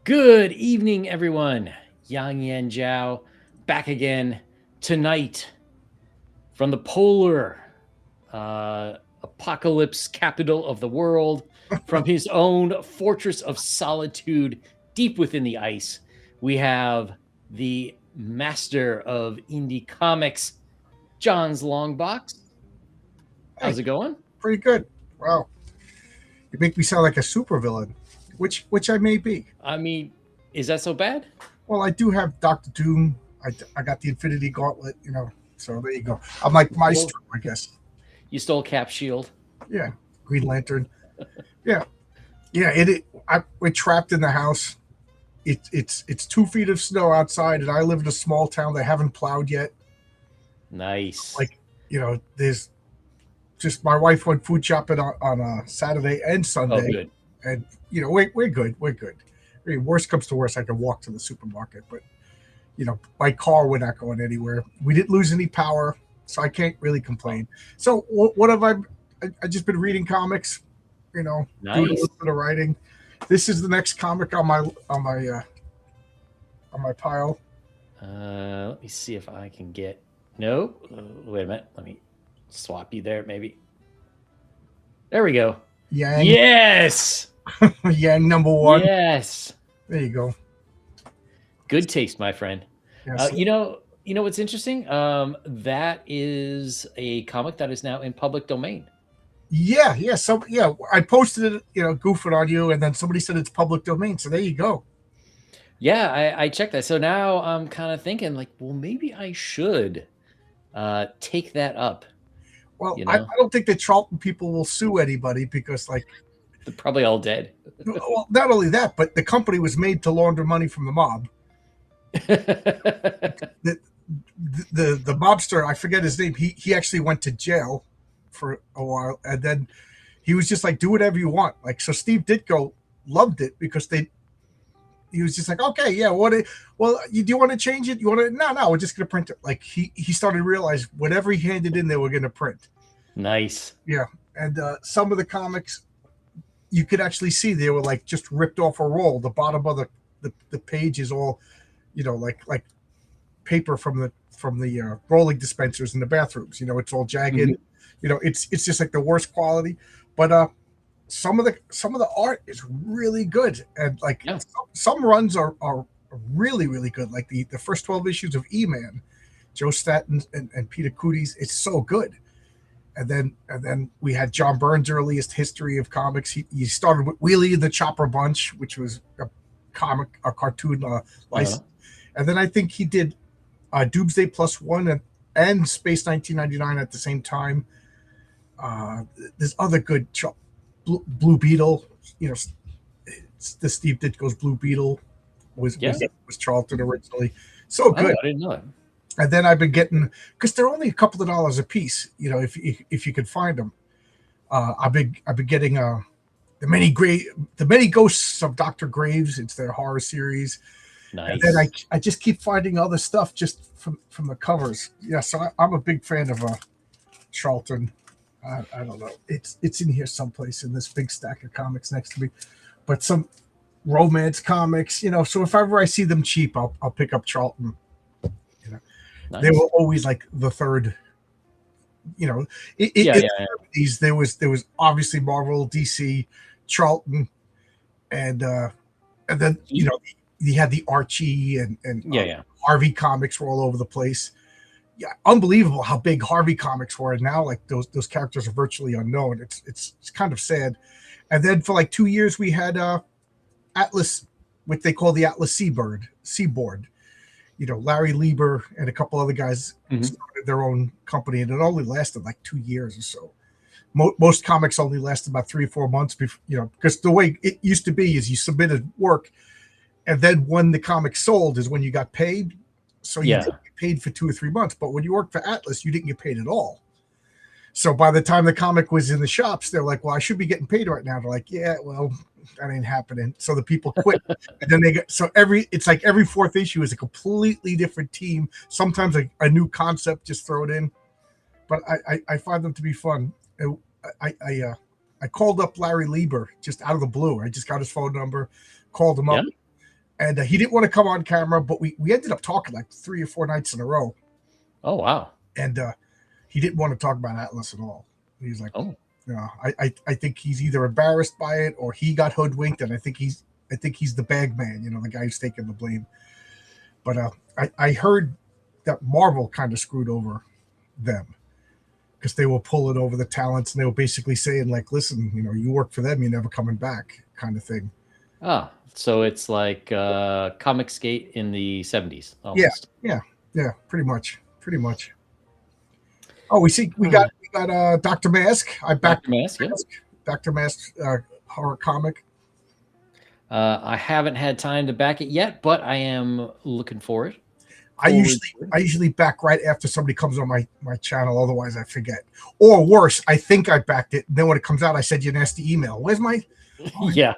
Good evening, everyone. Yang Yan Jiao back again tonight from the polar apocalypse capital of the world, from his own fortress of solitude deep within the ice. We have the master of indie comics, John's Longbox. Hey, How's it going? pretty good. Wow, you make me sound like a supervillain, which I may be. I mean, is that so bad? Well, I do have Doctor Doom. I got the Infinity Gauntlet, So there you go. I'm like Well, Maestro, I guess. you stole Cap Shield. Yeah, Green Lantern. Yeah, yeah. We're trapped in the house. It's 2 feet of snow outside, and I live in a small town they haven't plowed yet. Nice. Like, there's just my wife went food shopping on Saturday and Oh, Sunday, good. and we're good. We're good. I mean, worst comes to worst, I can walk to the supermarket, but by car we're not going anywhere. We didn't lose any power, so I can't really complain. So what have I just been reading comics, doing a Nice. little bit of writing. This is the next comic on my pile. Let me see if I can get. No, wait a minute. Let me swap you there, maybe. There we go. Yang, Yes, Yang number one. yes. There you go. Good taste, my friend. Yes. You know what's interesting? That is a comic that is now in public domain. Yeah. So I posted it, goofing on you, and then somebody said it's public domain. So there you go. Yeah, I checked that. So now I'm kind of thinking, like, well, maybe I should take that up. Well, You I know, don't think the Charlton people will sue anybody because, like, they're probably all dead. well, not only that, but the company was made to launder money from the mob. The the mobster, I forget his name. He actually went to jail for a while, and then he was just like, "Do whatever you want." Like, so Steve Ditko loved it because he was just like, okay, yeah, well, do you want to change it? You want to? No, we're just gonna print it. Like, he started to realize whatever he handed in, they were gonna print. Nice. Yeah, and some of the comics you could actually see they were like just ripped off a roll. The bottom of the page is all, like paper from the rolling dispensers in the bathrooms. It's all jagged. Mhm. It's just like the worst quality. But some of the art is really good, and like Yeah. some runs are really really good. Like the first 12 issues of E-Man, Joe Staton and Peter Cooties. It's so good. And then we had John Byrne's earliest history of comics. He started with Wheelie and the Chopper Bunch, which was a cartoon license. And then I think he did Doomsday Plus One and Space 1999 at the same time. There's other good Blue Beetle. It's the Steve Ditko's Blue Beetle was Charlton originally. So Oh, good. I didn't know that. And then I've been getting, because they're only a couple of dollars a piece, if you could find them. I've been getting the many ghosts of Dr. Graves. It's their horror series. Nice. And then I just keep finding other stuff just from the covers. Yeah, so I'm a big fan of Charlton. I don't know. It's in here someplace in this big stack of comics next to me. But some romance comics, so if ever I see them cheap, I'll pick up Charlton. Nice. They were always like the third. In the 70s, there was obviously Marvel, DC, Charlton, and then you had the Archie and Harvey comics were all over the place. Yeah, unbelievable how big Harvey comics were, and now like those characters are virtually unknown. It's kind of sad. And then for like 2 years we had Atlas, what they call the Atlas Seaboard. Larry Lieber and a couple other guys started their own company, and it only lasted like 2 years or so. Most comics only lasted about 3 or 4 months before, because the way it used to be is you submitted work, and then when the comic sold is when you got paid. So you didn't get paid for 2 or 3 months, but when you worked for Atlas, you didn't get paid at all. So by the time the comic was in the shops, they're like, well, I should be getting paid right now. They're like, yeah, well, that ain't happening. So the people quit. And then it's like every fourth issue is a completely different team. Sometimes a new concept just thrown in. But I find them to be fun. I called up Larry Lieber just out of the blue. I just got his phone number, called him up. and he didn't want to come on camera, but we ended up talking like 3 or 4 nights in a row. Oh wow! And he didn't want to talk about Atlas at all. He's like, Oh, I think he's either embarrassed by it or he got hoodwinked, and I think he's the bag man, the guy who's taking the blame. But I heard that Marvel kind of screwed over them because they were pulling over the talents, and they were basically saying like, listen, you work for them, you're never coming back, kind of thing. So it's like Comicsgate in the 70s almost. Yeah, pretty much. Oh, we got Dr. Mask. I backed Dr. Mask, yeah. Dr. Mask horror comic. I haven't had time to back it yet, but I am looking for it. I usually back right after somebody comes on my channel, otherwise I forget. Or worse, I think I backed it, and then when it comes out, I said you nasty email. Where's my yeah.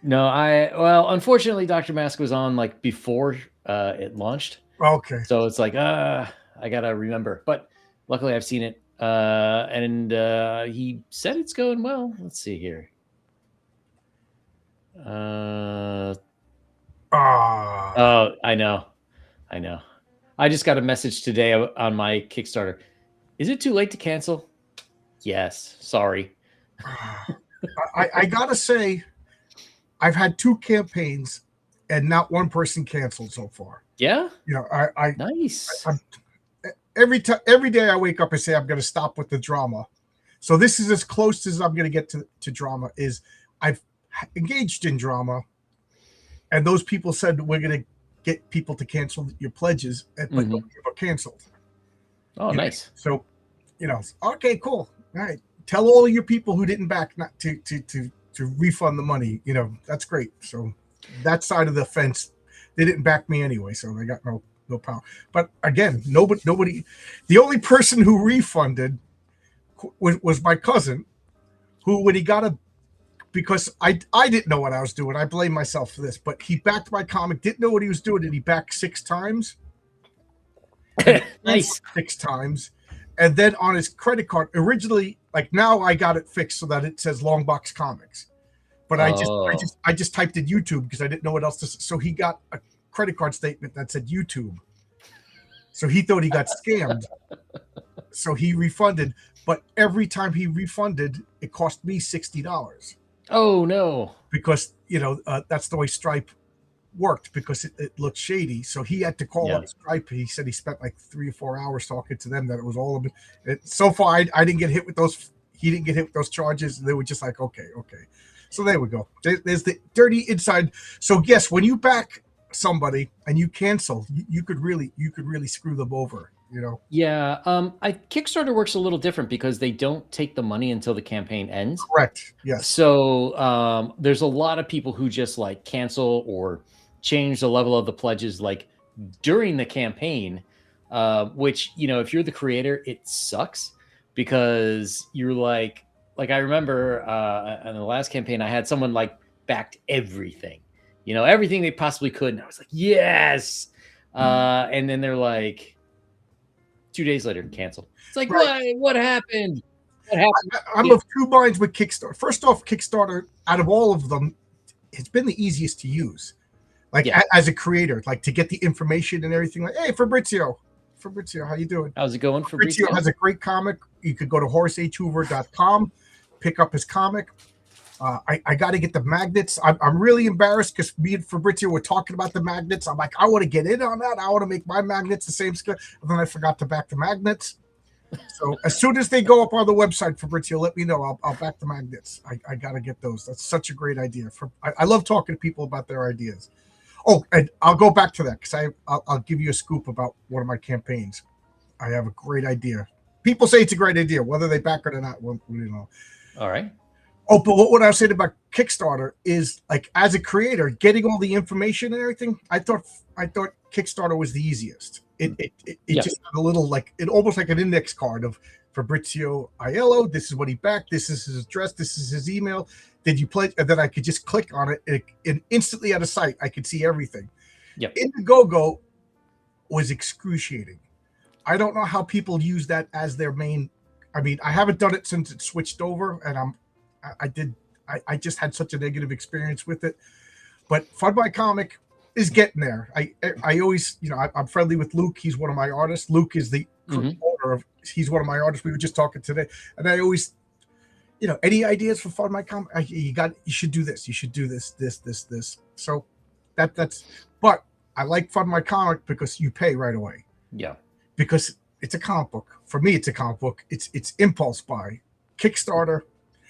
No, unfortunately Dr. Mask was on like before it launched. Okay. So it's like I gotta remember. But luckily I've seen it. And he said it's going well. Let's see here. Oh, I know. I just got a message today on my Kickstarter. Is it too late to cancel? Yes. Sorry. I gotta say, I've had 2 campaigns and not one person canceled so far. Yeah. Nice. Every day I wake up and say I'm going to stop with the drama. So this is as close as I'm going to get to drama. Is I've engaged in drama, and those people said we're going to get people to cancel your pledges, but don't ever canceled. Oh, nice. So, okay, cool. All right. Tell all of your people who didn't back not to refund the money. That's great. So that side of the fence, they didn't back me anyway, so they got no power. But again, nobody. The only person who refunded was my cousin, who when he got because I didn't know what I was doing. I blame myself for this, but he backed my comic, didn't know what he was doing, and he backed 6 times. Nice. 6 times. And then on his credit card, originally, like now I got it fixed so that it says Longbox Comics. But I just typed in YouTube because I didn't know what else to say. So he got a credit card statement that said YouTube. So he thought he got scammed. So he refunded. But every time he refunded, it cost me $60. Oh, no. Because, that's the way Stripe worked, because it looked shady. So he had to call up Stripe. He said he spent like 3 or 4 hours talking to them, that it was all of it. So far, I didn't get hit with those. He didn't get hit with those charges. They were just like, okay. So there we go. There's the dirty inside. So yes, when you back somebody and you cancel, you could really screw them over. Yeah. Kickstarter works a little different because they don't take the money until the campaign ends. Correct. Yes. So there's a lot of people who just like cancel or change the level of the pledges like during the campaign, which, if you're the creator, it sucks because you're like I remember in the last campaign, I had someone like backed everything, everything they possibly could. And I was like, yes. And then they're like 2 days later, cancel. It's like, what happened? What happened? I'm of 2 minds with Kickstarter. First off, Kickstarter, out of all of them, it's been the easiest to use. Like as a creator, like to get the information and everything. Like, hey, Fabrizio, how you doing? How's it going, Fabrizio has a great comic. You could go to HoraceHoover.com, pick up his comic. I got to get the magnets. I'm really embarrassed because me and Fabrizio were talking about the magnets. I'm like, I want to get in on that. I want to make my magnets the same scale. And then I forgot to back the magnets. So as soon as they go up on the website, Fabrizio, let me know. I'll back the magnets. I got to get those. That's such a great idea. I love talking to people about their ideas. Oh, and I'll go back to that because I'll give you a scoop about one of my campaigns. I have a great idea. People say it's a great idea. Whether they back it or not, well, All right. Oh, but what I was saying about Kickstarter is, like, as a creator, getting all the information and everything, I thought Kickstarter was the easiest. It just had a little, like, it almost like an index card of Fabrizio Aiello. This is what he backed. This is his address. This is his email. Did you play? And then I could just click on it, and instantly at a site, I could see everything. Yep. Indiegogo was excruciating. I don't know how people use that as their main. I mean, I haven't done it since it switched over, and I just had such a negative experience with it. But Fund My Comic is getting there. I always, I'm friendly with Luke. He's one of my artists. Luke is the owner of. He's one of my artists. We were just talking today, and I always, any ideas for Fund My Comic? You should do this. You should do this. So that's. But I like Fund My Comic because you pay right away. Yeah. Because it's a comic book. For me, it's a comic book. It's impulse buy. Kickstarter,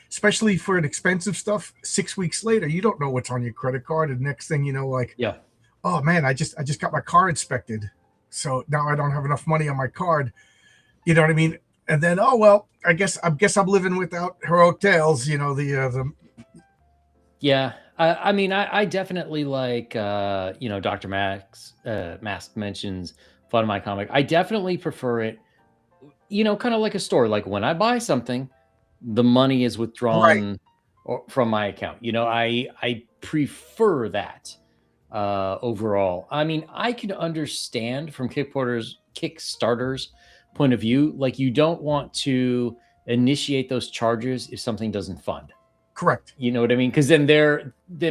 especially for an expensive stuff, 6 weeks later, you don't know what's on your credit card. And next thing you know, yeah, oh man, I just got my car inspected. So now I don't have enough money on my card. You know what I mean? And then, oh well, I guess I'm living without Heroic Tales, the yeah. I mean, I definitely like Dr. Mask mentions Fund My Comic. I definitely prefer it, kind of like a store. Like when I buy something, the money is withdrawn from my account. I prefer that overall. I mean, I can understand from Kickstarter's point of view, like you don't want to initiate those charges if something doesn't fund. Correct. You know what I mean? Because then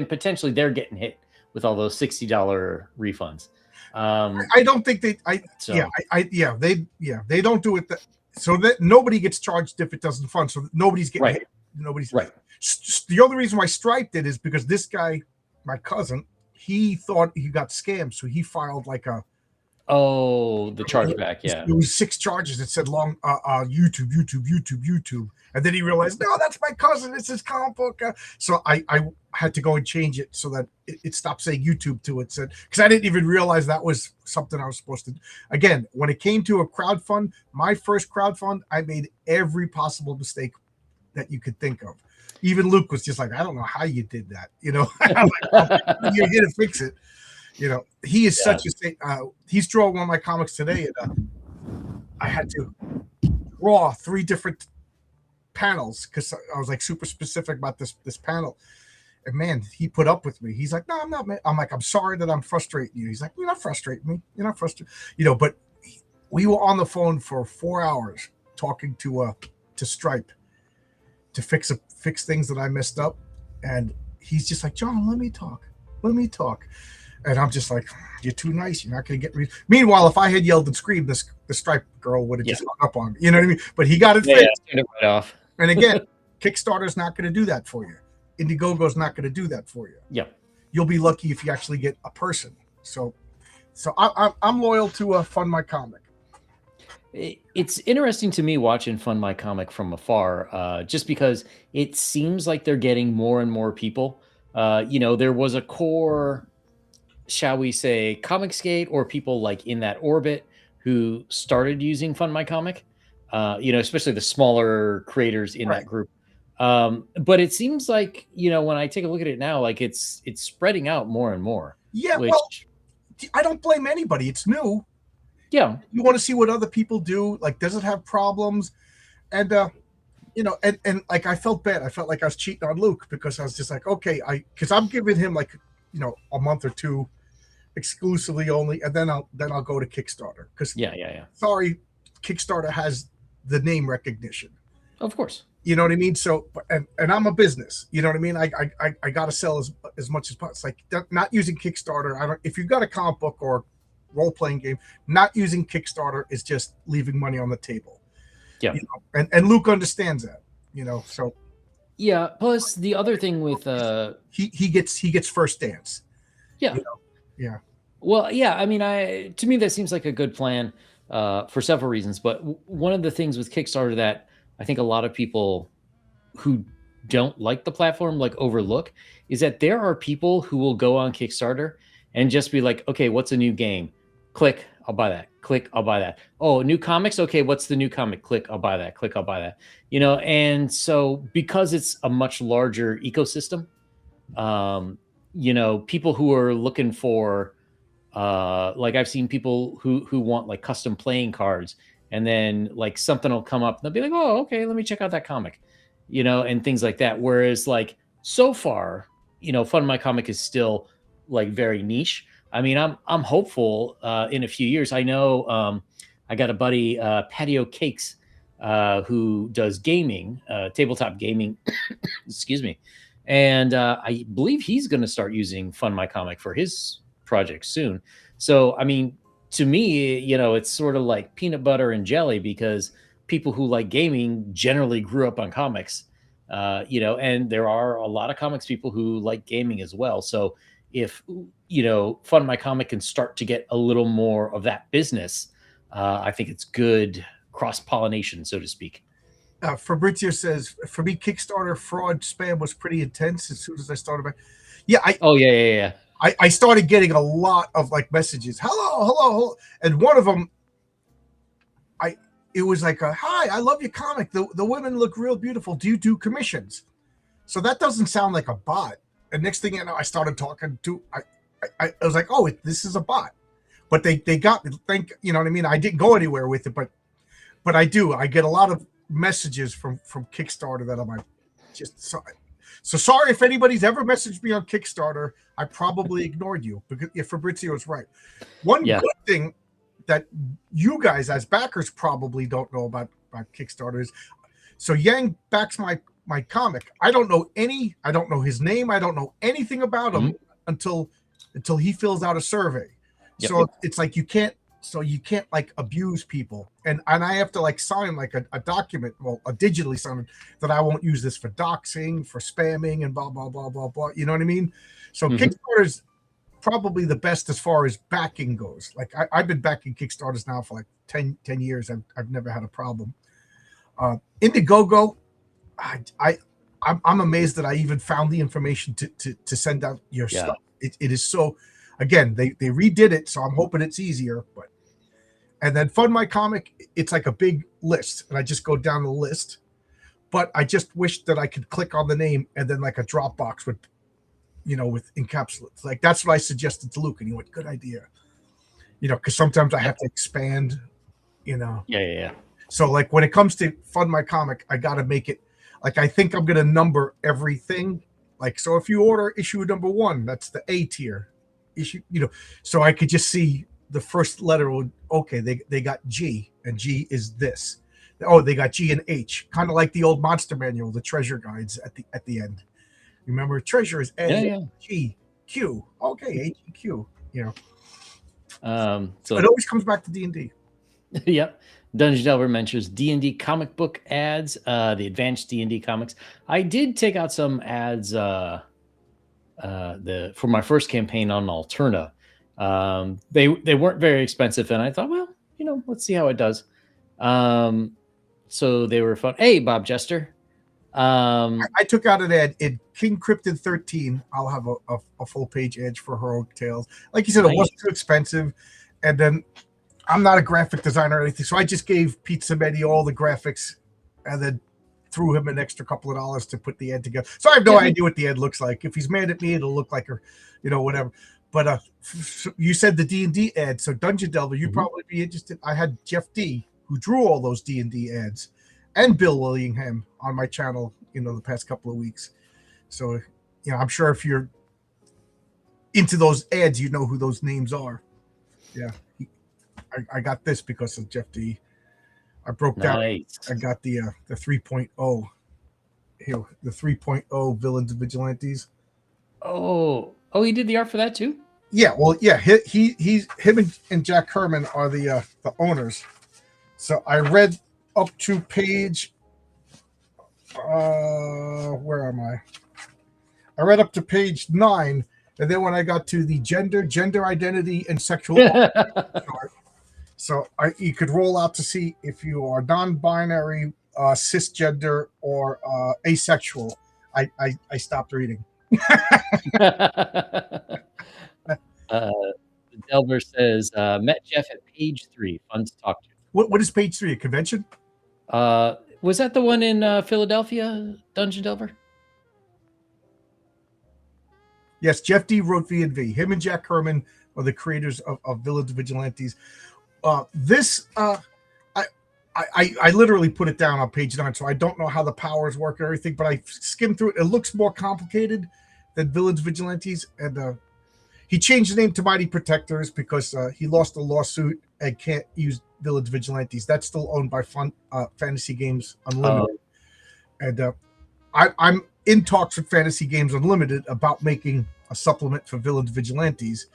potentially they're getting hit with all those $60 refunds. I don't think they don't do it so that nobody gets charged if it doesn't fund. So nobody's getting hit. Nobody's right. The only reason why Stripe did is because this guy, my cousin, he thought he got scammed, so he filed like a the chargeback. Yeah, it was 6 charges. It said YouTube, and then he realized, no, that's my cousin. It's his comic book. So I had to go and change it so that it stopped saying YouTube to it. Said because I didn't even realize that was something I was supposed to do. Again, when it came to a crowdfund, my first crowdfund, I made every possible mistake that you could think of. Even Luke was just like, I don't know how you did that. I'm like, you're here to fix it. He is such a he's drawing one of my comics today, and I had to draw 3 different panels because I was like super specific about this panel. And man, he put up with me. He's like, no, I'm not, man. I'm like, I'm sorry that I'm frustrating you. He's like, you're not frustrating me. You're not frustrating. But we were on the phone for 4 hours talking to Stripe to fix things that I messed up. And he's just like, John, let me talk. And I'm just like, you're too nice. You're not going to get. Meanwhile, if I had yelled and screamed, the Stripe girl would have just hung up on me. You know what I mean? But he got it fixed. Turned it right off. And again, Kickstarter's not going to do that for you. Indiegogo's not going to do that for you. Yeah, you'll be lucky if you actually get a person. So I'm loyal to Fund My Comic. It's interesting to me watching Fund My Comic from afar, just because it seems like they're getting more and more people. There was a core, shall we say, Comicsgate or people like in that orbit who started using Fund My Comic. Especially the smaller creators in that group. But it seems like, when I take a look at it now, like it's spreading out more and more. Yeah, well, I don't blame anybody. It's new. Yeah. You want to see what other people do. Like, does it have problems? And, and like, I felt bad. I felt like I was cheating on Luke because I was just like, okay, because I'm giving him like, a month or 2 exclusively only. And then I'll go to Kickstarter. Because sorry, Kickstarter has the name recognition. Of course. You know what I mean? So, and I'm a business. You know what I mean? I got to sell as much as possible. It's like not using Kickstarter. If you've got a comic book or role playing game, not using Kickstarter is just leaving money on the table. Yeah. And Luke understands that. So. Yeah. Plus the other thing with he gets first dance. Yeah. Yeah. Well, yeah. I mean, to me that seems like a good plan for several reasons. But one of the things with Kickstarter that I think a lot of people who don't like the platform overlook is that there are people who will go on Kickstarter and just be like, okay, what's a new game? Click, I'll buy that. Click, I'll buy that. Oh, new comics? Okay, what's the new comic? Click, I'll buy that. Click, I'll buy that. And so because it's a much larger ecosystem, people who are looking for, I've seen people who want like custom playing cards. And then like something will come up and they'll be like, oh, okay, let me check out that comic, and things like that. Whereas like so far, Fund My Comic is still like very niche. I mean, I'm hopeful in a few years. I know I got a buddy, Patio Cakes, who does gaming, tabletop gaming, excuse me. and I believe he's going to start using Fund My Comic for his project soon. So, I mean, to me, it's sort of like peanut butter and jelly, because people who like gaming generally grew up on comics, and there are a lot of comics people who like gaming as well. So if, Fund My Comic can start to get a little more of that business, I think it's good cross pollination, so to speak. Fabrizio says, for me, Kickstarter fraud spam was pretty intense as soon as I started. Yeah, Oh yeah. I started getting a lot of like messages, hello, and one of them, it was like, hi, I love your comic. The women look real beautiful. Do you do commissions? So that doesn't sound like a bot. And next thing you know, I started talking to, I was like, oh, this is a bot. But they got me. You know what I mean? I didn't go anywhere with it, but I do. I get a lot of messages from Kickstarter that I'm like, just sorry. So sorry if anybody's ever messaged me on Kickstarter. I probably ignored you, because if Fabrizio is right. One good thing that you guys as backers probably don't know about Kickstarter is, so Yang backs my comic. I don't know his name. I don't know anything about him until he fills out a survey. Yep, so it's like you can't like abuse people, and I have to like sign like a document, a digitally signed, that I won't use this for doxing, for spamming, and blah blah blah blah blah. You know what I mean? So Kickstarter's probably the best as far as backing goes. Like I've been backing Kickstarters now for like 10 years. I've never had a problem. Indiegogo, I'm amazed that I even found the information to send out your stuff. It is so, again, they redid it, so I'm hoping it's easier. But and then Fund My Comic, it's like a big list, and I just go down the list. But I just wish that I could click on the name and then like a Dropbox with encapsulates. Like that's what I suggested to Luke, and he went, good idea. Because sometimes I have to expand. Yeah. So like when it comes to Fund My Comic, I got to make it like, I think I'm going to number everything. Like, so if you order issue number 1, that's the A tier issue, so I could just see the first letter would, okay, they got G, and G is this. Oh, they got G and H, kind of like the old Monster Manual, the treasure guides at the end. Remember, treasure is A, G, Q. Okay, H and Q. So it always comes back to D&D. Yep. Dungeon Delver mentions D&D comic book ads, the advanced D&D comics. I did take out some ads for my first campaign on Alterna. They weren't very expensive, and I thought, well, let's see how it does. So they were fun. Hey, Bob Jester. I took out an ad in King Cryptid 13. I'll have a full page edge for Heroic Tales. Like you said, it wasn't too expensive. And then I'm not a graphic designer or anything, so I just gave Pete Samedi all the graphics and then threw him an extra couple of dollars to put the ad together. So I have no idea what the ad looks like. If he's mad at me, it'll look like her, whatever. But you said the D&D ad, so Dungeon Delver, you'd probably be interested. I had Jeff D, who drew all those D&D ads, and Bill Willingham on my channel, the past couple of weeks. So, I'm sure if you're into those ads, you know who those names are. Yeah. I got this because of Jeff D. I broke down. I got the 3.0 here, the 3.0 Villains and Vigilantes. Oh, he did the art for that too? Yeah, well, yeah, he's him and Jack Herman are the owners. So I read up to page where am I? I read up to page 9, and then when I got to the gender identity and sexual so you could roll out to see if you are non-binary, cisgender, or asexual. I stopped reading. Delver says, met Jeff at page 3. Fun to talk to. What is page 3? A convention? Was that the one in Philadelphia, Dungeon Delver? Yes, Jeff D wrote V&V. Him and Jack Herman are the creators of Villains and Vigilantes. I literally put it down on page 9, so I don't know how the powers work and everything, but I skimmed through it. It looks more complicated than Villains Vigilantes, and he changed the name to Mighty Protectors because he lost a lawsuit and can't use Villains Vigilantes. That's still owned by Fantasy Games Unlimited. And in talks with Fantasy Games Unlimited about making a supplement for Villains Vigilantes,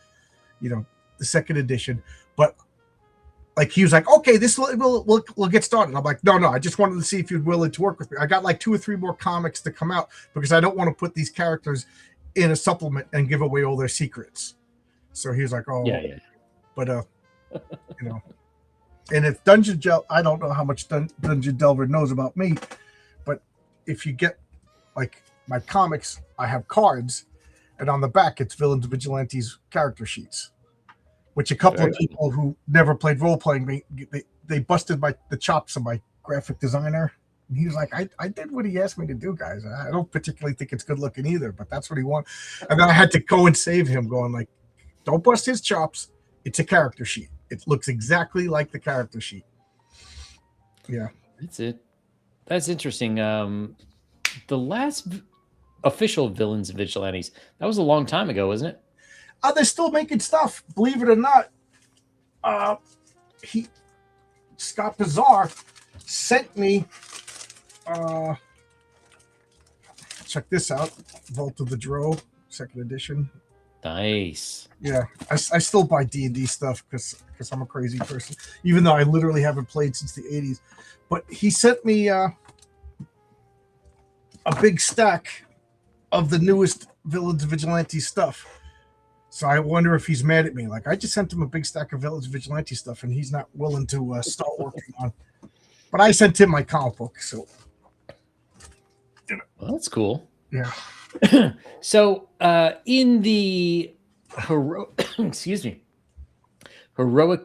the second edition. But like he was like, okay, we'll get started. I'm like, no, I just wanted to see if you'd willing to work with me. I got like 2 or 3 more comics to come out because I don't want to put these characters in a supplement and give away all their secrets. So he was like, oh, yeah. But and if I don't know how much Dungeon Delver knows about me, but if you get like my comics, I have cards, and on the back it's Villains Vigilantes character sheets, which a couple of people who never played role playing, they busted the chops of my graphic designer. And he was like, I did what he asked me to do, guys. I don't particularly think it's good looking either, but that's what he wanted. And then I had to go and save him, going like, don't bust his chops. It's a character sheet. It looks exactly like the character sheet. Yeah. That's it. That's interesting. The last official Villains Vigilantes, that was a long time ago, wasn't it? They're still making stuff, believe it or not. Scott Bizarre sent me check this out, Vault of the Dro, second edition. Nice. Yeah, I still buy D&D stuff because I'm a crazy person, even though I literally haven't played since the 80s. But he sent me a big stack of the newest Villains Vigilante stuff. So I wonder if he's mad at me. Like, I just sent him a big stack of Villains Vigilante stuff, and he's not willing to start working on. But I sent him my comic book, so. Well, that's cool. Yeah. So, in the Heroic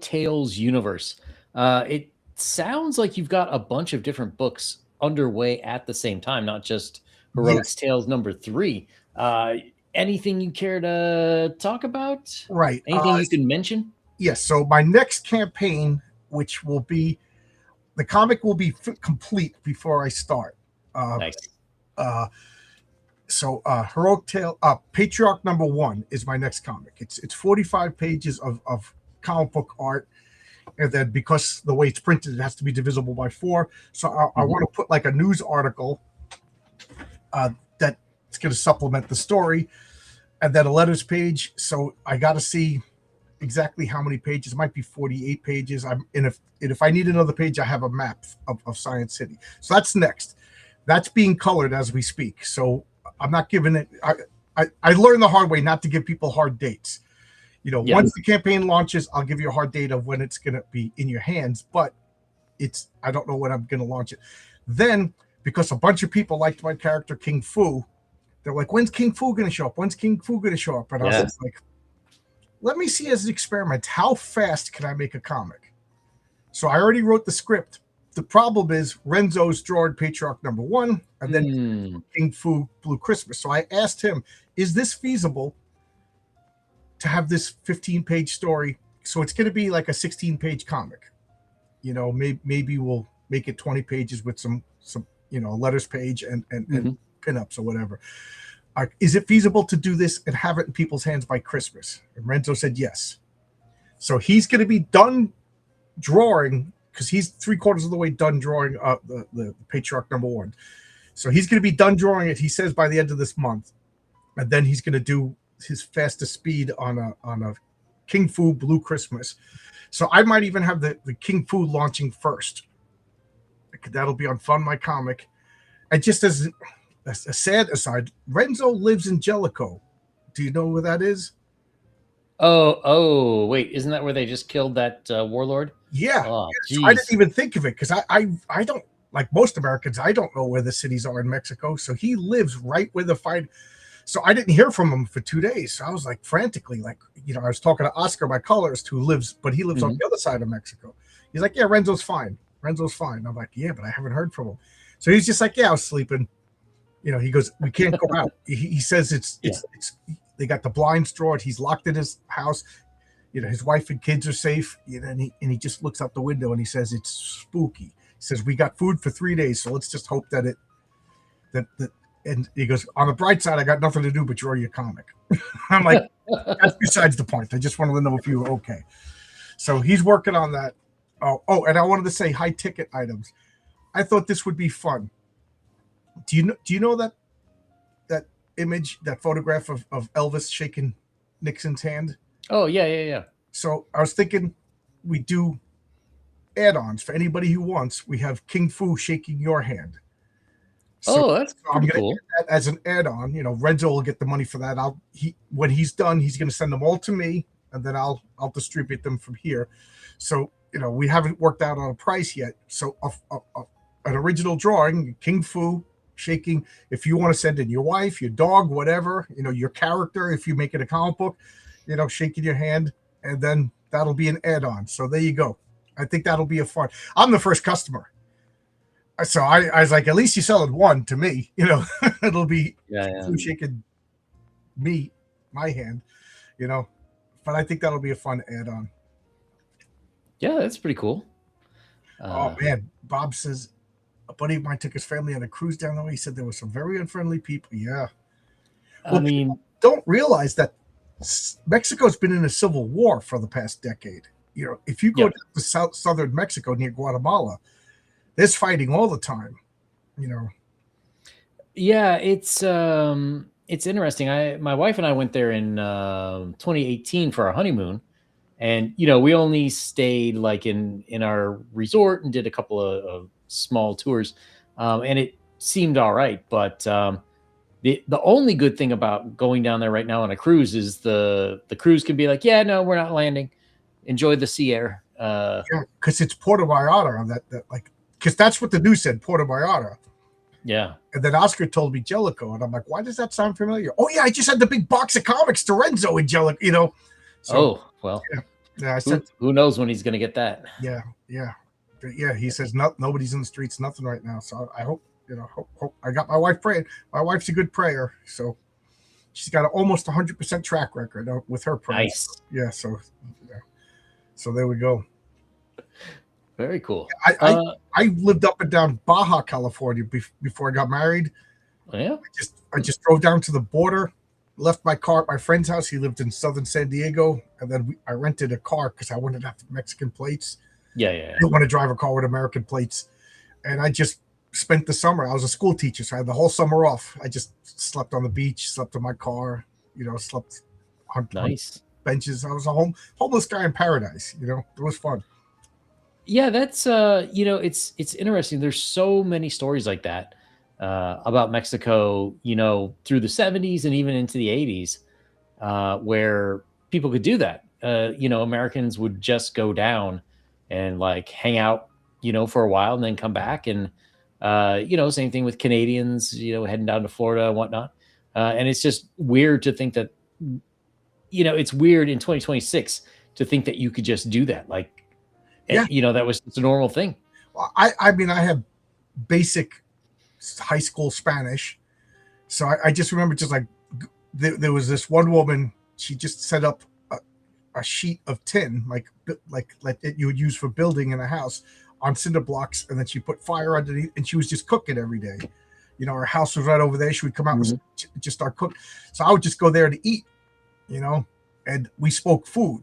Tales universe, it sounds like you've got a bunch of different books underway at the same time, not just Heroic Tales number 3. Anything you care to talk about? Right. Anything you can mention? Yes. So my next campaign, which will be, the comic will be complete before I start. Nice. So Heroic Tale, Patriarch number 1 is my next comic. It's 45 pages of comic book art. And then because the way it's printed, it has to be divisible by 4. So I want to put like a news article that's going to supplement the story, and then a letters page. So I got to see exactly how many pages. It might be 48 pages. If I need another page, I have a map of Science City. So that's next. That's being colored as we speak. So I'm not giving it. I learned the hard way not to give people hard dates. Once the campaign launches, I'll give you a hard date of when it's going to be in your hands, but I don't know when I'm going to launch it. Then, because a bunch of people liked my character, King Fu, they're like, when's King Fu going to show up? When's King Fu going to show up? And I was like, let me see as an experiment, how fast can I make a comic? So I already wrote the script. The problem is Renzo's drawing Patriarch number 1, and then King Fu Blue Christmas. So I asked him, is this feasible to have this 15-page story? So it's going to be like a 16-page comic. Maybe we'll make it 20 pages with some letters page and pinups or whatever. Is it feasible to do this and have it in people's hands by Christmas? And Renzo said yes. So he's going to be done drawing, because he's 3/4 of the way done drawing the Patriarch number 1. So he's going to be done drawing it, he says, by the end of this month. And then he's going to do his fastest speed on a King Fu Blue Christmas. So I might even have the King Fu launching first. That'll be on Fund My Comic. And just as a sad aside, Renzo lives in Jellicoe. Do you know where that is? Oh, wait, isn't that where they just killed that warlord? Yeah. Oh, so I didn't even think of it, because I don't, like most Americans, I don't know where the cities are in Mexico. So he lives right where the fight. So I didn't hear from him for 2 days. So I was like frantically, I was talking to Oscar, my colorist, who lives on the other side of Mexico. He's like, yeah, Renzo's fine. I'm like, yeah, but I haven't heard from him. So he's just like, yeah, I was sleeping. He goes, we can't go out. He says it's they got the blinds drawn. He's locked in his house. His wife and kids are safe. And he just looks out the window and he says, it's spooky. He says, we got food for 3 days, so let's just hope that and he goes, on the bright side, I got nothing to do but draw your comic. I'm like, that's besides the point. I just wanted to know if you were okay. So he's working on that. Oh, and I wanted to say high ticket items. I thought this would be fun. Do you know that image, that photograph of Elvis shaking Nixon's hand. Oh yeah. So I was thinking we do add-ons for anybody who wants. We have King Fu shaking your hand. So, Oh, that's I'm pretty going to cool. add that as an add-on. Renzo will get the money for that. When he's done, he's going to send them all to me, and then I'll distribute them from here. So we haven't worked out on a price yet. So an original drawing, King Fu shaking. If you want to send in your wife, your dog, whatever, your character, if you make it a comic book, shaking your hand, and then that'll be an add-on. So there you go. I think that'll be a fun. I'm the first customer. So I was like, at least you sell it one to me, it'll be shaking my hand, but I think that'll be a fun add-on. Yeah, that's pretty cool. Oh man, Bob says a buddy of mine took his family on a cruise down the way. He said there were some very unfriendly people. Yeah. Well, I mean, don't realize that Mexico's been in a civil war for the past decade. If you go to southern Mexico near Guatemala, there's fighting all the time. Yeah, it's interesting. My wife and I went there in 2018 for our honeymoon, and we only stayed like in our resort and did a couple of small tours, and it seemed all right. But the only good thing about going down there right now on a cruise is the cruise can be like, yeah, no, we're not landing. Enjoy the sea air. Yeah, because it's Puerto Vallarta on that like. Because that's what the news said, Puerto Vallarta. Yeah. And then Oscar told me Jellicoe, and I'm like, why does that sound familiar? Oh yeah, I just had the big box of comics to Renzo in Jellicoe. So, well. Yeah. I said, who knows when he's going to get that? Yeah. He says nobody's in the streets, nothing right now. So I hope hope I got my wife praying. My wife's a good prayer, so she's got almost 100% track record with her prayers. Nice. Yeah. So there we go. Very cool. I lived up and down Baja, California before I got married. Yeah. I just drove down to the border, left my car at my friend's house. He lived in southern San Diego, and then I rented a car because I wanted to have Mexican plates. Yeah. I didn't want to drive a car with American plates, and I just spent the summer. I was a school teacher, so I had the whole summer off. I just slept on the beach, slept in my car, slept on benches. I was a homeless guy in paradise. It was fun. Yeah, that's it's interesting. There's so many stories like that about Mexico, through the 70s and even into the 80s, where people could do that. Americans would just go down and like hang out, for a while and then come back. And same thing with Canadians, heading down to Florida and whatnot. And it's just weird to think that, it's weird in 2026 to think that you could just do that. Like, yeah, that was it's a normal thing. Well, I mean, I have basic high school Spanish, so I just remember just like there was this one woman. She just set up a sheet of tin, like you would use for building in a house, on cinder blocks, and then she put fire underneath, and she was just cooking every day. Her house was right over there. She would come out and just start cooking. So I would just go there to eat, and we spoke food.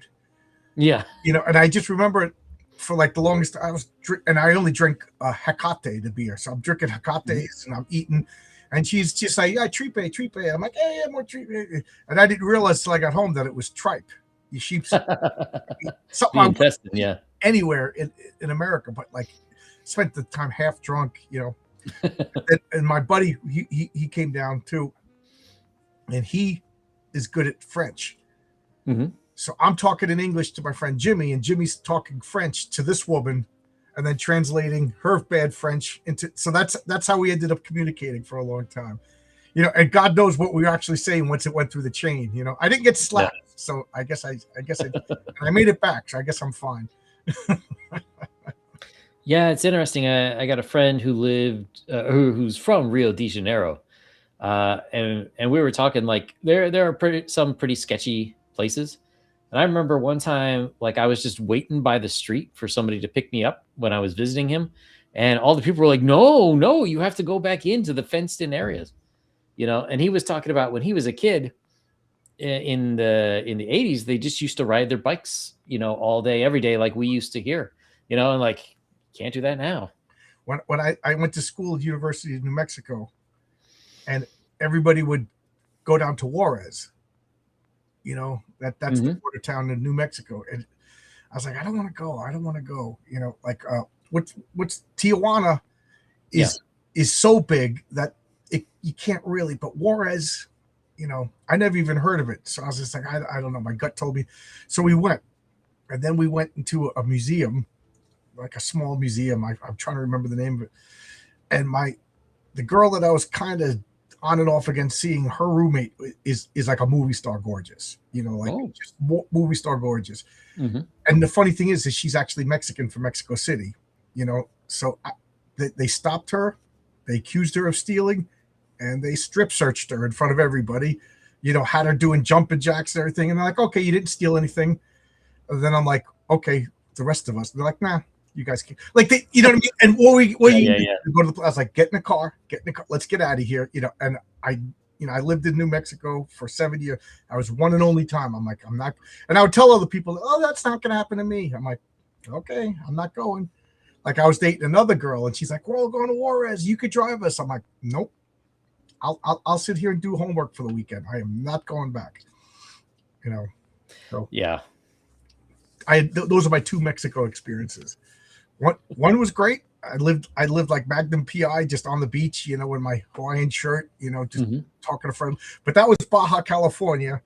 Yeah, and I just remember for like the longest, and I only drink Hecate, the beer. So I'm drinking Hecates and I'm eating, and she's just like, yeah, tripe. I'm like, hey, more tripe. And I didn't realize till I got home that it was tripe. The sheep's something the intestine, anywhere in America, but like spent the time half drunk, and my buddy, he came down too, and he is good at French. Mm-hmm. So I'm talking in English to my friend Jimmy, and Jimmy's talking French to this woman, and then translating her bad French into. So that's how we ended up communicating for a long time, And God knows what we were actually saying once it went through the chain. I didn't get slapped, so I guess I made it back. So I guess I'm fine. Yeah, it's interesting. I got a friend who lived, who's from Rio de Janeiro, and we were talking like there are some pretty sketchy places. And I remember one time, like I was just waiting by the street for somebody to pick me up when I was visiting him, and all the people were like, "No, you have to go back into the fenced-in areas," And he was talking about when he was a kid in the 80s, they just used to ride their bikes, all day, every day, like we used to here, and like can't do that now. When I went to school at University of New Mexico, and everybody would go down to Juarez. You know, that's the Mm-hmm. border town in New Mexico. And I was like, I don't want to go. I don't want to go. You know, like what's Tijuana Yeah. is so big that you can't really. But Juarez, you know, I never even heard of it. So I was just like, I don't know. My gut told me. So we went, and then we went into a museum, like a small museum. I'm trying to remember the name of it. And the girl that I was kind of on and off against seeing, her roommate is like a movie star gorgeous, you know, like Oh. just movie star gorgeous. Mm-hmm. And the funny thing is she's actually Mexican from Mexico City, you know. So they stopped her, they accused her of stealing, and they strip searched her in front of everybody, you know, had her doing jumping jacks and everything. And they're like, okay, you didn't steal anything. And then I'm like, okay, the rest of us. They're like, nah, you guys can't. Like, they, you know what I mean? And what you go to the, I was like, get in the car, let's get out of here, you know. And I lived in New Mexico for 7 years. I was one and only time. I'm like, I'm not. And I would tell other people, oh, that's not going to happen to me. I'm like, okay, I'm not going. Like, I was dating another girl, and she's like, we're all going to Juarez. You could drive us. I'm like, nope. I'll sit here and do homework for the weekend. I am not going back. You know. So yeah. Those are my 2 Mexico experiences. One was great. I lived like Magnum PI, just on the beach, you know, in my Hawaiian shirt, you know, just talking to friends. But that was Baja California,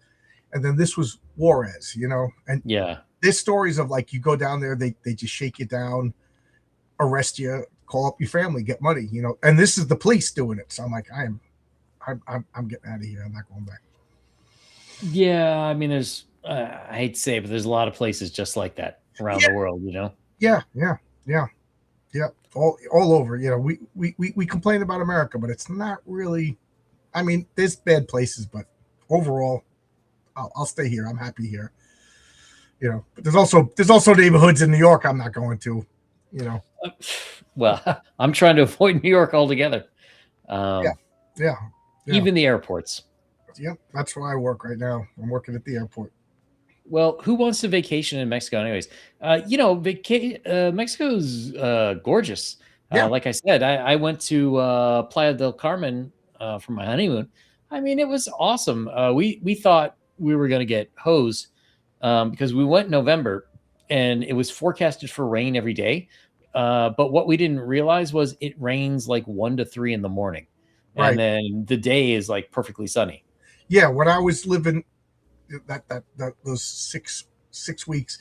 and then this was Juarez, you know. And there's stories of like, you go down there, they just shake you down, arrest you, call up your family, get money, you know. And this is the police doing it. So I'm like, I'm getting out of here. I'm not going back. Yeah, I mean, there's I hate to say it, but there's a lot of places just like that around the world, you know. Yeah. All over. You know, we complain about America, but it's not really. I mean, there's bad places, but overall, I'll stay here. I'm happy here. You know, but there's also neighborhoods in New York I'm not going to. You know. Well, I'm trying to avoid New York altogether. Yeah. Even the airports. Yep, that's where I work right now. I'm working at the airport. Well, who wants to vacation in Mexico anyways? You know, Mexico's gorgeous. Yeah. Like I said, I went to Playa del Carmen for my honeymoon. I mean, it was awesome. We thought we were going to get hosed because we went in November and it was forecasted for rain every day. But what we didn't realize was it rains like 1 to 3 in the morning. Right. And then the day is like perfectly sunny. Yeah, when I was living those six weeks,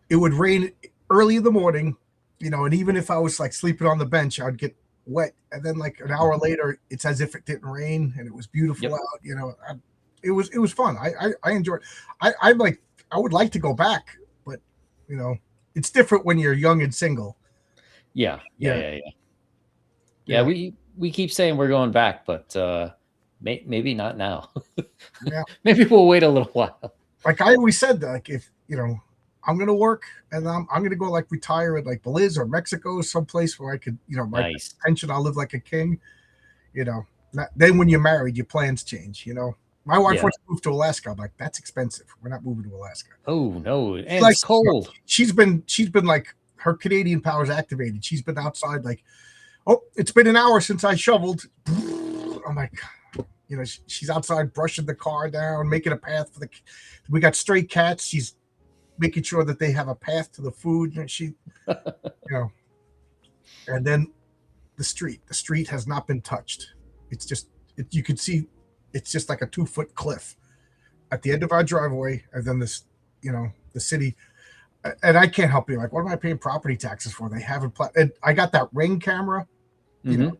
it would rain early in the morning, you know, and even if I was like sleeping on the bench, I'd get wet, and then like an hour later, it's as if it didn't rain, and it was beautiful out. You know, it was fun. I enjoyed. I would like to go back, but you know, it's different when you're young and single. Yeah. We keep saying we're going back, but maybe not now. Yeah. Maybe we'll wait a little while. Like I always said, like, if you know, I'm gonna work and I'm gonna go like retire at like Belize or Mexico, someplace where I could, you know, my pension, I'll live like a king. You know, then when you're married, your plans change. You know, my wife wants to move to Alaska. I'm like, that's expensive. We're not moving to Alaska. Oh no, and it's cold. She's been like, her Canadian powers activated. She's been outside like, oh, it's been an hour since I shoveled. I'm like, you know, she's outside brushing the car down, making a path for we got stray cats. She's making sure that they have a path to the food. And she, you know, and then the street has not been touched. It's just, you could see, it's just like a 2-foot cliff at the end of our driveway. And then this, you know, the city, and I can't help you. Like, what am I paying property taxes for? They haven't, and I got that Ring camera, you know,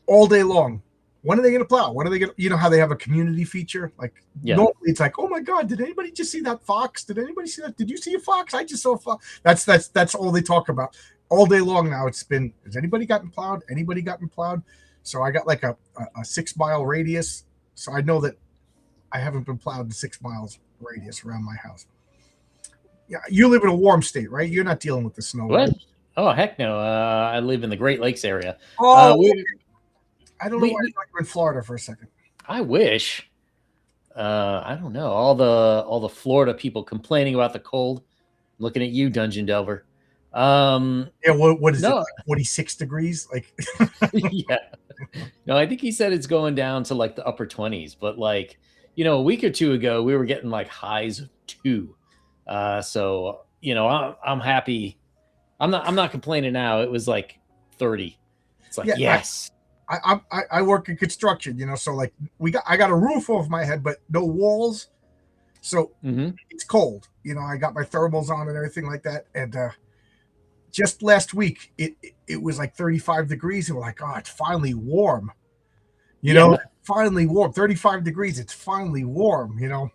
all day long. When are they going to plow? When are they going to, you know, how they have a community feature? Like, normally it's like, oh my God, did anybody just see that fox? Did anybody see that? Did you see a fox? I just saw a fox. That's all they talk about all day long. Now it's been, has anybody gotten plowed? Anybody gotten plowed? So I got like a 6-mile radius. So I know that I haven't been plowed in 6 miles radius around my house. Yeah. You live in a warm state, right? You're not dealing with the snow. What? Right? Oh, heck no. I live in the Great Lakes area. Oh, I don't know why you're in Florida for a second. I wish. I don't know. All the Florida people complaining about the cold. Looking at you, Dungeon Delver. Yeah, what is it? Like 46 degrees? Like yeah. No, I think he said it's going down to like the upper 20s, but like, a week or two ago, we were getting like highs of 2. So, I'm happy. I'm not complaining now. It was like 30. It's like, Yeah, yes. I work in construction, so like I got a roof over my head, but no walls. So it's cold. I got my thermals on and everything like that. And just last week, it was like 35 degrees. And we're like, oh, it's finally warm. Finally warm. 35 degrees. It's finally warm, Yeah,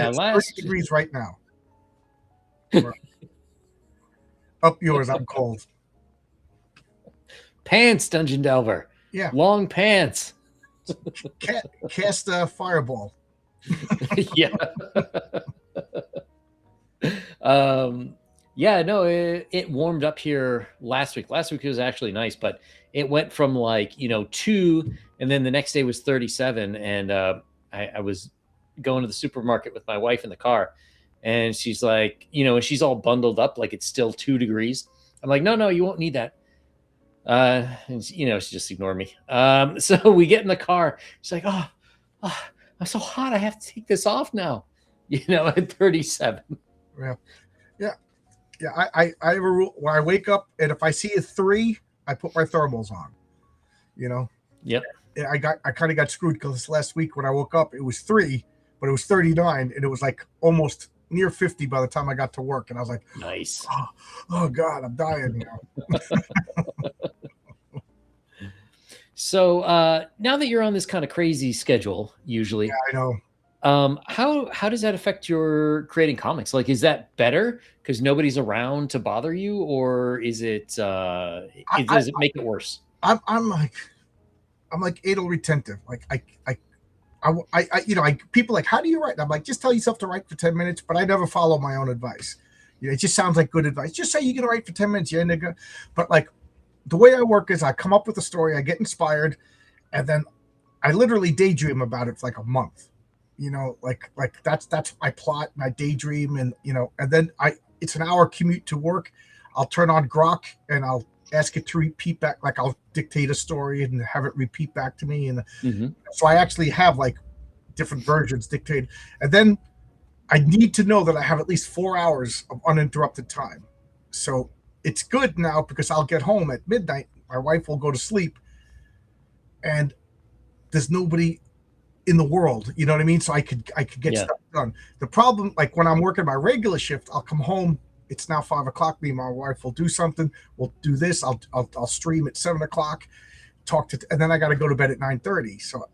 it's 30 degrees right now. Up yours, I'm cold. Pants, Dungeon Delver. Yeah. Long pants. Cast a fireball. Yeah. Yeah, no, it warmed up here last week. Last week it was actually nice, but it went from like, 2, and then the next day was 37. And I was going to the supermarket with my wife in the car, and she's like, and she's all bundled up like it's still 2 degrees. I'm like, no, you won't need that. And she just ignored me. So we get in the car. She's like, oh, I'm so hot. I have to take this off now. At 37. Yeah. I have a rule where I wake up, and if I see a 3, I put my thermals on. Yep. I kind of got screwed because last week when I woke up, it was 3, but it was 39, and it was like almost near 50 by the time I got to work, and I was like, nice. Oh God, I'm dying now. So now that you're on this kind of crazy schedule, usually, yeah, I know. How does that affect your creating comics? Like, is that better because nobody's around to bother you, or is it does it make it worse? I'm like anal retentive. Like I people like, how do you write? And I'm like, just tell yourself to write for 10 minutes, but I never follow my own advice. It just sounds like good advice. Just say you're gonna write for 10 minutes, yeah, nigga. But like the way I work is I come up with a story, I get inspired, and then I literally daydream about it for like a month. Like that's my plot, my daydream, and and then it's an hour commute to work. I'll turn on Grok and I'll ask it to repeat back. Like I'll dictate a story and have it repeat back to me, and so I actually have like different versions dictated, and then I need to know that I have at least 4 hours of uninterrupted time. So it's good now because I'll get home at midnight. My wife will go to sleep, and there's nobody in the world, you know what I mean? So I could get stuff done. The problem, like when I'm working my regular shift, I'll come home. It's now 5 o'clock. Me and my wife will do something. We'll do this. I'll stream at 7 o'clock, and then I got to go to bed at 9:30. So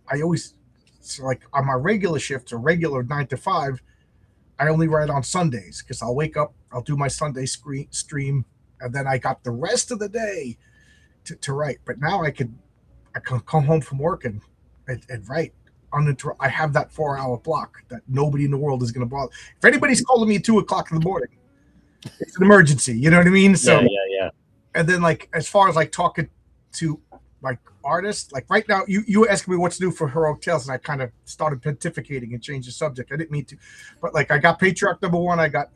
like on my regular shift, or regular 9 to 5, I only write on Sundays because I'll wake up, I'll do my Sunday stream, and then I got the rest of the day to write. But now I can come home from work and write. I have that 4-hour block that nobody in the world is going to bother. If anybody's calling me at 2 o'clock in the morning, it's an emergency. You know what I mean? So yeah. And then like as far as like talking to like artists, like right now you were asking me what to do for Heroic Tales, and I kind of started pontificating and changed the subject. I didn't mean to, but like I got Patriarch #1. I got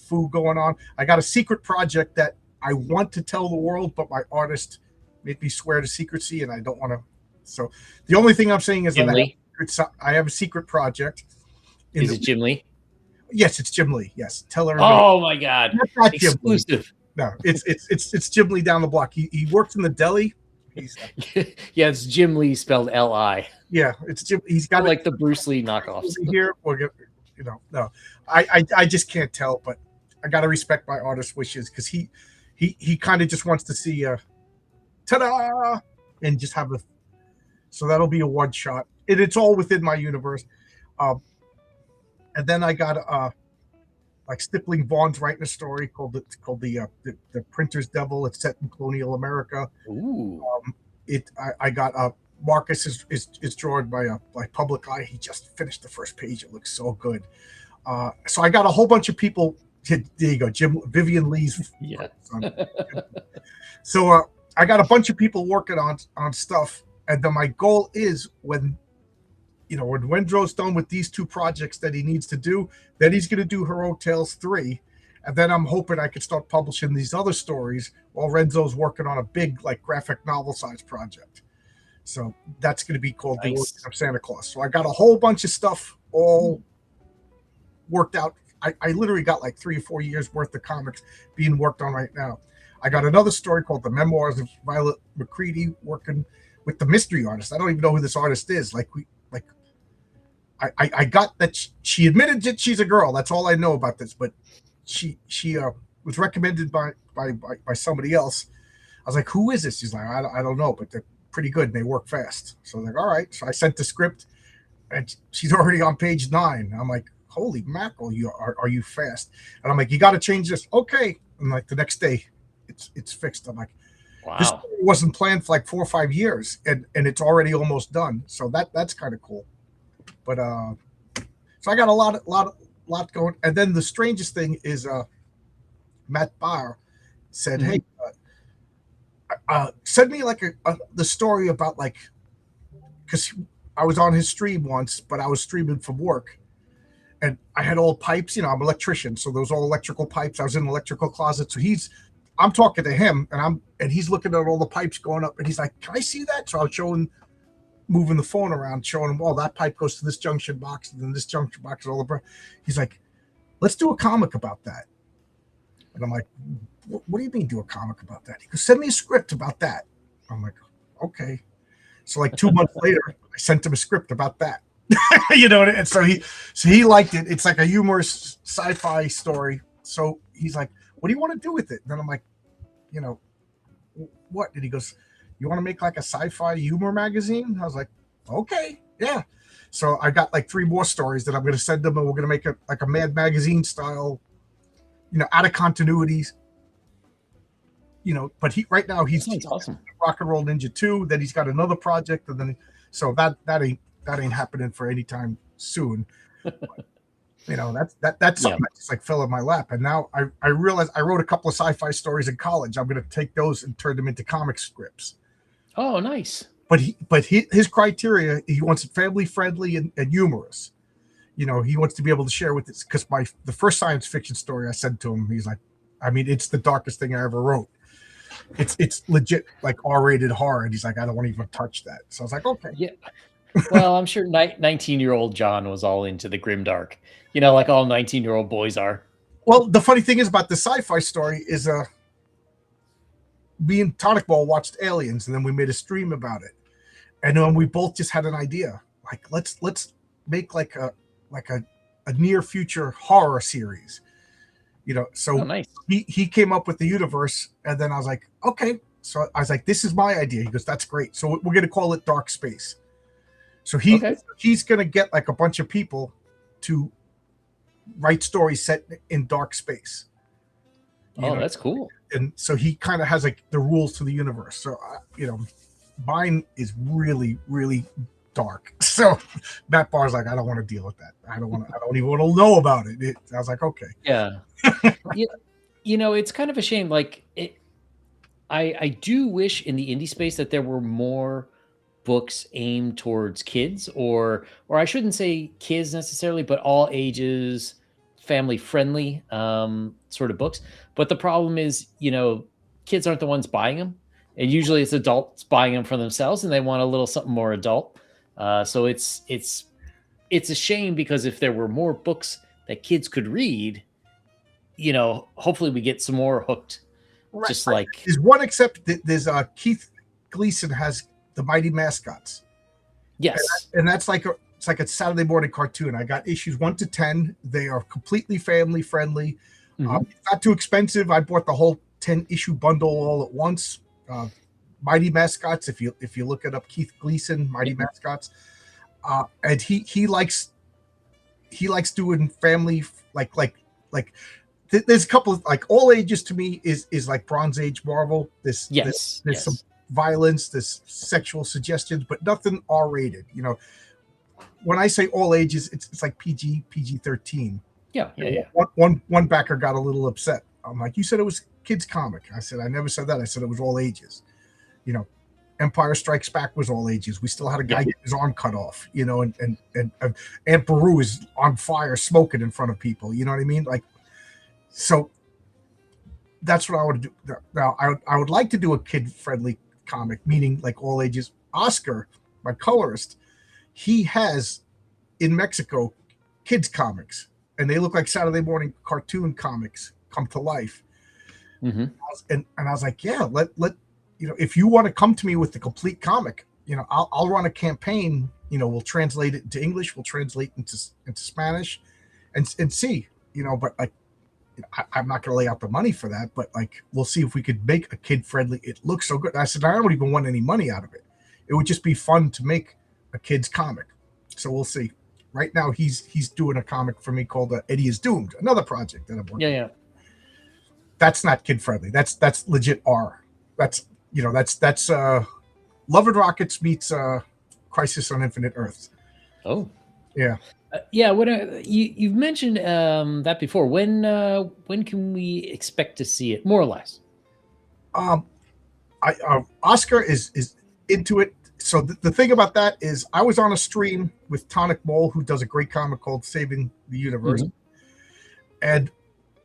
food going on. I got a secret project that I want to tell the world, but my artist made me swear to secrecy, and I don't want to. So the only thing I'm saying is that I have a secret project. Is it Jim Lee? Yes, it's Jim Lee. Yes, tell her. Oh my God! That's not exclusive. Jim Lee. No, it's Jim Lee down the block. He works in the deli. Yeah, it's Jim Lee spelled L-I. Yeah, it's Jim. He's got like the Bruce Lee knockoffs here. No, I just can't tell, but I got to respect my artist's wishes because he kind of just wants to see ta-da, and just have a. So that'll be a one shot. It's all within my universe. And then I got like Stippling Vaughn's writing a story called the Printer's Devil. It's set in colonial America. Ooh. I got Marcus is drawn by Public Eye. He just finished the first page. It looks so good. So I got a whole bunch of people. There you go, Vivian Lee's. Yeah. So I got a bunch of people working on stuff. And then my goal is when Wendro's done with these 2 projects that he needs to do, then he's going to do Heroic Tales 3. And then I'm hoping I could start publishing these other stories while Renzo's working on a big like graphic novel size project. So that's going to be called The Origin of Santa Claus. So I got a whole bunch of stuff all worked out. I literally got like 3 or 4 years worth of comics being worked on right now. I got another story called The Memoirs of Violet McCready, working with the mystery artist. I don't even know who this artist is. I got that she admitted that she's a girl. That's all I know about this. But she was recommended by somebody else. I was like, who is this? She's like, I don't know, but they're pretty good and they work fast. So I was like, all right. So I sent the script, and she's already on page 9. I'm like, holy mackerel, are you fast? And I'm like, you got to change this. Okay. And like the next day, it's fixed. I'm like, wow, this wasn't planned for like 4 or 5 years, and it's already almost done. So that's kind of cool. But so I got a lot going. And then the strangest thing is Matt Barr said, hey, send me like the story about like, because I was on his stream once, but I was streaming from work, and I had old pipes. I'm an electrician, so those all electrical pipes. I was in an electrical closet, so I'm talking to him, and he's looking at all the pipes going up, and he's like, can I see that? So I was moving the phone around, showing him, that pipe goes to this junction box, and then this junction box is all the. He's like, let's do a comic about that. And I'm like, what do you mean do a comic about that? He goes, send me a script about that. I'm like, okay. So like 2 months later, I sent him a script about that. And so he liked it. It's like a humorous sci-fi story. So he's like, what do you want to do with it? And then I'm like, what? And he goes, you want to make like a sci-fi humor magazine? I was like, okay, yeah. So I got like 3 more stories that I'm going to send them, and we're going to make a Mad Magazine style, out of continuities. But right now he's awesome. Rock and Roll Ninja 2. Then he's got another project, and then so that ain't happening for any time soon. That's something that's like fell in my lap. And now I realize I wrote a couple of sci-fi stories in college. I'm going to take those and turn them into comic scripts. Oh, nice. But his criteria, he wants it family friendly and humorous. He wants to be able to share with it, because the first science fiction story I sent to him, he's like, I mean, it's the darkest thing I ever wrote. It's legit like R-rated horror, and he's like, I don't want to even touch that. So I was like, okay. Yeah. Well, I'm sure 19-year-old John was all into the grimdark, like all 19-year-old boys are. Well, the funny thing is about the sci-fi story is me and Tonic Ball watched Aliens, and then we made a stream about it, and then we both just had an idea, like let's make like a near future horror series, So nice. He came up with the universe, and then I was like, okay. So I was like, this is my idea. He goes, that's great. So we're gonna call it Dark Space. So he's gonna get like a bunch of people to write stories set in dark space. That's cool. And so he kind of has like the rules to the universe. So mine is really, really dark. So Matt Barr's like, I don't want to deal with that. I don't even want to know about it. I was like, okay. Yeah. It's kind of a shame. Like I do wish in the indie space that there were more books aimed towards kids, or I shouldn't say kids necessarily, but all ages, family friendly sort of books. But the problem is, kids aren't the ones buying them, and usually it's adults buying them for themselves, and they want a little something more adult. So it's a shame, because if there were more books that kids could read, hopefully we get some more hooked. Right. Just like there's one except there's Keith Gleason has The Mighty Mascots. Yes, and that's like it's like a Saturday morning cartoon. I got issues 1 to 10. They are completely family friendly. It's not too expensive. I bought the whole 10 issue bundle all at once. Mighty Mascots. If you look it up, Keith Gleason, Mighty Mascots, and he likes doing family like. There's a couple of like all ages to me is like Bronze Age Marvel. There's some violence, there's sexual suggestions, but nothing R-rated. When I say all ages, it's like PG-13. Yeah. One backer got a little upset. I'm like, you said it was kids comic. I said, I never said that. I said it was all ages. Empire Strikes Back was all ages. We still had a guy get his arm cut off. And Aunt Beru is on fire smoking in front of people. You know what I mean? Like. So that's what I would do. Now, I would like to do a kid friendly comic, meaning like all ages. Oscar, my colorist, he has in Mexico kids comics, and they look like Saturday morning cartoon comics come to life. Mm-hmm. And I was like, yeah, let if you want to come to me with the complete comic, I'll run a campaign. We'll translate it into English, we'll translate into Spanish, and see. But like, I'm not going to lay out the money for that, but like, we'll see if we could make a kid friendly. It looks so good. I said, I don't even want any money out of it. It would just be fun to make a kid's comic. So we'll see. Right now, he's doing a comic for me called Eddie is Doomed, another project that I'm working. Yeah. That's not kid friendly. That's legit R. That's Love and Rockets meets Crisis on Infinite Earths. Oh, yeah. Yeah. What you've mentioned that before. When can we expect to see it, more or less? Oscar is into it. So the thing about that is, I was on a stream with Tonic Mole, who does a great comic called Saving the Universe, and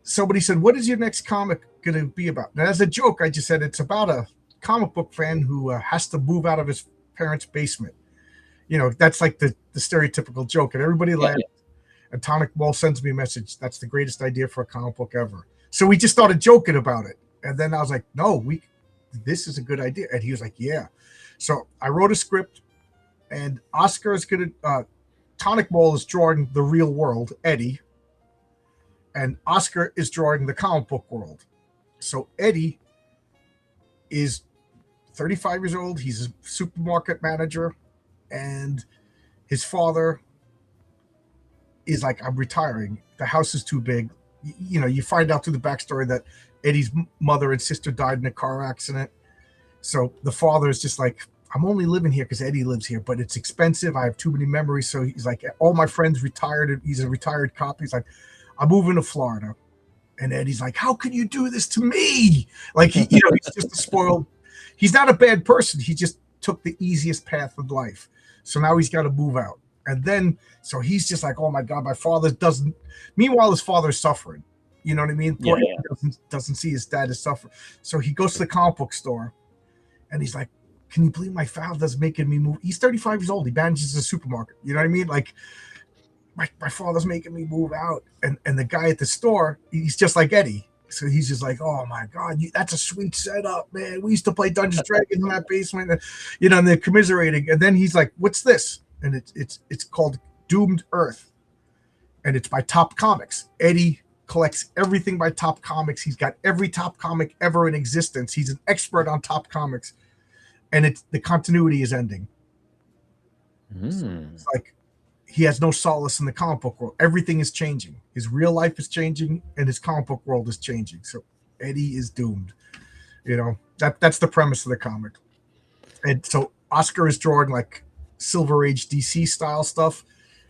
somebody said, "What is your next comic going to be about?" And as a joke, I just said it's about a comic book fan who has to move out of his parents' basement. That's like the stereotypical joke, and everybody laughed. And Tonic Mole sends me a message. That's the greatest idea for a comic book ever. So we just started joking about it, and then I was like, "No, this is a good idea." And he was like, "Yeah." So I wrote a script, and Oscar is going to. Tonic Mole is drawing the real world, Eddie, and Oscar is drawing the comic book world. So Eddie is 35 years old. He's a supermarket manager, and his father is like, "I'm retiring. The house is too big." You find out through the backstory that Eddie's mother and sister died in a car accident. So the father is just like, "I'm only living here because Eddie lives here, but it's expensive. I have too many memories." So he's like, all my friends retired. He's a retired cop. He's like, "I'm moving to Florida." And Eddie's like, "How can you do this to me?" Like, he's just a spoiled. He's not a bad person. He just took the easiest path of life. So now he's got to move out. And then, so he's just like, "Oh my God, my father doesn't." Meanwhile, his father's suffering. You know what I mean? Yeah. Doesn't see his dad is suffering. So he goes to the comic book store, and he's like, "Can you believe my father's making me move?" He's 35 years old. He manages a supermarket. You know what I mean? Like, my father's making me move out. And the guy at the store, he's just like Eddie. So he's just like, "Oh my God, that's a sweet setup, man. We used to play Dungeons and Dragons in that basement." And they're commiserating. And then he's like, "What's this?" And it's called Doomed Earth. And it's by Top Comics. Eddie collects everything by Top Comics. He's got every Top comic ever in existence. He's an expert on Top Comics. And the continuity is ending. So it's like he has no solace in the comic book world. Everything is changing. His real life is changing, and his comic book world is changing. So Eddie is doomed. That's the premise of the comic. And so Oscar is drawing like Silver Age DC style stuff,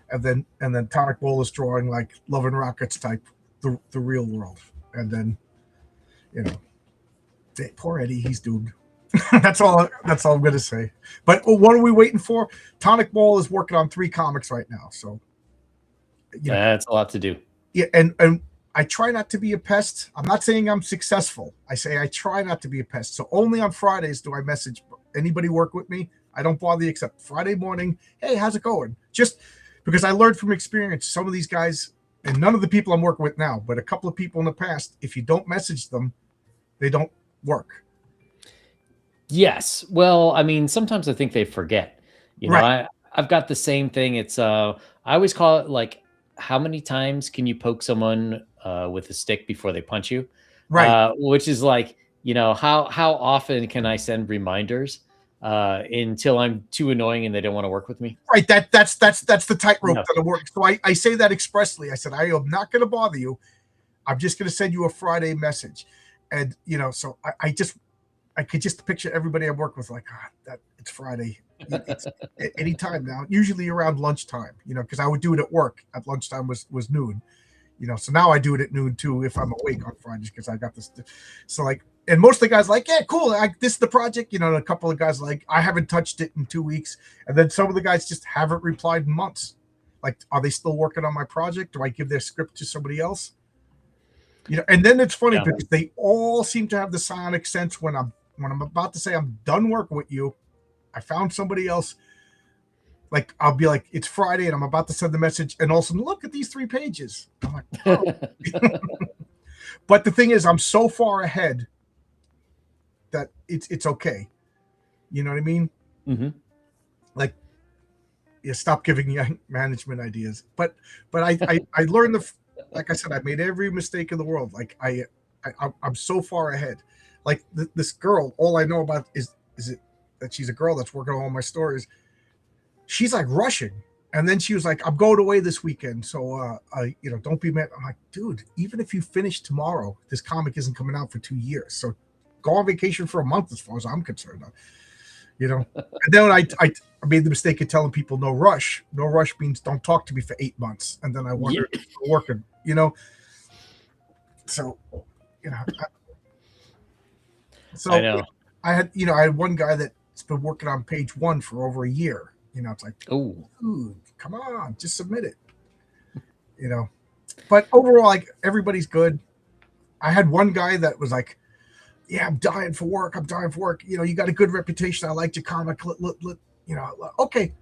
and then Tonic Mole is drawing like Love and Rockets type, the real world. And then, poor Eddie, he's doomed. That's all I'm gonna say. But what are we waiting for? Tonic Mole is working on 3 comics right now, so that's a lot to do. Yeah, and I try not to be a pest. I'm not saying I'm successful. I say I try not to be a pest. So only on Fridays do I message anybody work with me. I don't bother you except Friday morning. "Hey, how's it going?" Just because I learned from experience. Some of these guys, and none of the people I'm working with now, but a couple of people in the past, if you don't message them, they don't work. Yes. Well, I mean, sometimes I think they forget. Right. I've got the same thing. It's I always call it like, how many times can you poke someone with a stick before they punch you? Right. Which is like, how often can I send reminders until I'm too annoying and they don't want to work with me? Right. That's the tightrope that I'm working. So I say that expressly. I said, I am not going to bother you. I'm just going to send you a Friday message. And, so I could just picture everybody I work with like, it's Friday. It's anytime now, usually around lunchtime, because I would do it at work. At lunchtime was noon, so now I do it at noon too if I'm awake on Fridays because I got this. So like, and most of the guys like, "Yeah, cool. This is the project." And a couple of guys like, "I haven't touched it in 2 weeks." And then some of the guys just haven't replied in months. Like, are they still working on my project? Do I give their script to somebody else? And then it's funny Yeah. because they all seem to have the sonic sense when I'm about to say I'm done working with you. I found somebody else. Like I'll be like, it's Friday and I'm about to send the message, and all of a sudden, look at these 3 pages. I'm like, oh. But the thing is, I'm so far ahead that it's okay. You know what I mean? Mm-hmm. Like, yeah, stop giving young management ideas. But I learned like I said, I made every mistake in the world. Like I'm so far ahead. Like this girl, all I know about is it that she's a girl that's working on all my stories. She's like rushing. And then she was like, I'm going away this weekend. So, don't be mad. I'm like, dude, even if you finish tomorrow, this comic isn't coming out for 2 years. So go on vacation for a month as far as I'm concerned. And then I made the mistake of telling people no rush. No rush means don't talk to me for 8 months. And then I wonder if it's working, So, so I know. I had one guy that's been working on page 1 for over a year. It's like, oh, dude, come on, just submit it. But overall, like everybody's good. I had one guy that was like, yeah, I'm dying for work. You got a good reputation. I liked your comic. Okay.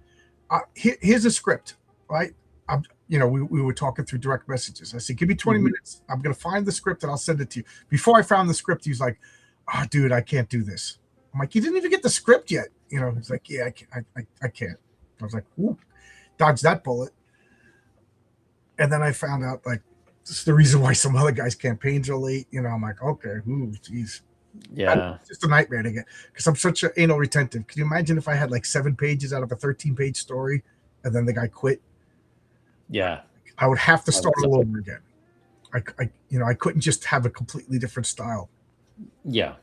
Here's a script, right? We were talking through direct messages. I said, give me 20 minutes. I'm going to find the script and I'll send it to you. Before I found the script, he was like, oh, dude, I can't do this. I'm like, you didn't even get the script yet. He's like, yeah, I can't. I was like, ooh, dodge that bullet. And then I found out, like, this is the reason why some other guys' campaigns are late. I'm like, okay, ooh, geez. Yeah. It's just a nightmare to get, because I'm such an anal retentive. Can you imagine if I had like 7 pages out of a 13-page story and then the guy quit? Yeah. I would have to start all over again. I couldn't just have a completely different style. Yeah.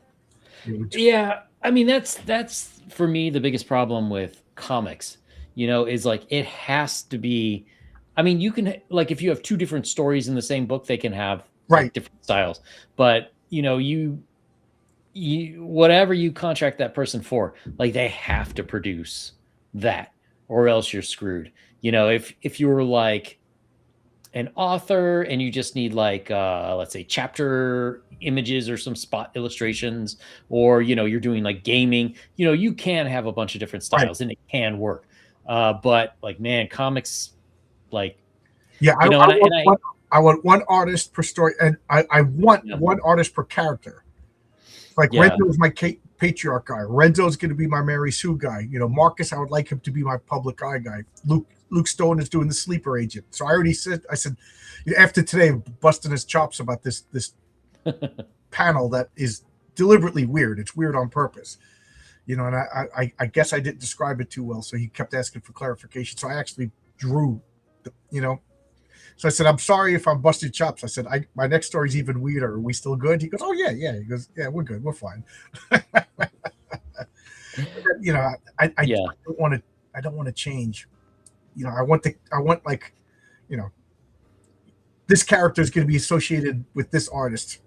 Yeah. I mean, that's for me the biggest problem with comics, is like it has to be. I mean, you can, like, if you have 2 different stories in the same book, they can have like different styles. But you whatever you contract that person for, like they have to produce that, or else you're screwed. If you were like an author and you just need like let's say chapter images or some spot illustrations, or you're doing like gaming, you can have a bunch of different styles and it can work. But like, man, comics, like, yeah, I want one artist per story, and I want one artist per character. Like Renzo was my patriarch guy. Renzo's going to be my Mary Sue guy. Marcus, I would like him to be my public eye guy. Luke Stone is doing the sleeper agent. So I said, after today, busting his chops about this panel that is deliberately weird. It's weird on purpose. And I guess I didn't describe it too well. So he kept asking for clarification. So I actually drew, So I said, I'm sorry if I'm busting chops. I said, my next story's even weirder. Are we still good? He goes, oh, yeah. He goes, yeah, we're good. We're fine. I don't want to change. I want like, this character is going to be associated with this artist,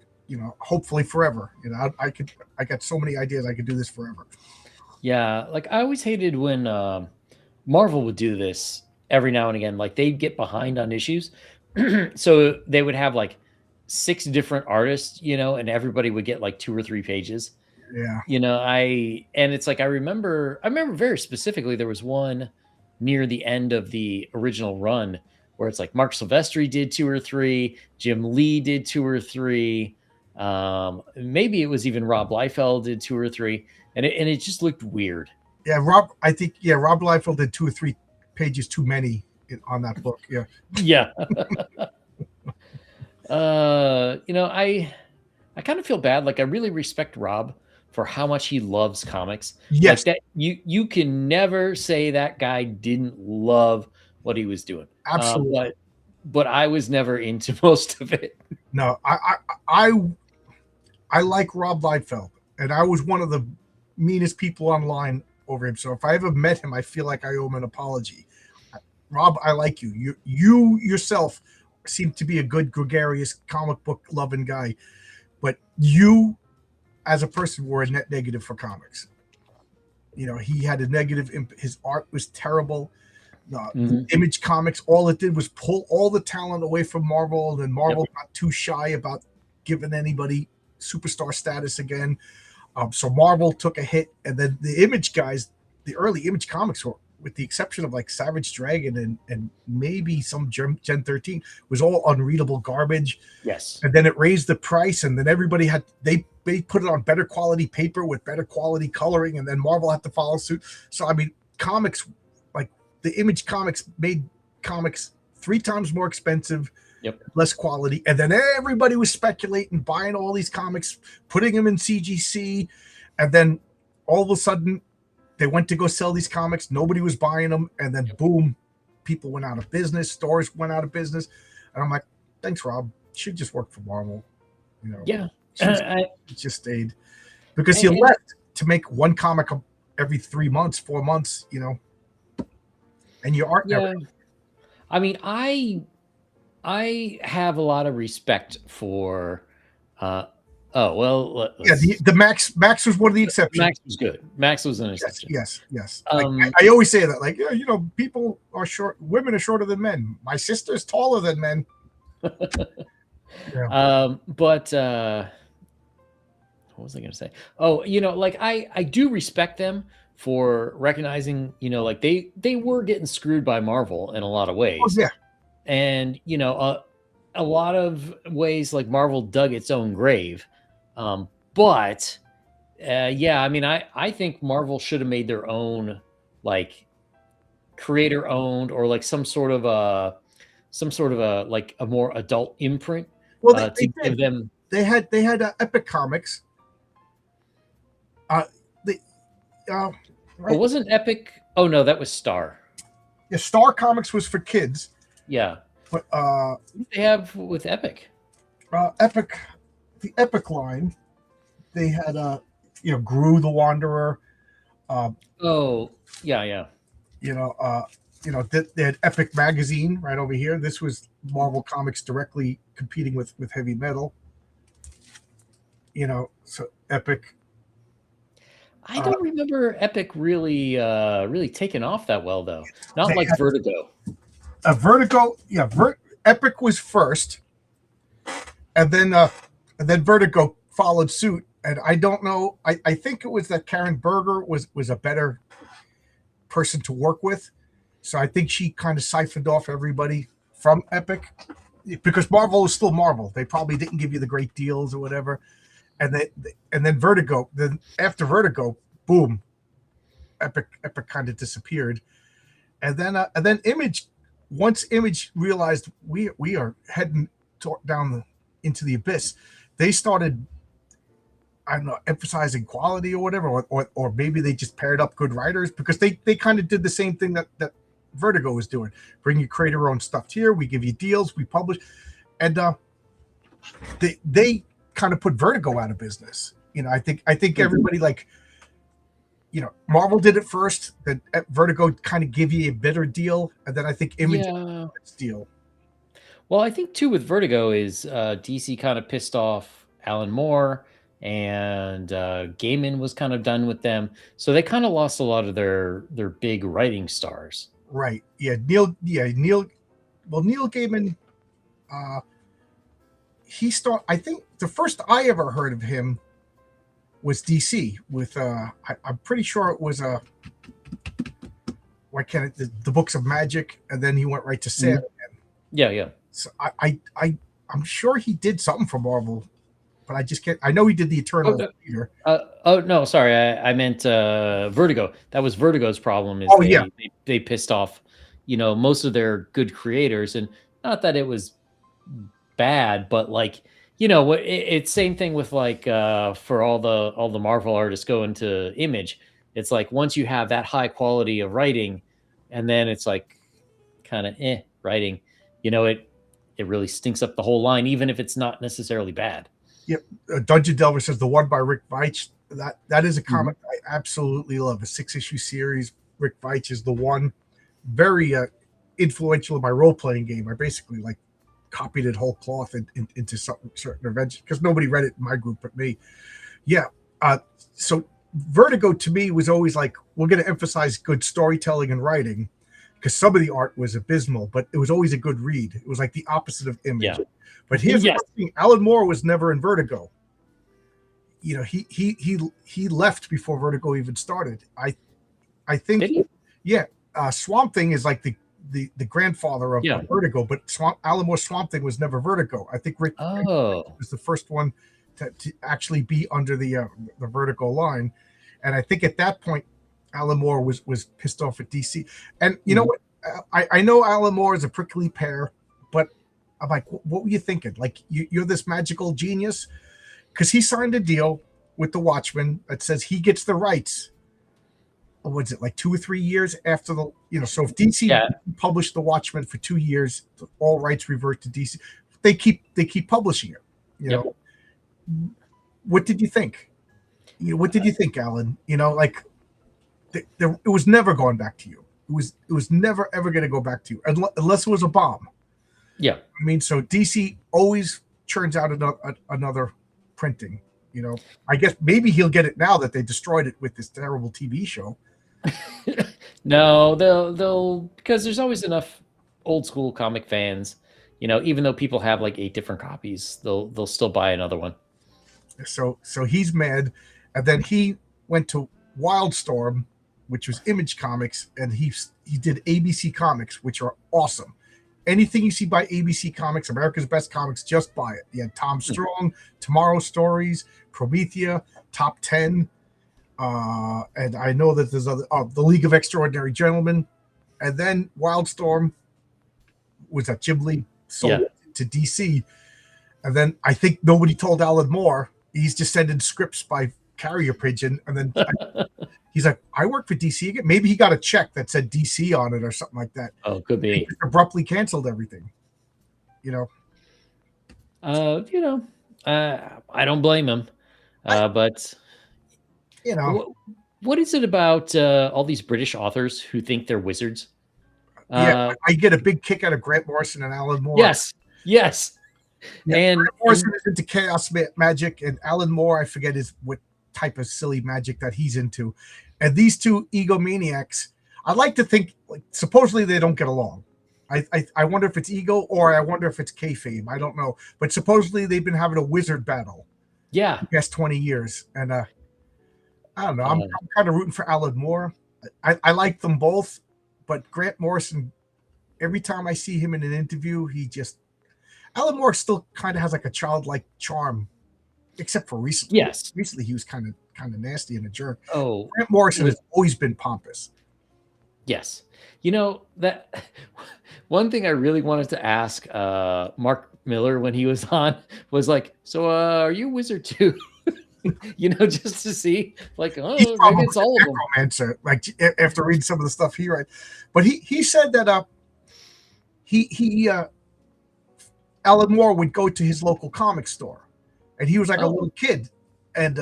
hopefully forever. I got so many ideas. I could do this forever. Yeah. Like I always hated when Marvel would do this every now and again. Like they'd get behind on issues. So they would have like 6 different artists, and everybody would get like 2 or 3 pages. Yeah. And it's like, I remember very specifically, there was one near the end of the original run where it's like Mark Silvestri did 2 or 3, Jim Lee did 2 or 3. Maybe it was even Rob Liefeld did 2 or 3, and it just looked weird. Yeah. Rob Liefeld did 2 or 3 pages too many on that book. Yeah. Yeah. I kind of feel bad. Like I really respect Rob for how much he loves comics. Yes. Like that you can never say that guy didn't love what he was doing. Absolutely. But I was never into most of it. No, I like Rob Liefeld, and I was one of the meanest people online over him. So if I ever met him, I feel like I owe him an apology. Rob, I like you. You yourself seem to be a good, gregarious, comic book loving guy, but you, as a person, were a net negative for comics. He had a negative. His art was terrible. Image Comics, all it did was pull all the talent away from Marvel, and Marvel got too shy about given anybody superstar status again. So Marvel took a hit, and then the Image guys, the early Image comics were, with the exception of like Savage Dragon and maybe some Gen 13, was all unreadable garbage. Yes. And then it raised the price, and then everybody had they put it on better quality paper with better quality coloring, and then Marvel had to follow suit. So I mean, comics, like the Image comics, made comics 3 times more expensive, less quality, and then everybody was speculating, buying all these comics, putting them in CGC, and then all of a sudden they went to go sell these comics. Nobody was buying them, and then boom, people went out of business. Stores went out of business, and I'm like, thanks, Rob. She just worked for Marvel, you know. Yeah, she just stayed because you left to make one comic every 3 months, 4 months, you know, and you aren't. Yeah, I mean, I have a lot of respect for. The Max was one of the exceptions. Max was good. Max was an exception. Yes. Like, I always say that, like, yeah, you know, people are short. Women are shorter than men. My sister's taller than men. Yeah. But what was I going to say? Oh, you know, like I do respect them for recognizing, you know, like they were getting screwed by Marvel in a lot of ways. Oh, yeah. And, you know, a lot of ways, like Marvel dug its own grave. But I mean, I think Marvel should have made their own, like, creator owned, or like some sort of a like a more adult imprint. Well, to give them. They had Epic Comics. Right? But wasn't Epic? Oh no, that was Star. Yeah, Star Comics was for kids. Yeah. But what do they have with Epic? Epic, the Epic line, they had you know, Gru the Wanderer. Oh yeah. You know, they had Epic Magazine right over here. This was Marvel Comics directly competing with Heavy Metal. You know, so Epic. I don't remember Epic really taking off that well, though. Not like Vertigo. Vertigo, yeah. Epic was first, and then Vertigo followed suit. And I don't know. I think it was that Karen Berger was a better person to work with, so I think she kind of siphoned off everybody from Epic, because Marvel is still Marvel. They probably didn't give you the great deals or whatever. And then Vertigo. Then after Vertigo, boom, Epic kind of disappeared. And then Image. Once Image realized we are heading down into the abyss, they started, I don't know, emphasizing quality or whatever, or maybe they just paired up good writers, because they kind of did the same thing that Vertigo was doing. Bring your creator own stuff here. We give you deals. We publish, and they kind of put Vertigo out of business. You know, I think everybody, like, you know, Marvel did it first, then Vertigo kind of give you a better deal, and then I think Image deal. Well, I think too with Vertigo is DC kind of pissed off Alan Moore, and Gaiman was kind of done with them, so they kind of lost a lot of their big writing stars. Right. Yeah. Neil Gaiman. I think the first I ever heard of him was DC with I'm pretty sure it was the Books of Magic, and then he went right to Sandman. Yeah. So I'm sure he did something for Marvel, but I just can't. I know he did the Eternal here. No, sorry, I meant Vertigo. That was Vertigo's problem. Is they pissed off, you know, most of their good creators, and not that it was bad, but like, you know, it's same thing with like for all the Marvel artists going to Image. It's like once you have that high quality of writing, and then it's like kind of writing, you know, it really stinks up the whole line, even if it's not necessarily bad. Yep. Dungeon Delver says the one by Rick Veitch. That is a comic I absolutely love. A 6-issue series. Rick Veitch is the one. Very influential in my role playing game. I basically like copied it whole cloth into certain events, because nobody read it in my group but me. Yeah. So Vertigo to me was always like, we're going to emphasize good storytelling and writing, because some of the art was abysmal, but it was always a good read. It was like the opposite of Image. Yeah. But here's Yes. the thing: Alan Moore was never in Vertigo. You know, he left before Vertigo even started. I think, Did he? yeah. Swamp Thing is like the grandfather of, Yeah. of Vertigo, but Alan Moore's Swamp Thing was never Vertigo. I think Rick was the first one to actually be under the Vertigo line, and I think at that point, Alan Moore was pissed off at DC. And you know what? I know Alan Moore is a prickly pear, but I'm like, what were you thinking? Like, you're this magical genius? Because he signed a deal with the Watchmen that says he gets the rights. What is it, like 2 or 3 years after the, so if DC published the Watchmen for 2 years, all rights revert to DC. They keep publishing it. You know, what did you think? What did you think, Alan? Like, it was never going back to you. It was never ever going to go back to you unless it was a bomb. Yeah, I mean, so DC always churns out another printing. I guess maybe he'll get it now that they destroyed it with this terrible TV show. No, they'll because there's always enough old school comic fans. Even though people have like 8 different copies, they'll still buy another one. So he's mad, and then he went to Wildstorm, which was Image Comics, and he did ABC Comics, which are awesome. Anything you see by ABC Comics, America's Best Comics, just buy it. You had Tom Strong, Tomorrow Stories, Promethea, Top 10, and I know that there's other, the League of Extraordinary Gentlemen, and then Wildstorm was that Jim Lee sold to DC, and then I think nobody told Alan Moore. He's just sending scripts by carrier pigeon, and then he's like, I work for DC again. Maybe he got a check that said DC on it or something like that. Oh, could be. He abruptly canceled everything. I don't blame him. But what is it about all these British authors who think they're wizards? I get a big kick out of Grant Morrison and Alan Moore. Yes. Yeah, and Grant Morrison is into chaos magic, and Alan Moore, I forget what type of silly magic that he's into. And these two egomaniacs, I like to think, like, supposedly they don't get along. I wonder if it's ego, or I wonder if it's kayfabe. I don't know, but supposedly they've been having a wizard battle. Yeah, the past 20 years, and I don't know. I'm kind of rooting for Alan Moore. I like them both, but Grant Morrison, every time I see him in an interview, Alan Moore still kind of has like a childlike charm, except for recently. Yes, recently he was kind of nasty and a jerk. Oh, Grant Morrison has always been pompous. Yes, that one thing I really wanted to ask Mark Miller when he was on was like, so are you a wizard too? Just to see, like, maybe it's all of them. Answer, like, after reading some of the stuff he writes, but he said that Alan Moore would go to his local comic store, and he was like a little kid, and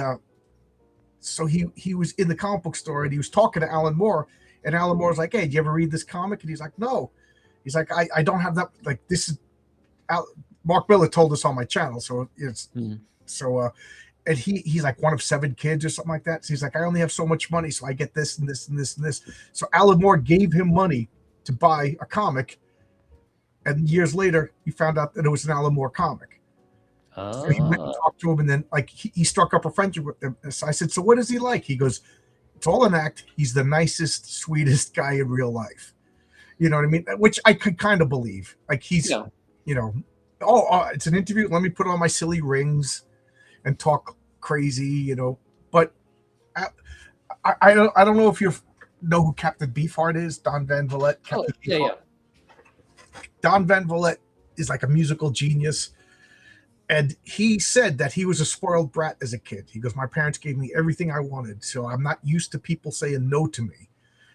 so he was in the comic book store, and he was talking to Alan Moore, and Alan Moore was like, "Hey, did you ever read this comic?" And he's like, "No." He's like, I don't have that. Like, this is Mark Miller told us on my channel, so it's and he's like one of 7 kids or something like that. So he's like, I only have so much money, so I get this and this and this and this. So Alan Moore gave him money to buy a comic, and years later he found out that it was an Alan Moore comic. So he went and talked to him, and then like he struck up a friendship with him. So I said, so what is he like? He goes, it's all an act. He's the nicest, sweetest guy in real life. You know what I mean? Which I could kind of believe. Like, he's, it's an interview. Let me put on my silly rings and talk crazy, But I don't know if you know who Captain Beefheart is. Don Van Vliet. Don Van Vliet is like a musical genius, and he said that he was a spoiled brat as a kid. He goes, my parents gave me everything I wanted, so I'm not used to people saying no to me.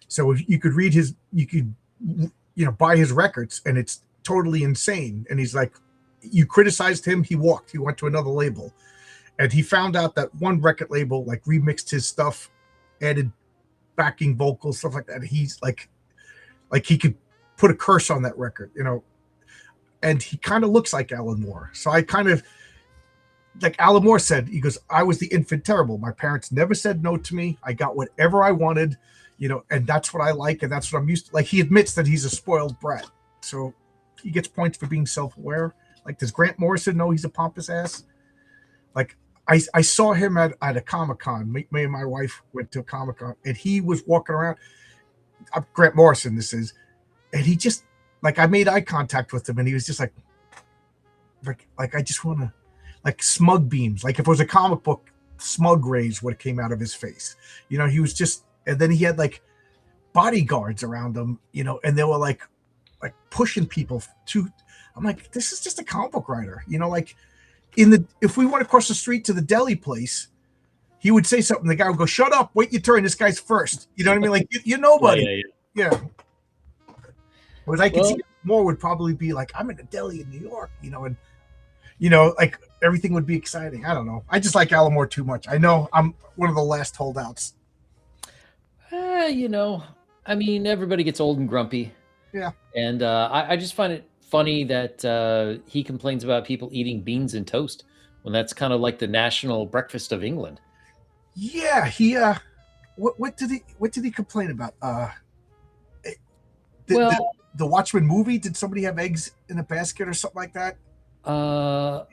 So if you could read buy his records, and it's totally insane. And he's like, you criticized him, he walked. He went to another label. And he found out that one record label like remixed his stuff, added backing vocals, stuff like that. He's like he could put a curse on that record, and he kind of looks like Alan Moore. So I kind of, like Alan Moore said, he goes, I was the infant terrible. My parents never said no to me. I got whatever I wanted. And that's what I like, and that's what I'm used to. Like, he admits that he's a spoiled brat, so he gets points for being self-aware. Like, does Grant Morrison know he's a pompous ass? Like, I saw him at a Comic-Con. Me and my wife went to a Comic-Con, and he was walking around. Grant Morrison, this is, and he just, like, I made eye contact with him, and he was just like I just want to, like, smug beams. Like, if it was a comic book, smug rays would have came out of his face. He was just, and then he had like bodyguards around him, and they were like pushing people to. I'm like, this is just a comic book writer, like if we went across the street to the deli place, he would say something. The guy would go, "Shut up! Wait your turn. This guy's first." You know what I mean? Like, you're nobody. Yeah. Whereas I could see more would probably be like, I'm in a deli in New York, and like everything would be exciting. I don't know. I just like Alan Moore too much. I know I'm one of the last holdouts. I mean, everybody gets old and grumpy. Yeah. And I just find it funny that he complains about people eating beans and toast when that's kind of like the national breakfast of England. Yeah, he what did he complain about? The Watchmen movie, did somebody have eggs in a basket or something like that? Yeah,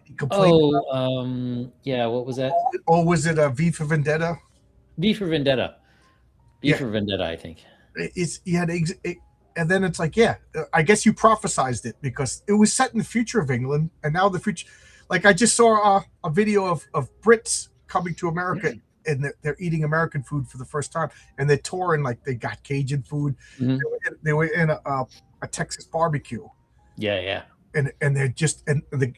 what was that? Or was it a V for Vendetta? V for Vendetta. For Vendetta, I think. He had eggs, and then it's like, I guess you prophesized it because it was set in the future of England, and now the future. Like, I just saw a video of Brits coming to America, and they're eating American food for the first time, and they're touring, like, they got Cajun food. Mm-hmm. They were in a Texas barbecue. Yeah. And they're just, and the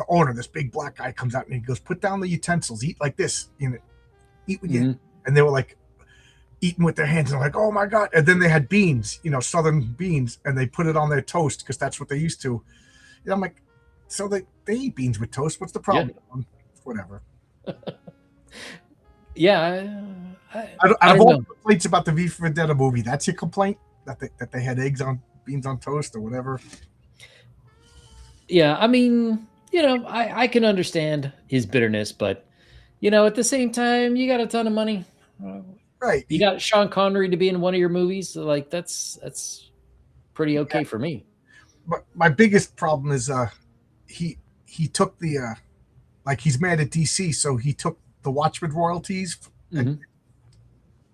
owner, this big black guy, comes out and he goes, "Put down the utensils, eat like this, eat with you." And they were like eating with their hands, and I'm like, oh my god. And then they had beans, southern beans, and they put it on their toast because that's what they used to. And I'm like, so they eat beans with toast. What's the problem? Yeah. Whatever. Yeah, I don't know. Complaints about the V for Vendetta movie. That's your complaint, that they had beans on toast or whatever. Yeah, I mean, I can understand his bitterness, but at the same time, you got a ton of money, right? You got Sean Connery to be in one of your movies, so, like, that's pretty okay for me. But my biggest problem is he took the like, he's mad at DC, so he took the Watchmen royalties and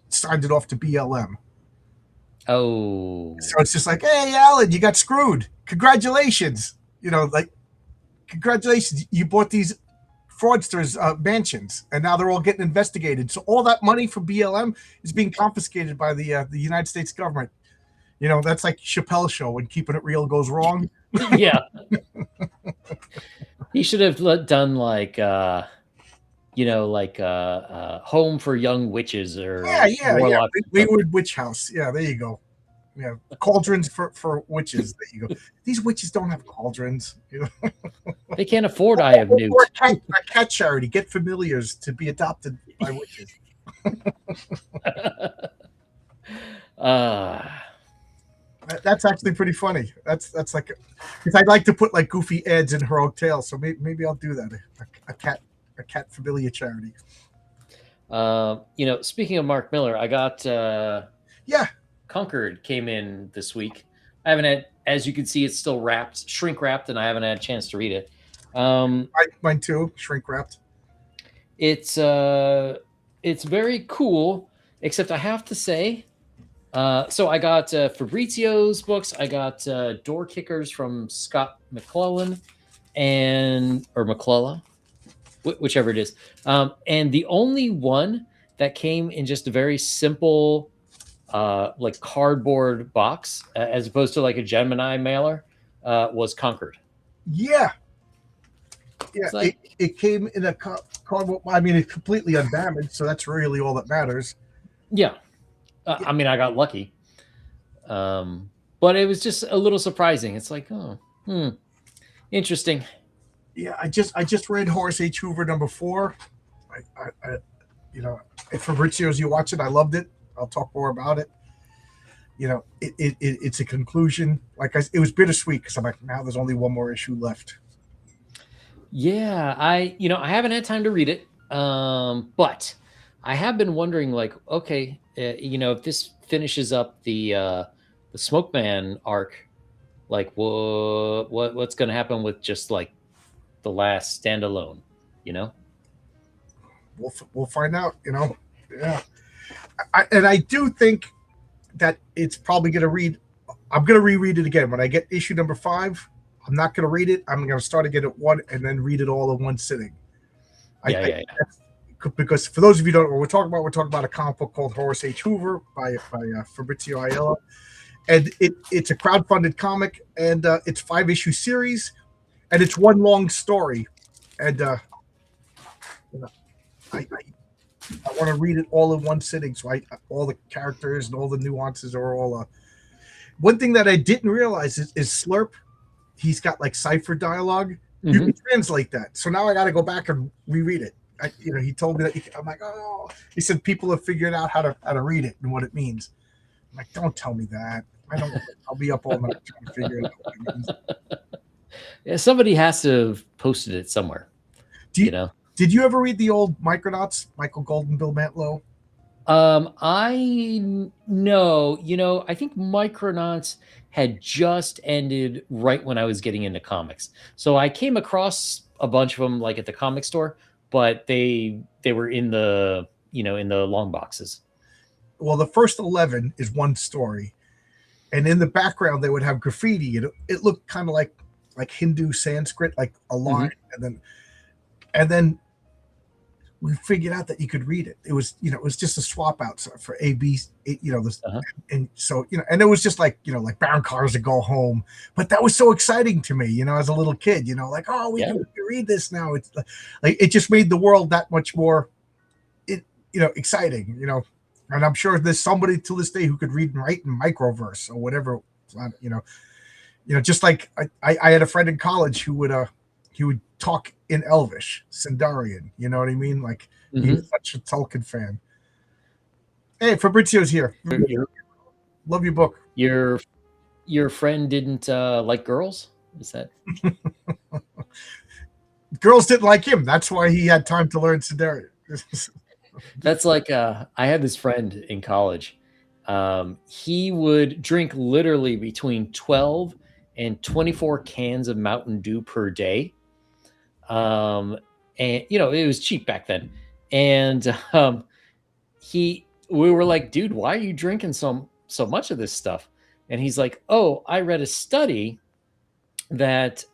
signed it off to BLM. Oh, so it's just like, hey, Alan, you got screwed. Congratulations. Like, congratulations, you bought these fraudsters mansions, and now they're all getting investigated. So all that money from BLM is being confiscated by the United States government. That's like Chappelle's show when Keeping It Real goes wrong. Yeah. He should have done like Home for Young Witches or Wayward Witch House. Yeah, there you go. Yeah, cauldrons for witches. There you go. These witches don't have cauldrons. They can't afford Eye of Newt. Or a cat charity. Get familiars to be adopted by witches. That's actually pretty funny. That's like, because I'd like to put like goofy ads in Heroic Tales, so maybe I'll do that. A cat familiar charity. Speaking of Mark Miller, I got Conquered came in this week. I haven't had, as you can see, it's still shrink wrapped, and I haven't had a chance to read it. Mine too, shrink wrapped. It's very cool, except I have to say, so I got Fabrizio's books. I got Door Kickers from Scott McClellan or McClellan, whichever it is. And the only one that came in just a very simple, like cardboard box, as opposed to like a Gemini mailer, was Conquered. Yeah. Like, it came in a cardboard. I mean, it's completely undamaged, so that's really all that matters. Yeah. I mean, I got lucky. But it was just a little surprising. It's like, interesting. Yeah, I just read Horace H. Hoover #4. If Fabrizio's, you watch it, I loved it. I'll talk more about it. It's a conclusion. It was bittersweet because I'm like, now there's only one more issue left. Yeah, I haven't had time to read it, but I have been wondering, like, okay, if this finishes up the Smokeman arc, like what's going to happen with just like the last standalone? You know? We'll find out. Yeah. And I do think that it's probably going to read. I'm going to reread it again when I get issue number 5. I'm not going to read it. I'm going to start again at 1 and then read it all in one sitting. Yeah. Because for those of you who don't know what we're talking about a comic book called Horace H. Hoover by Fabrizio Aiello, and it's a crowdfunded comic, and it's 5-issue series, and it's one long story, and I want to read it all in one sitting, so all the characters and all the nuances are all. One thing that I didn't realize is Slurp. He's got like cipher dialogue. Mm-hmm. You can translate that, so now I got to go back and reread it. He told me that. I'm like, oh. He said people have figured out how to read it and what it means. I'm like, don't tell me that. I don't. I'll be up all night trying to figure it out what it means. Yeah, somebody has to have posted it somewhere. Did you ever read the old Micronauts, Michael Golden, Bill Mantlo? I know. I think Micronauts had just ended right when I was getting into comics, so I came across a bunch of them like at the comic store. But they were in the in the long boxes. Well, the first 11 is one story, and in the background they would have graffiti. It looked kind of like Hindu Sanskrit, like a line, mm-hmm. and then we figured out that you could read it. It was just a swap out for A, B, this, and so and it was just like like bound cars to go home. But that was so exciting to me, as a little kid. Like, oh, we can read this now. It's like it just made the world that much more, exciting. And I'm sure there's somebody to this day who could read and write in microverse or whatever. Just like I had a friend in college who would talk in Elvish, Sindarian. You know what I mean? Like, he's such a Tolkien fan. Hey, Fabrizio's here. Love your book. Your friend didn't like girls? Is that? Girls didn't like him. That's why he had time to learn Sindarian. That's like I had this friend in college. He would drink literally between 12 and 24 cans of Mountain Dew per day. And it was cheap back then. And we were like, dude, why are you drinking so much of this stuff? And he's like, oh, I read a study that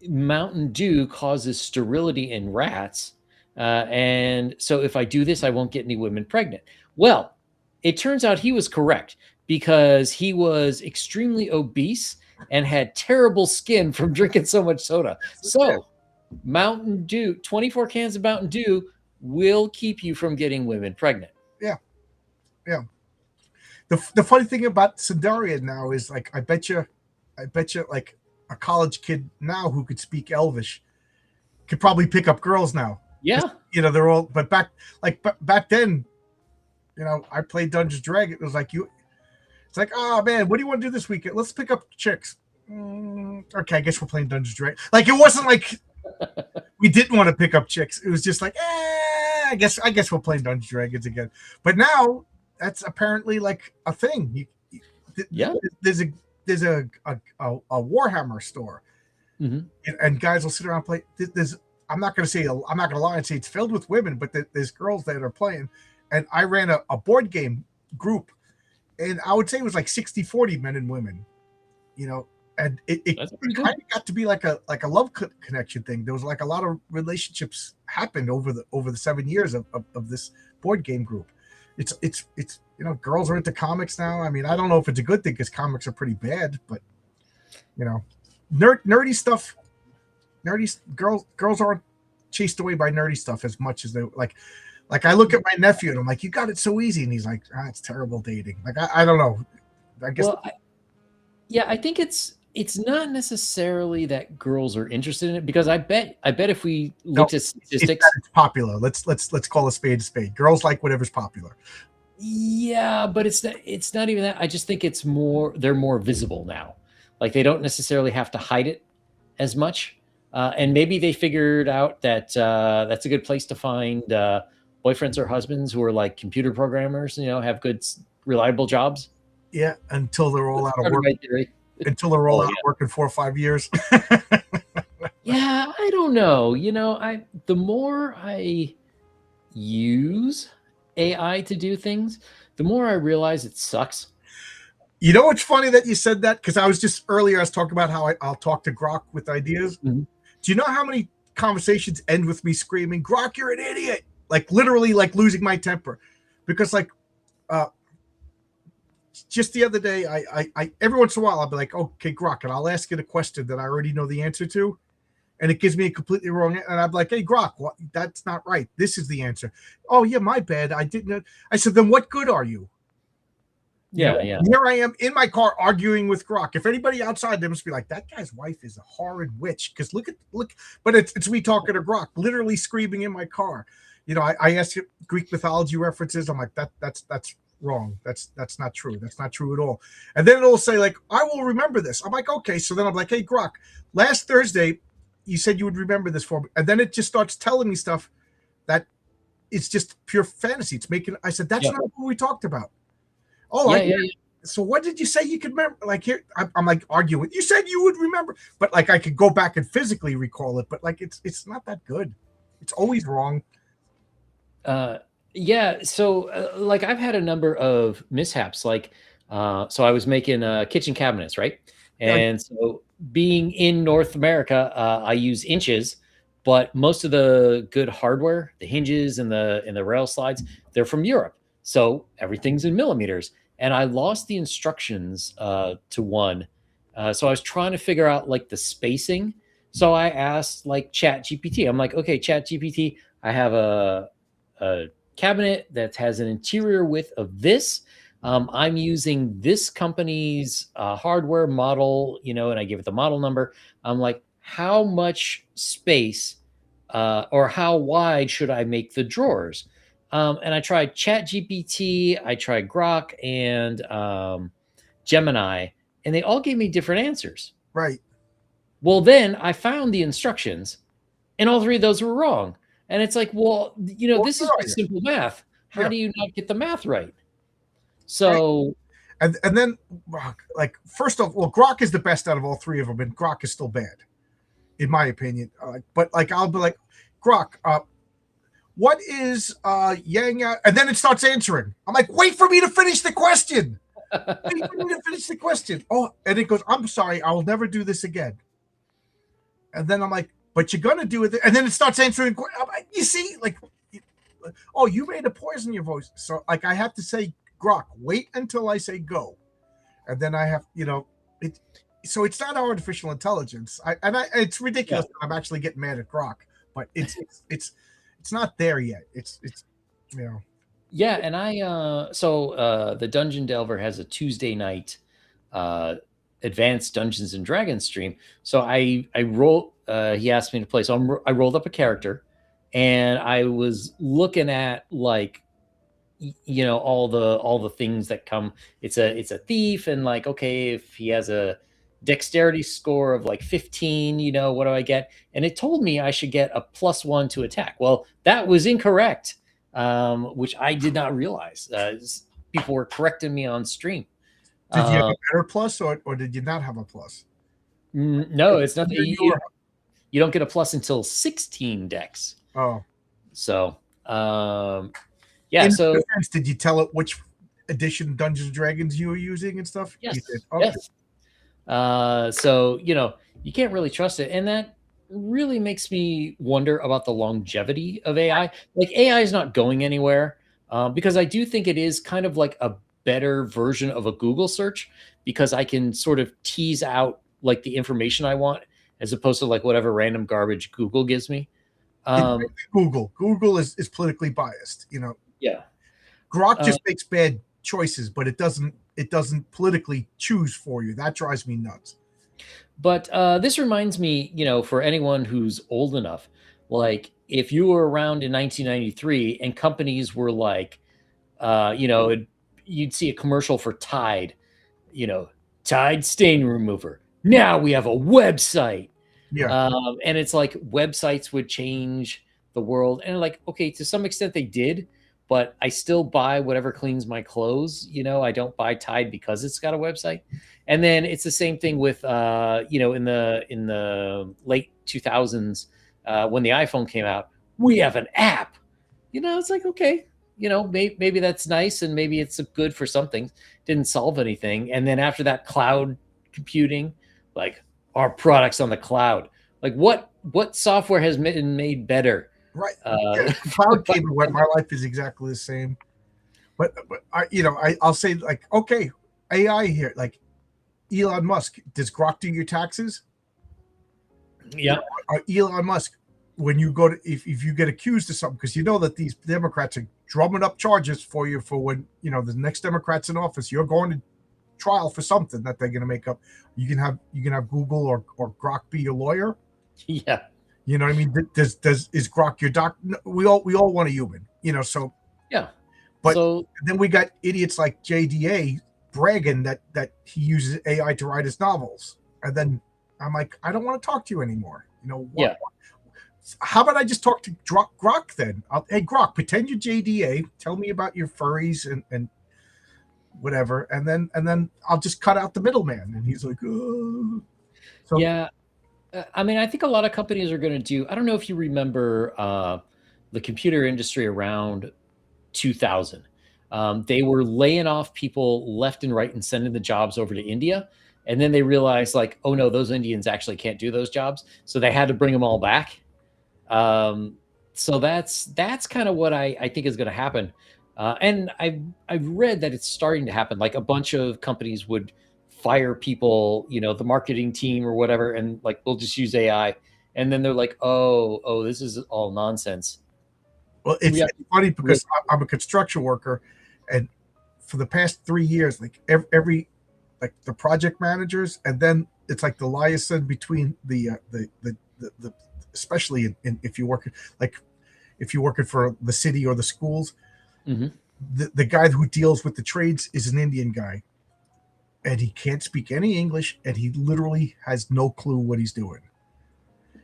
Mountain Dew causes sterility in rats. And so if I do this, I won't get any women pregnant. Well, it turns out he was correct because he was extremely obese and had terrible skin from drinking so much soda. So Mountain Dew, 24 cans of Mountain Dew will keep you from getting women pregnant. Yeah. Yeah. The funny thing about Sindarian now is like, I bet you like a college kid now who could speak Elvish could probably pick up girls now. Yeah. They're all, but back then, I played Dungeons & Dragons. It was like it's like, oh man, what do you want to do this weekend? Let's pick up chicks. Okay, I guess we're playing Dungeons & Dragons. Like, it wasn't like we didn't want to pick up chicks. It was just like, I guess we're playing Dungeons & Dragons again. But now that's apparently like a thing. There's a Warhammer store, and guys will sit around and play. I'm not going to lie and say it's filled with women, but there's girls that are playing. And I ran a board game group, and I would say it was like 60-40 men and women, and it kind of got to be like a love connection thing. There was like a lot of relationships happened over the 7 years of this board game group. It's girls are into comics now. I mean, I don't know if it's a good thing because comics are pretty bad, but nerdy stuff. Girls aren't chased away by nerdy stuff as much as they like. Like, I look at my nephew and I'm like, you got it so easy. And he's like, it's terrible dating. Like, I don't know. I guess. Well, I think it's not necessarily that girls are interested in it, because I bet if we looked at statistics, it's popular. Let's call a spade a spade. Girls like whatever's popular. Yeah, but it's not even that. I just think they're more visible now. Like, they don't necessarily have to hide it as much. And maybe they figured out that that's a good place to find boyfriends or husbands who are like computer programmers, have good, reliable jobs. Yeah, until they're all out of work. My theory. Until they're all Oh, out yeah. of work in 4 or 5 years. Yeah, I don't know. The more I use AI to do things, the more I realize it sucks. You know what's funny that you said that? Because I was talking about how I'll talk to Grok with ideas. Mhm. Do you know how many conversations end with me screaming, Grok, you're an idiot? Like literally like losing my temper. Because like just the other day, I every once in a while I'll be like, okay, Grok, and I'll ask it a question that I already know the answer to. And it gives me a completely wrong, and I'm like, hey, Grok, what, that's not right. This is the answer. Oh, yeah, my bad. I didn't know. I said, then what good are you? Yeah. Here I am in my car arguing with Grok. If anybody outside, they must be like, that guy's wife is a horrid witch. Because look, but it's me talking to Grok, literally screaming in my car. I asked you Greek mythology references. I'm like, that's wrong. That's not true. That's not true at all. And then it'll say like, I will remember this. I'm like, okay. So then I'm like, hey, Grok, last Thursday, you said you would remember this for me. And then it just starts telling me stuff that it's just pure fantasy. I said, that's not what we talked about. Oh, yeah. So what did you say you could remember? Like here, I'm like arguing. You said you would remember, but like I could go back and physically recall it, but like it's not that good. It's always wrong. Yeah. So like I've had a number of mishaps. Like, so I was making kitchen cabinets, right? And so being in North America, I use inches, but most of the good hardware, the hinges and the rail slides, they're from Europe. So everything's in millimeters. And I lost the instructions to one. So I was trying to figure out like the spacing. So I asked like Chat GPT. I'm like, okay, Chat GPT, I have a cabinet that has an interior width of this. I'm using this company's hardware model, and I give it the model number. I'm like, how much space or how wide should I make the drawers? And I tried Chat GPT, I tried Grok and Gemini, and they all gave me different answers. Right. Well, then I found the instructions, and all three of those were wrong. And it's like, well, this is just simple math. How do you not get the math right? So, right. And then, like, first off, well, Grok is the best out of all three of them, and Grok is still bad, in my opinion. But like, I'll be like, Grok, what is yang? And then it starts answering. I'm like, wait for me to finish the question. Wait for me to finish the question. Oh, and it goes, I'm sorry, I will never do this again. And then I'm like, but you're gonna do it. And then it starts answering. You see, like, oh, you made a poison your voice. So like, I have to say, Grok, wait until I say go, and then I have, it. So it's not artificial intelligence. It's ridiculous. Yeah. I'm actually getting mad at Grok, but it's not there yet. It's. Yeah, and the Dungeon Delver has a Tuesday night advanced Dungeons and Dragons stream. So I roll. He asked me to play, so I rolled up a character, and I was looking at like, all the things that come. It's a thief, and like, okay, if he has a dexterity score of like 15, what do I get? And it told me I should get a +1 to attack. Well, that was incorrect, which I did not realize. People were correcting me on stream. Did you have a better plus, or did you not have a plus? No, it's not. You don't get a plus until 16 dex. Oh, so yeah. In so defense, did you tell it which edition Dungeons and Dragons you were using and stuff? Yes. You did? Okay. Yes. So you can't really trust it, and that really makes me wonder about the longevity of AI. Like, AI is not going anywhere, because I do think it is kind of like a better version of a Google search, because I can sort of tease out like the information I want, as opposed to like whatever random garbage Google gives me. Google is politically biased, Yeah. Grok just makes bad choices, but it doesn't politically choose for you. That drives me nuts. But this reminds me, for anyone who's old enough, like if you were around in 1993 and companies were like, you'd see a commercial for Tide, Tide stain remover. Now we have a website. Yeah. And it's like websites would change the world. And like, okay, to some extent they did, but I still buy whatever cleans my clothes. I don't buy Tide because it's got a website. And then it's the same thing with in the late 2000s, when the iPhone came out, we have an app. It's like, okay, maybe that's nice, and maybe it's good for something. Didn't solve anything. And then after that, cloud computing, like our products on the cloud, like what software has been made better? Right. Cloud came and went. My life is exactly the same. But I'll say, like, okay, AI here, like Elon Musk, does Grok do your taxes? Yeah. Elon Musk, when you go to, if you get accused of something, because that these Democrats are drumming up charges for you for when the next Democrat's in office, you're going to trial for something that they're going to make up. You can have Google or Grok be your lawyer. Yeah. You know what I mean? Is Grok your doc? We all want a human, so. Yeah. But then we got idiots like JDA bragging that he uses AI to write his novels. And then I'm like, I don't want to talk to you anymore. Yeah. How about I just talk to Grok then? Hey, Grok, pretend you're JDA. Tell me about your furries and whatever. And then I'll just cut out the middleman. And he's like, oh. So, yeah. I mean, I think a lot of companies are going to do, I don't know if you remember the computer industry around 2000. They were laying off people left and right and sending the jobs over to India. And then they realized, like, oh no, those Indians actually can't do those jobs. So they had to bring them all back. So that's kind of what I think is going to happen. And I've read that it's starting to happen. Like a bunch of companies would fire people, the marketing team or whatever, and like, we'll just use AI. And then they're like, oh, this is all nonsense. Well, it's funny because I'm a construction worker, and for the past 3 years, like every like the project managers, and then it's like the liaison between the especially if you're working for the city or the schools, mm-hmm. the guy who deals with the trades is an Indian guy, and he can't speak any English, and he literally has no clue what he's doing.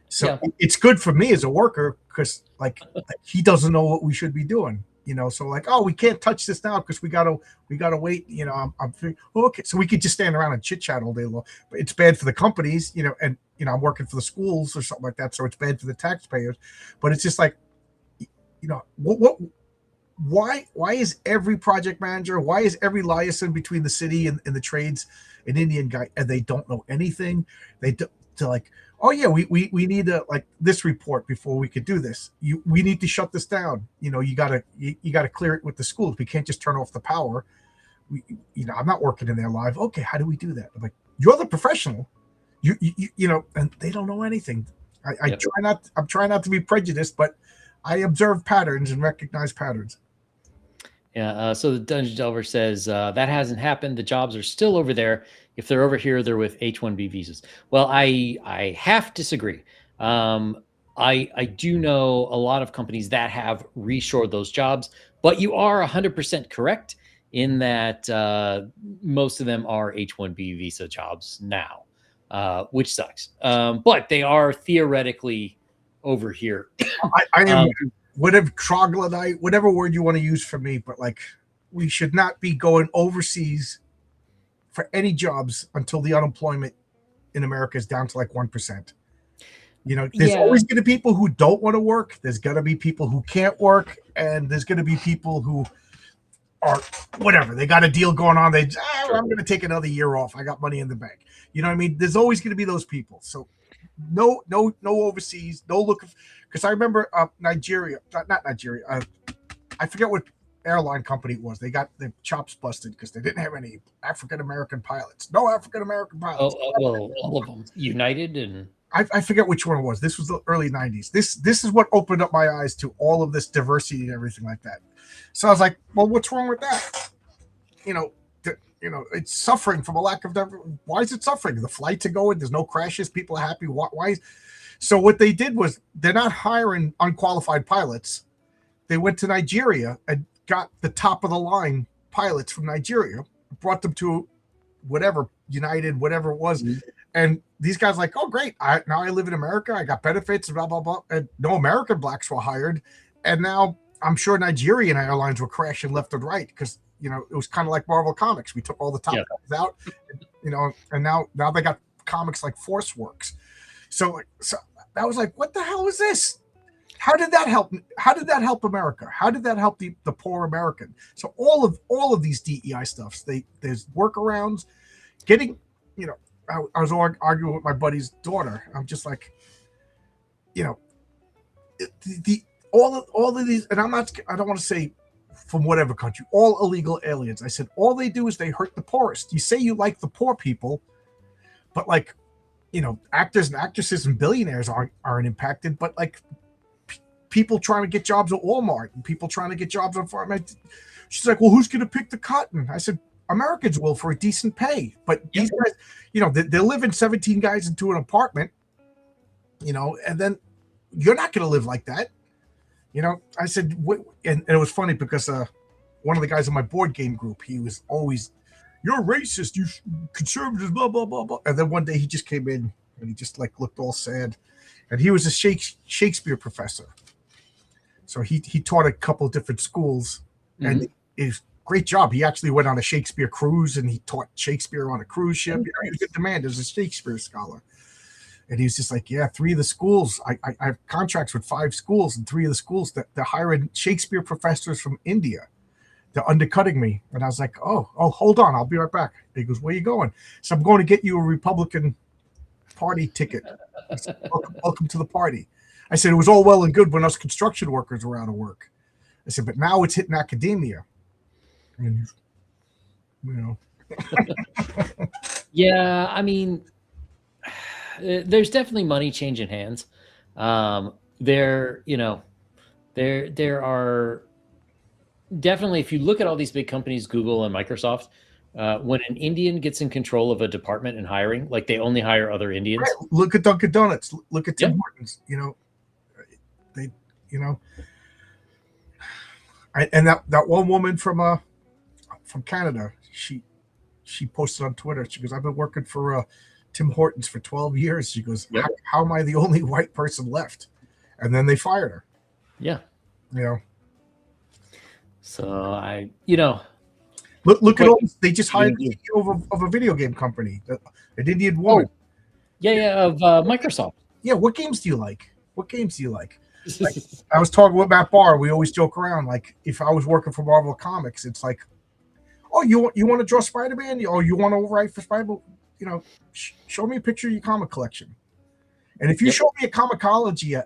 So it's good for me as a worker because like he doesn't know what we should be doing, so like, oh, we can't touch this now because we gotta wait, I'm thinking, okay, so we could just stand around and chit chat all day long, but it's bad for the companies, and I'm working for the schools or something like that, so it's bad for the taxpayers. But it's just like, why is every project manager, why is every liaison between the city and the trades an Indian guy, and they don't know anything? They're like, oh yeah, we need like this report before we could do this. We need to shut this down. You gotta clear it with the schools. We can't just turn off the power. I'm not working in their live. Okay, how do we do that? I'm like, you're the professional. And they don't know anything. I'm trying not to be prejudiced, but I observe patterns and recognize patterns. Yeah. So the Dungeon Delver says that hasn't happened. The jobs are still over there. If they're over here, they're with H-1B visas. Well, I half disagree. I do know a lot of companies that have reshored those jobs, but you are 100% correct in that most of them are H-1B visa jobs now, which sucks. But they are theoretically over here. I am whatever troglodyte, whatever word you want to use for me, but like, we should not be going overseas for any jobs until the unemployment in America is down to like 1%. There's always going to be people who don't want to work. There's going to be people who can't work, and there's going to be people who are whatever. They got a deal going on. I'm going to take another year off. I got money in the bank. You know what I mean? There's always going to be those people. So no overseas, no look. Because I remember Nigeria, not Nigeria. I forget what airline company it was. They got their chops busted because they didn't have any African American pilots. No African American pilots. Well, all of them. United and I forget which one it was. This was the early 90s. This is what opened up my eyes to all of this diversity and everything like that. So I was like, well, what's wrong with that? It's suffering from a lack of diversity. Why is it suffering? The flights are going. There's no crashes. People are happy. Why? So what they did was they're not hiring unqualified pilots. They went to Nigeria and got the top of the line pilots from Nigeria, brought them to whatever United, whatever it was, And these guys like, oh great, now I live in America, I got benefits, blah blah blah, and no American blacks were hired, and now I'm sure Nigerian airlines were crashing left and right because it was kind of like Marvel Comics. We took all the top guys out, and now they got comics like Force Works. So that was like, what the hell is this? How did that help? How did that help America? How did that help the poor American? So all of these DEI stuffs, there's workarounds. Getting, I was arguing with my buddy's daughter. I'm just like, all of these, and I don't want to say from whatever country, all illegal aliens. I said all they do is they hurt the poorest. You say you like the poor people, but like, actors and actresses and billionaires aren't impacted, but like people trying to get jobs at Walmart and people trying to get jobs on farm. She's like, well, who's going to pick the cotton? I said, Americans will for a decent pay, but these guys, they're living 17 guys into an apartment, and then you're not going to live like that. I said, and it was funny because one of the guys in my board game group, he was always, you're racist, you conservatives, blah, blah, blah, blah. And then one day he just came in and he just like looked all sad. And he was a Shakespeare professor. So he taught a couple of different schools, and it's great job. He actually went on a Shakespeare cruise and he taught Shakespeare on a cruise ship. He was in demand as a Shakespeare scholar. And he was just like, yeah, 3 of the schools, I have contracts with 5 schools, and 3 of the schools that they're hiring Shakespeare professors from India. They're undercutting me. And I was like, oh, hold on, I'll be right back. He goes, where are you going? So I'm going to get you a Republican Party ticket. I said, welcome to the party. I said, it was all well and good when us construction workers were out of work. I said, but now it's hitting academia. And, Yeah, I mean, there's definitely money changing hands. There are definitely, if you look at all these big companies, Google and Microsoft, when an Indian gets in control of a department and hiring, like they only hire other Indians. Right. Look at Dunkin' Donuts. Look at Tim Hortons. And that one woman from Canada, she posted on Twitter. She goes, I've been working for Tim Hortons for 12 years. She goes, how am I the only white person left? And then they fired her. Yeah. So look at all. They just hired the CEO of a video game company, an Indian woman. Of Microsoft. Yeah. What games do you like? Like, I was talking with Matt Barr. We always joke around. Like, if I was working for Marvel Comics, it's like, oh, you want to draw Spider-Man? Oh, you want to write for Spider-Man? Show me a picture of your comic collection. And if you show me a comicology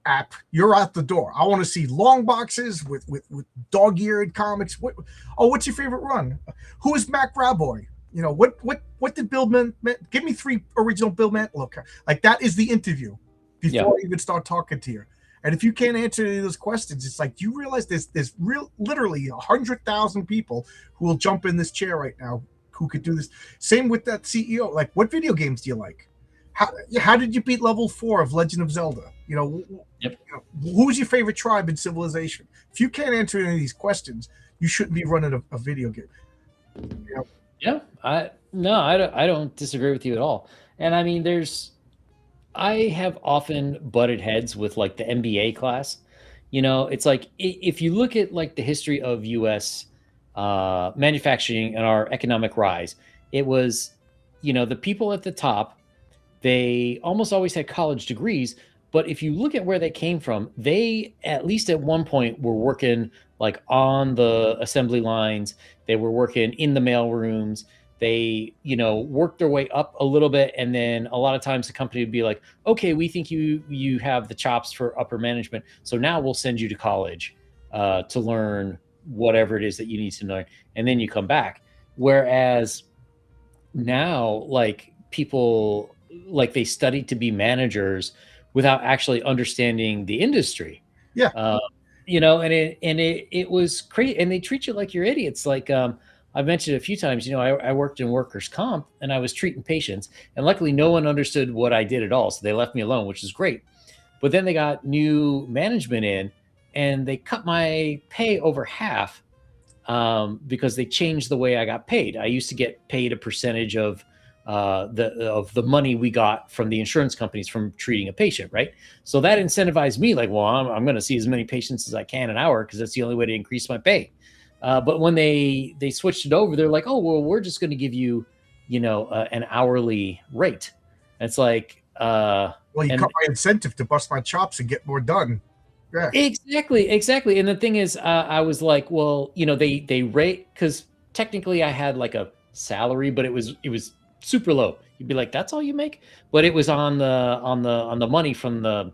app, you're out the door. I want to see long boxes with dog-eared comics. What's your favorite run? Who is Mac Raboy? What did Bill give me 3 original Bill Mantlo? Like, that is the interview before I even start talking to you. And if you can't answer any of those questions, it's like, you realize there's literally 100,000 people who will jump in this chair right now who could do this. Same with that CEO. Like, what video games do you like? How did you beat level 4 of Legend of Zelda? Who's your favorite tribe in Civilization? If you can't answer any of these questions, you shouldn't be running a video game. Yeah, I don't disagree with you at all. And I mean, I have often butted heads with like the MBA class. It's like, if you look at like the history of U.S. Manufacturing and our economic rise, it was, the people at the top, they almost always had college degrees. But if you look at where they came from, they, at least at one point, were working like on the assembly lines. They were working in the mail rooms. They, worked their way up a little bit. And then a lot of times the company would be like, okay, we think you have the chops for upper management. So now we'll send you to college to learn whatever it is that you need to learn. And then you come back. Whereas now, like, people, like, they study to be managers without actually understanding the industry. Yeah. And it was crazy. And they treat you like you're idiots. Like, I've mentioned a few times, I worked in workers' comp and I was treating patients, and luckily no one understood what I did at all. So they left me alone, which is great. But then they got new management in and they cut my pay over half because they changed the way I got paid. I used to get paid a percentage of the money we got from the insurance companies from treating a patient, right? So that incentivized me, like, well, I'm going to see as many patients as I can an hour because that's the only way to increase my pay. But when they switched it over, they're like, oh, well, we're just going to give you, an hourly rate. It's like, well, you cut my incentive to bust my chops and get more done. Yeah, exactly. And the thing is, I was like, well, they rate, because technically I had like a salary, but it was super low. You'd be like, that's all you make, but it was on the money from the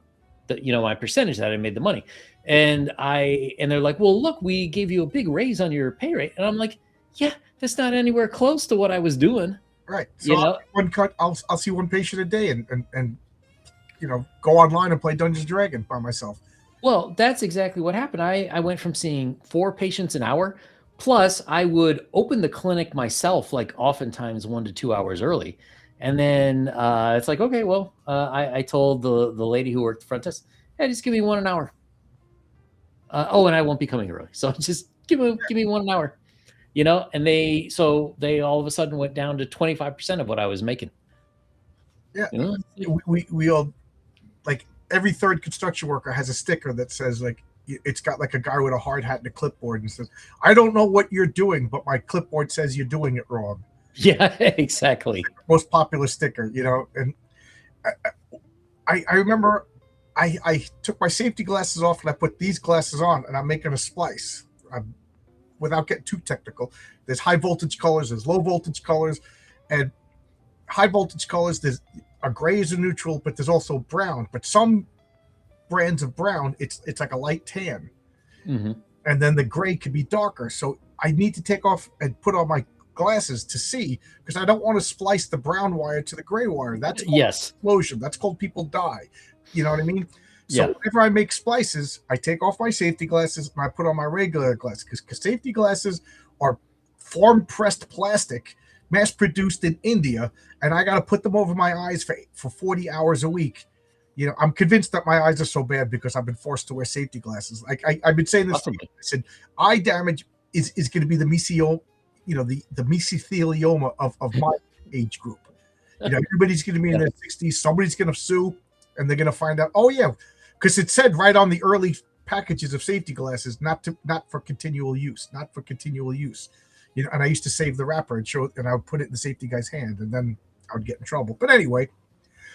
my percentage that I made the money, and they're like, well, look, we gave you a big raise on your pay rate, and I'm like, yeah, that's not anywhere close to what I was doing. right. So I'll see one patient a day and go online and play Dungeons and Dragons by myself. Well, that's exactly what happened. I went from seeing 4 patients an hour, plus I would open the clinic myself, like oftentimes 1 to 2 hours early. And then it's like, okay, well, I told the lady who worked the front desk, hey, just give me 1 an hour. And I won't be coming early. So just give me 1 an hour, and they all of a sudden went down to 25% of what I was making. Yeah. We all, like, every third construction worker has a sticker that says, like, it's got like a guy with a hard hat and a clipboard and says, I don't know what you're doing, but my clipboard says you're doing it wrong. Yeah, exactly. Most popular sticker, and I remember I took my safety glasses off and I put these glasses on, and I'm making a splice. Without getting too technical, there's high voltage colors, there's low voltage colors, and high voltage colors, there's a gray is a neutral, but there's also brown. But some brands of brown, it's like a light tan. Mm-hmm. And then the gray could be darker. So I need to take off and put on my glasses to see, because I don't want to splice the brown wire to the gray wire. That's called explosion. That's called people die. You know what I mean? So whenever I make splices, I take off my safety glasses and I put on my regular glasses, because safety glasses are form pressed plastic, mass produced in India, and I got to put them over my eyes for 40 hours a week. I'm convinced that my eyes are so bad because I've been forced to wear safety glasses. I've been saying this. I said eye damage is going to be the the mesothelioma of my age group. Everybody's going to be in their 60s. Somebody's going to sue, and they're going to find out. Oh yeah, because it said right on the early packages of safety glasses, not for continual use, not for continual use. And I used to save the wrapper and I would put it in the safety guy's hand, and then I would get in trouble. But anyway,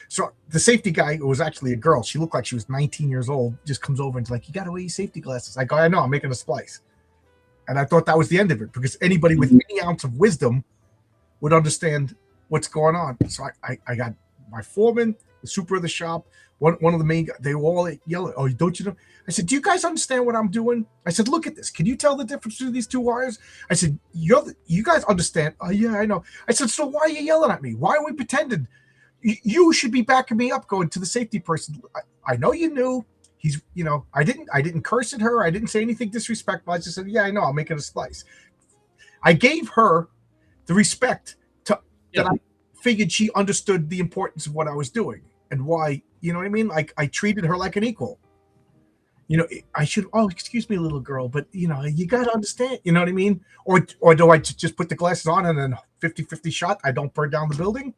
so the safety guy, who was actually a girl, she looked like she was 19 years old, just comes over and's like, you got to wear your safety glasses. I go, I know, I'm making a splice. And I thought that was the end of it, because anybody with any ounce of wisdom would understand what's going on. So I got my foreman, the super of the shop, one of the main guys, they were all yelling, oh, don't you know? I said, do you guys understand what I'm doing? I said, look at this. Can you tell the difference between these 2 wires? I said, you guys understand? Oh, yeah, I know. I said, so why are you yelling at me? Why are we pretending? You should be backing me up, going to the safety person. I know you knew. He's, I didn't curse at her. I didn't say anything disrespectful. I just said, yeah, I know. I'm making a splice. I gave her the respect that I figured she understood the importance of what I was doing and why, you know what I mean? Like, I treated her like an equal. I should, oh, excuse me, little girl, but you got to understand, you know what I mean? Or do I just put the glasses on and then 50-50 shot, I don't burn down the building?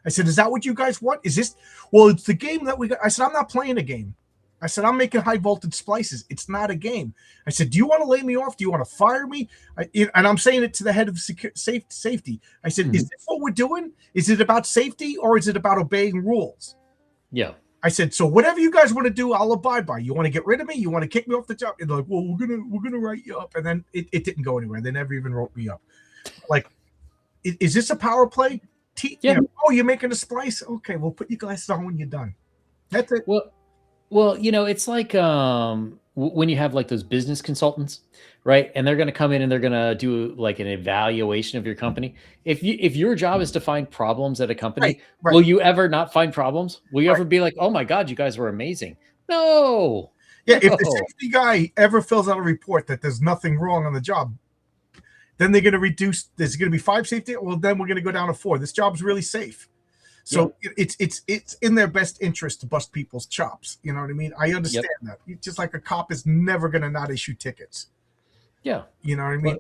I said, is that what you guys want? Is this, well, it's the game that we got. I said, I'm not playing a game. I said, I'm making high voltage splices. It's not a game. I said, do you want to lay me off? Do you want to fire me? And I'm saying it to the head of safety. I said, is this what we're doing? Is it about safety, or is it about obeying rules? Yeah. I said, so whatever you guys want to do, I'll abide by. You want to get rid of me? You want to kick me off the job? And they're like, well, we're gonna write you up. And then it didn't go anywhere. They never even wrote me up. Like, is this a power play? Oh, you're making a splice? Okay, well, put your glasses on when you're done. That's it. Well, it's like when you have like those business consultants, right? And they're going to come in and they're going to do like an evaluation of your company. If your job is to find problems at a company, right. Will you ever not find problems? Will you ever be like, oh my God, you guys were amazing? No. Yeah, if the safety guy ever fills out a report that there's nothing wrong on the job, then they're going to reduce. There's going to be 5 safety. Well, then we're going to go down to 4. This job's really safe. So it's in their best interest to bust people's chops. You know what I mean? I understand that. Just like a cop is never going to not issue tickets. Yeah. You know what I mean?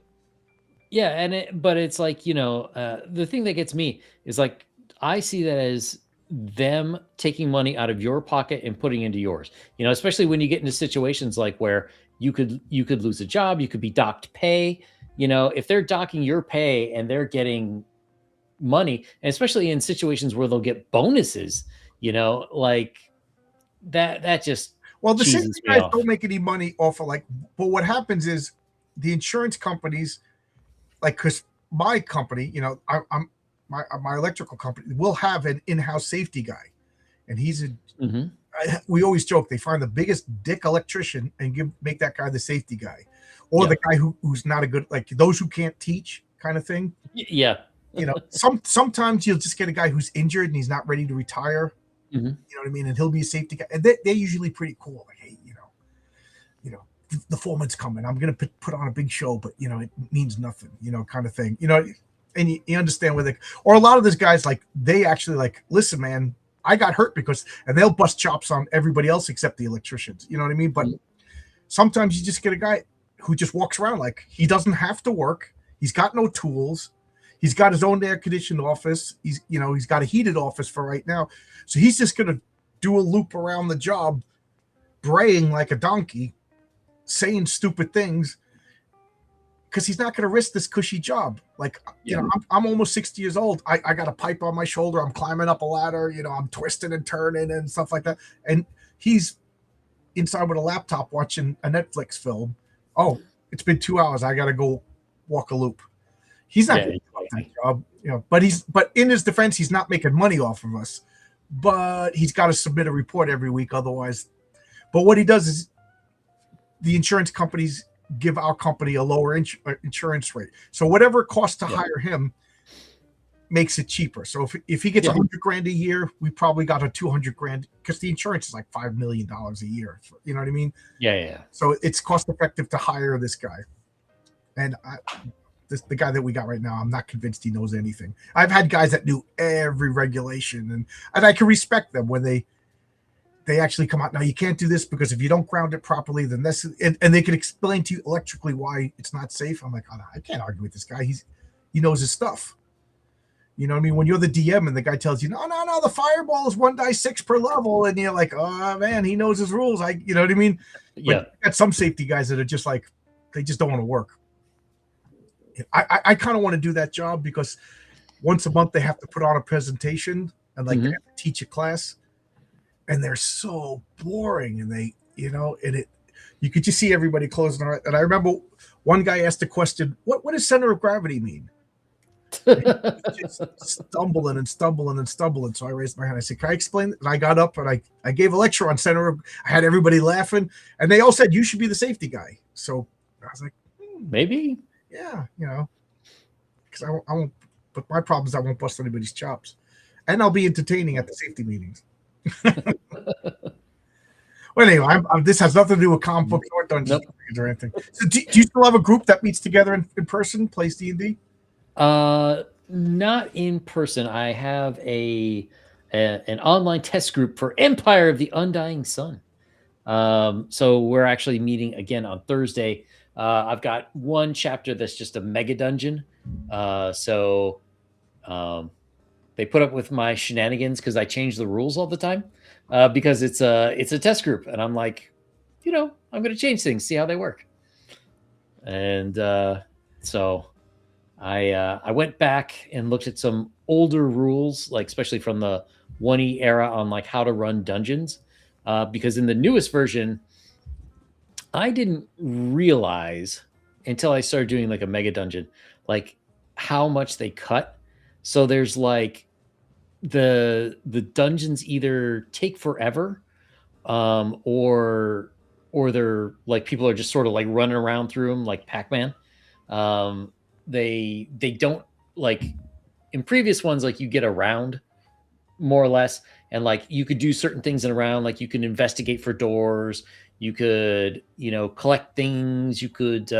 But it's like, the thing that gets me is like, I see that as them taking money out of your pocket and putting into yours. Especially when you get into situations like where you could lose a job, you could be docked pay. If they're docking your pay and they're getting money, and especially in situations where they'll get bonuses, like that just Well, the cheeses safety me guys off. don't make any money off of but what happens is the insurance companies, because my company, I'm my electrical company will have an in-house safety guy, and Mhm. we always joke they find the biggest dick electrician and make that guy the safety guy, or Yeah. the guy who's not a good, like those who can't teach kind of thing. Yeah. Sometimes you'll just get a guy who's injured and he's not ready to retire. Mhm. You know what I mean? And he'll be a safety guy, and they're usually pretty cool. Like, hey, the foreman's coming. I'm gonna put on a big show, but it means nothing. Kind of thing. And you understand where or a lot of these guys, like, they actually, like, listen, man, I got hurt and they'll bust chops on everybody else except the electricians. You know what I mean? But sometimes you just get a guy who just walks around like he doesn't have to work. He's got no tools. He's got his own air conditioned office. He's got a heated office for right now. So he's just going to do a loop around the job, braying like a donkey, saying stupid things, because he's not going to risk this cushy job. Like, I'm almost 60 years old. I got a pipe on my shoulder. I'm climbing up a ladder. I'm twisting and turning and stuff like that. And he's inside with a laptop watching a Netflix film. Oh, it's been 2 hours. I got to go walk a loop. He's not going to do that job, but in his defense, he's not making money off of us. But he's got to submit a report every week, otherwise. But what he does is the insurance companies give our company a lower insurance rate. So whatever it costs to hire him makes it cheaper. So if he gets $100,000 a year, we probably got a $200,000, because the insurance is like $5 million a year. You know what I mean? Yeah. So it's cost effective to hire this guy. And the guy that we got right now, I'm not convinced he knows anything. I've had guys that knew every regulation, and I can respect them when they actually come out. Now, you can't do this because if you don't ground it properly, then this, and they can explain to you electrically why it's not safe. I'm like, oh, no, I can't argue with this guy. He knows his stuff. You know what I mean? When you're the DM and the guy tells you, no, the fireball is 1d6 per level, and you're like, oh man, he knows his rules. You know what I mean? Yeah. But you got some safety guys that are just like, they just don't want to work. I kind of want to do that job because once a month they have to put on a presentation and they have to teach a class, and they're so boring, and they, you could just see everybody closing their eyes. And I remember one guy asked a question, what does center of gravity mean? Just stumbling. So I raised my hand. I said, can I explain it? And I got up and I gave a lecture on I had everybody laughing, and they all said, you should be the safety guy. So I was like, maybe. Yeah, because I won't, but my problem is I won't bust anybody's chops, and I'll be entertaining at the safety meetings. Well, anyway, this has nothing to do with comic books or Dungeons and Dragons or anything. So do you still have a group that meets together in person, plays D&D? Not in person. I have an online test group for Empire of the Undying Sun. So we're actually meeting again on Thursday. I've got one chapter that's just a mega dungeon. So they put up with my shenanigans because I change the rules all the time. Because it's a test group, and I'm like, I'm going to change things, see how they work. And so I went back and looked at some older rules, like especially from the 1E era, on like how to run dungeons. Because in the newest version, I didn't realize until I started doing like a mega dungeon, like how much they cut. So there's like the dungeons either take forever, or they're like, people are just sort of like running around through them like Pac-Man. They don't, like in previous ones, like you get around more or less, and like you could do certain things in around, like you can investigate for doors, you could collect things, you could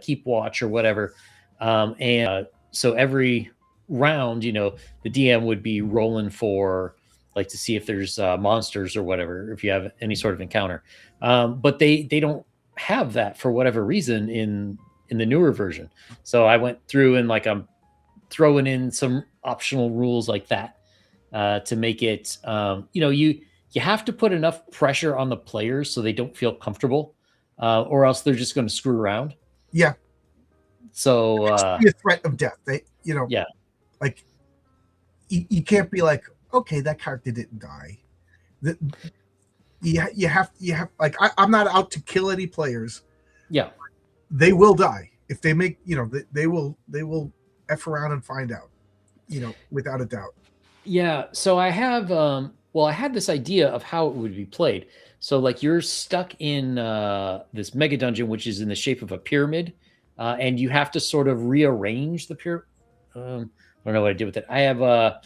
keep watch or whatever, and so every round, the DM would be rolling for, like, to see if there's monsters or whatever, if you have any sort of encounter, but they don't have that for whatever reason in the newer version. So I went through and like I'm throwing in some optional rules like that to make it. You have to put enough pressure on the players so they don't feel comfortable, or else they're just going to screw around. Yeah. So Be a threat of death. yeah, Like you can't be like, okay, that character didn't die. You have like I'm not out to kill any players. yeah. They will die if they make they will f around and find out, without a doubt. Yeah, so I have I had this idea of how it would be played. So like you're stuck in this mega dungeon which is in the shape of a pyramid, and you have to sort of rearrange the pyramid. I don't know what I did with it. I have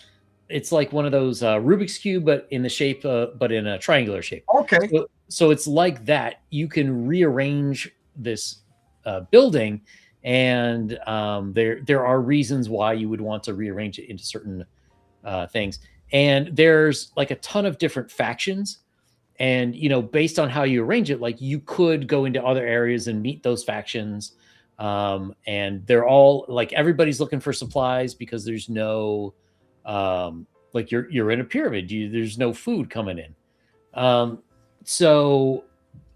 it's like one of those Rubik's cube but in the shape but in a triangular shape. Okay. So it's like that. You can rearrange this building, and there are reasons why you would want to rearrange it into certain things. And there's like a ton of different factions, and based on how you arrange it, like you could go into other areas and meet those factions, and they're all like everybody's looking for supplies because there's no like you're in a pyramid, there's no food coming in. So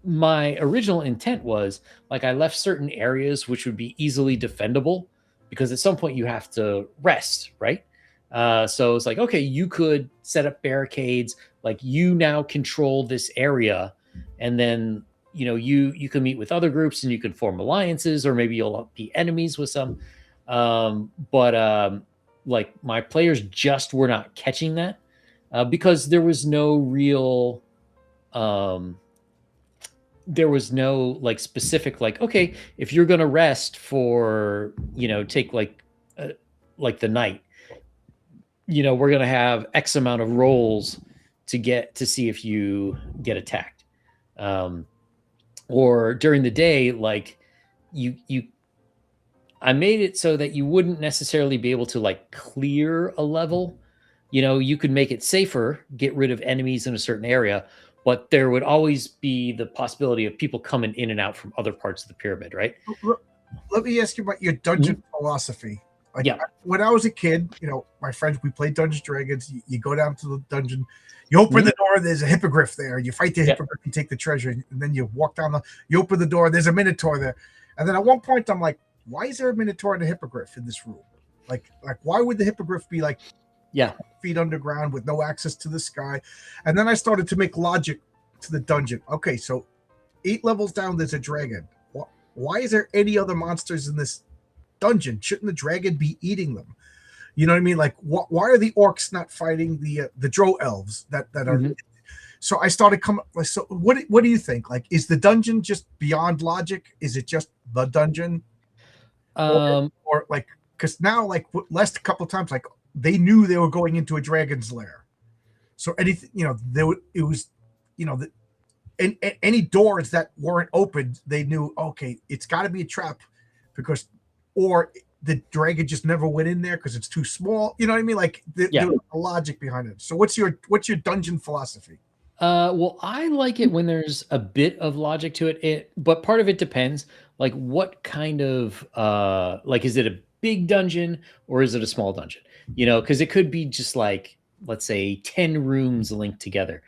my original intent was like I left certain areas which would be easily defendable because at some point you have to rest, right? So it's like, okay, you could set up barricades, like you now control this area, and then you can meet with other groups and you can form alliances, or maybe you'll be enemies with some. But like my players just were not catching that because there was no real there was no like specific like, okay, if you're gonna rest for take like the night, we're going to have X amount of rolls to see if you get attacked. Or during the day, like I made it so that you wouldn't necessarily be able to like clear a level. You could make it safer, get rid of enemies in a certain area, but there would always be the possibility of people coming in and out from other parts of the pyramid, right? Let me ask you about your dungeon philosophy. Like Yeah. when I was a kid, my friends, we played Dungeons Dragons. You go down to the dungeon, you open the door, there's a hippogriff there. You fight the hippogriff, you take the treasure, and then you walk down you open the door, there's a minotaur there. And then at one point, I'm like, why is there a minotaur and a hippogriff in this room? Like why would the hippogriff be like feet underground with no access to the sky? And then I started to make logic to the dungeon. Okay, so 8 levels down, there's a dragon. Why is there any other monsters in this dungeon? Shouldn't the dragon be eating them? You know what I mean? Like, why are the orcs not fighting the drow elves that are? So I started coming. So what do you think? Like, is the dungeon just beyond logic? Is it just the dungeon? Or like, because now like last couple of times, like they knew they were going into a dragon's lair. So anything, it was, and any doors that weren't opened, they knew, okay, it's got to be a trap, because, or the dragon just never went in there because it's too small. You know what I mean? Like there was a logic behind it. So what's your dungeon philosophy? Well, I like it when there's a bit of logic to it. But part of it depends, like what kind of like, is it a big dungeon or is it a small dungeon? Because it could be just like, let's say 10 rooms linked together.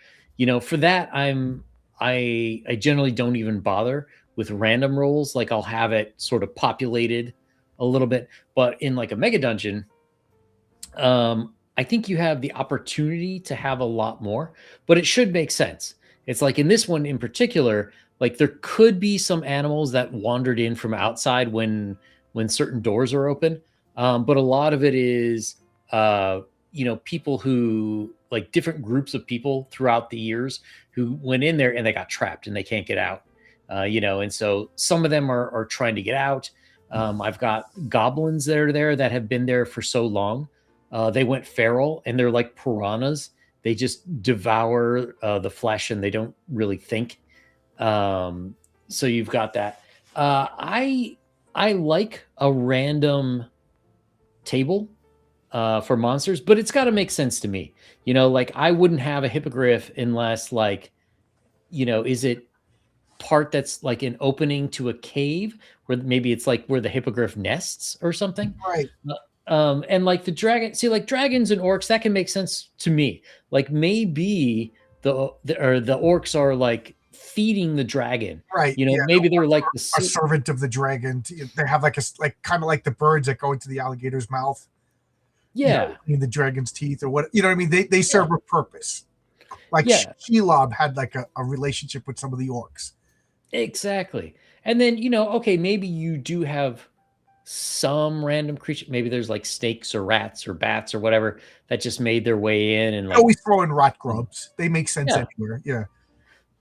For that, I generally don't even bother with random rolls. Like I'll have it sort of populated a little bit. But in like a mega dungeon, I think you have the opportunity to have a lot more, but it should make sense. It's like in this one in particular, like there could be some animals that wandered in from outside when certain doors are open. But a lot of it is, people who like different groups of people throughout the years who went in there and they got trapped and they can't get out. And so some of them are trying to get out. I've got goblins that are there that have been there for so long. They went feral and they're like piranhas. They just devour the flesh and they don't really think. So you've got that. I like a random table for monsters, but it's got to make sense to me. Like I wouldn't have a hippogriff unless like, is it part that's like an opening to a cave where maybe it's like where the hippogriff nests or something? Right. And like the dragon, see, like dragons and orcs, that can make sense to me. Like maybe the orcs are like feeding the dragon. Right. You know, Yeah. maybe they're like A servant of the dragon. They have like kind of like the birds that go into the alligator's mouth. yeah, In the dragon's teeth or what, you know what I mean? They serve a purpose. Like yeah, Shelob had like a relationship with some of the orcs. exactly. And then, okay, maybe you do have some random creature. Maybe there's like snakes or rats or bats or whatever that just made their way in and I like, always throw in rat grubs. They make sense yeah. anywhere. Yeah.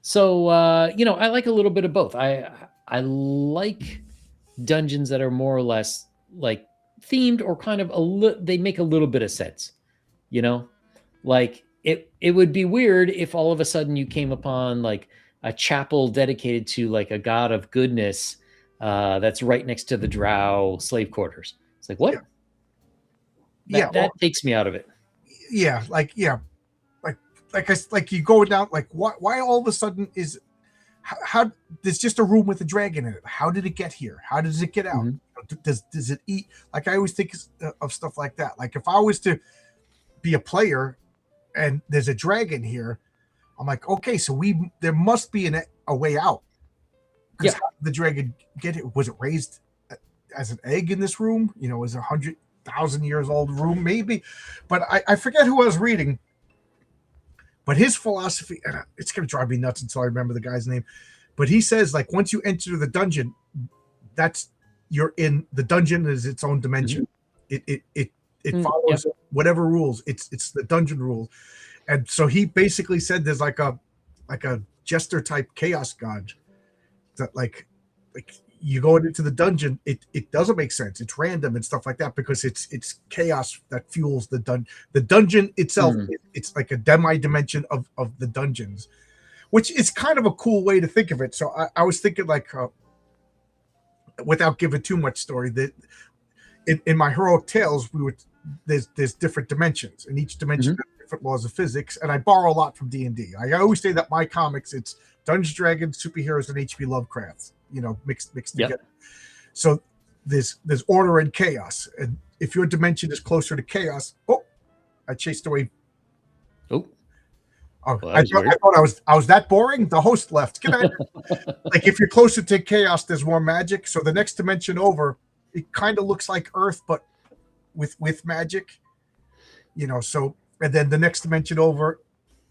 So I like a little bit of both. I like dungeons that are more or less like themed or kind of they make a little bit of sense. You know, like it would be weird if all of a sudden you came upon like a chapel dedicated to like a god of goodness that's right next to the drow slave quarters. It's like, what? That takes me out of it. Yeah, like like you go down, like why all of a sudden is how there's just a room with a dragon in it. How did it get here? How does it get out? Mm-hmm. Does it eat? Like I always think of stuff like that. Like if I was to be a player and there's a dragon here, I'm like, okay, so there must be a way out. Because how did the dragon get it? Was it raised as an egg in this room? Is 100,000 years old room maybe? But I forget who I was reading. But his philosophy, and it's going to drive me nuts until I remember the guy's name. But he says, like, once you enter the dungeon, you're in the dungeon is its own dimension. Mm-hmm. It follows whatever rules. It's the dungeon rules. And so he basically said there's like a jester type chaos god that like you go into the dungeon, it doesn't make sense. It's random and stuff like that because it's chaos that fuels the dungeon. The dungeon itself, it's like a demi-dimension of the dungeons, which is kind of a cool way to think of it. So I was thinking like, without giving too much story, that in my heroic tales, there's different dimensions, and each dimension has different laws of physics. And I borrow a lot from D&D. I always say that my comics, it's Dungeons, Dragons, superheroes, and H.P. Lovecraft, mixed together. So there's order and chaos. And if your dimension is closer to chaos, I chased away. Well, I thought I was that boring. The host left. Get out. Like if you're closer to chaos, there's more magic. So the next dimension over, it kind of looks like Earth, but with magic. So and then the next dimension over,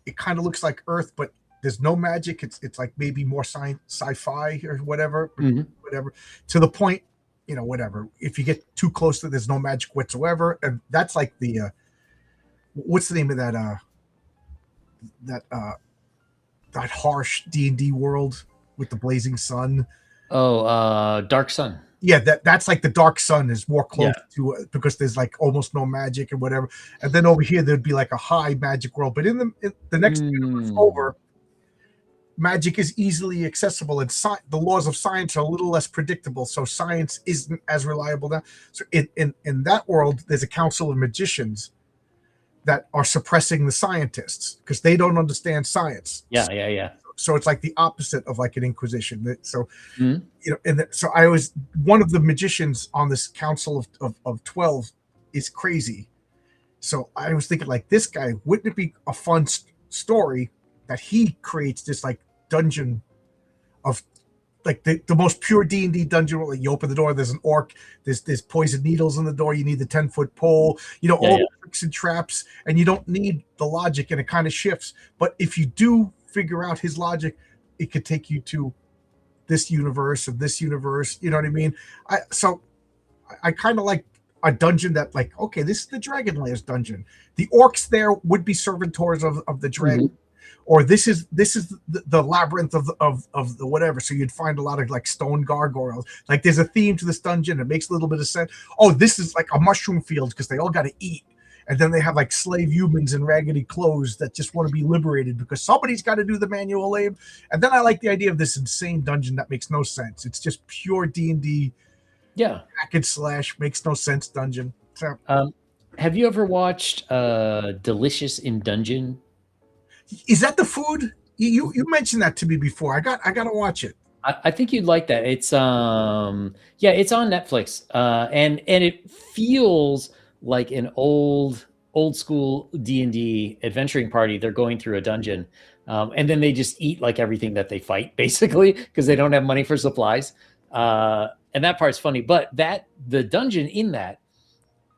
it kind of looks like Earth, but there's no magic. It's like maybe more sci-fi or whatever, whatever. To the point, whatever. If you get too close to, there's no magic whatsoever, and that's like the what's the name of that harsh D&D world with the blazing sun? Dark Sun. Yeah, that's like the Dark Sun is more close to it because there's like almost no magic and whatever. And then over here there'd be like a high magic world, but in the next universe over, magic is easily accessible, and the laws of science are a little less predictable. So science isn't as reliable now. So in that world, there's a council of magicians that are suppressing the scientists because they don't understand science. Yeah. So it's like the opposite of like an inquisition. So, so I was one of the magicians on this council of 12 is crazy. So I was thinking like this guy, wouldn't it be a fun story that he creates this like dungeon of like the most pure D&D dungeon. Like you open the door, there's an orc, there's poison needles in the door. You need the 10-foot pole, all the tricks and traps, and you don't need the logic, and it kind of shifts. But if you do figure out his logic, it could take you to this universe or this universe. You know what I mean? I kind of like a dungeon that like, okay, this is the Dragonlairs dungeon. The orcs there would be servitors of the dragon. Or this is the labyrinth of the whatever. So you'd find a lot of like stone gargoyles. Like there's a theme to this dungeon. It makes a little bit of sense. Oh, this is like a mushroom field because they all got to eat. And then they have like slave humans in raggedy clothes that just want to be liberated because somebody's got to do the manual labor. And then I like the idea of this insane dungeon that makes no sense. It's just pure D&D. Yeah. Hack and slash, makes no sense dungeon. So, have you ever watched Delicious in Dungeon? Is that the food? You mentioned that to me before. I got to watch it. I think you'd like that. It's it's on Netflix. And it feels like an old school D&D adventuring party. They're going through a dungeon, and then they just eat like everything that they fight, basically, because they don't have money for supplies. And that part's funny, but the dungeon in that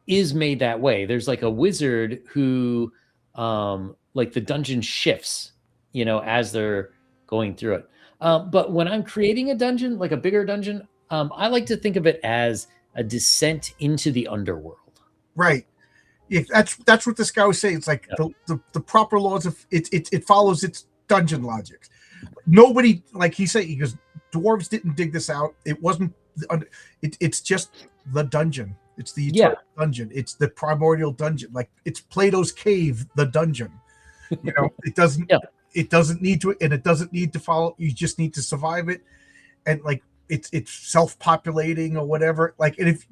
is made that way. There's like a wizard who, like the dungeon shifts, as they're going through it. But when I'm creating a dungeon, like a bigger dungeon, I like to think of it as a descent into the underworld. Right. If that's what this guy was saying. It's like the proper laws of it follows its dungeon logic. Nobody, like he said, he goes, dwarves didn't dig this out. It wasn't. It's just the dungeon. It's the eternal dungeon. It's the primordial dungeon. Like it's Plato's cave, the dungeon. It doesn't. It doesn't need to, and it doesn't need to follow. You just need to survive it, and like it's self-populating or whatever. Like, and if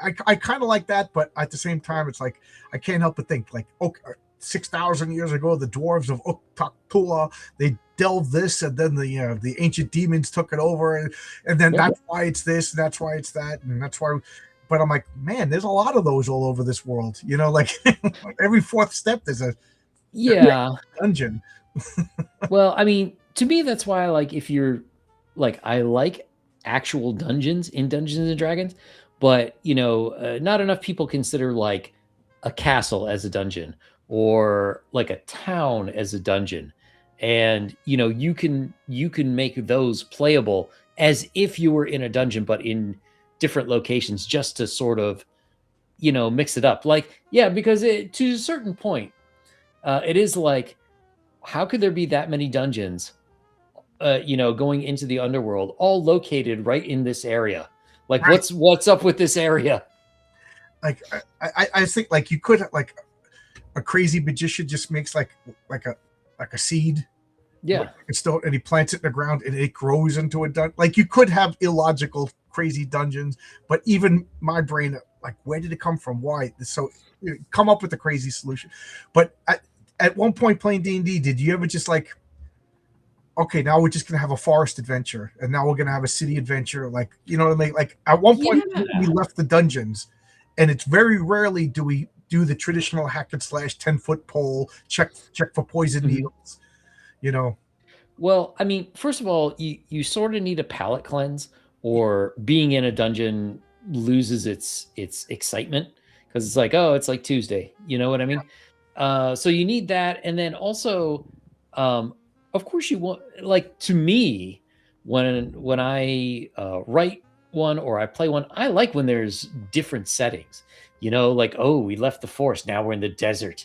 I kind of like that, but at the same time, it's like I can't help but think like, okay, 6,000 years ago, the dwarves of Uktaktula, they delved this, and then the ancient demons took it over, and then that's why it's this, and that's why it's that, and that's why. But I'm like, man, there's a lot of those all over this world. Like every fourth step, there's a dungeon. Well, I mean, to me, that's why if you're like, I like actual dungeons in Dungeons and Dragons, but not enough people consider like a castle as a dungeon or like a town as a dungeon. And you can make those playable as if you were in a dungeon, but in different locations, just to sort of mix it up. Like, because to a certain point, it is like, how could there be that many dungeons, going into the underworld, all located right in this area? Like, right. What's up with this area? Like, I think like you could like a crazy magician just makes like a seed, and he plants it in the ground and it grows into a dungeon. Like you could have illogical, crazy dungeons, but even my brain, like, where did it come from? Why? So come up with a crazy solution. But at one point playing D&D, did you ever just like, okay, now we're just going to have a forest adventure, and now we're going to have a city adventure? Like, you know what I mean? Like at one point we left the dungeons, and it's very rarely do we do the traditional hack and slash 10-foot pole, check for poison needles, Well, I mean, first of all, you sort of need a palate cleanse, or being in a dungeon loses its excitement, because it's like, oh, it's like Tuesday. You know what I mean? So you need that. And then also, of course you want, like, to me, when I write one or I play one, I like when there's different settings, like, oh, we left the forest, now we're in the desert,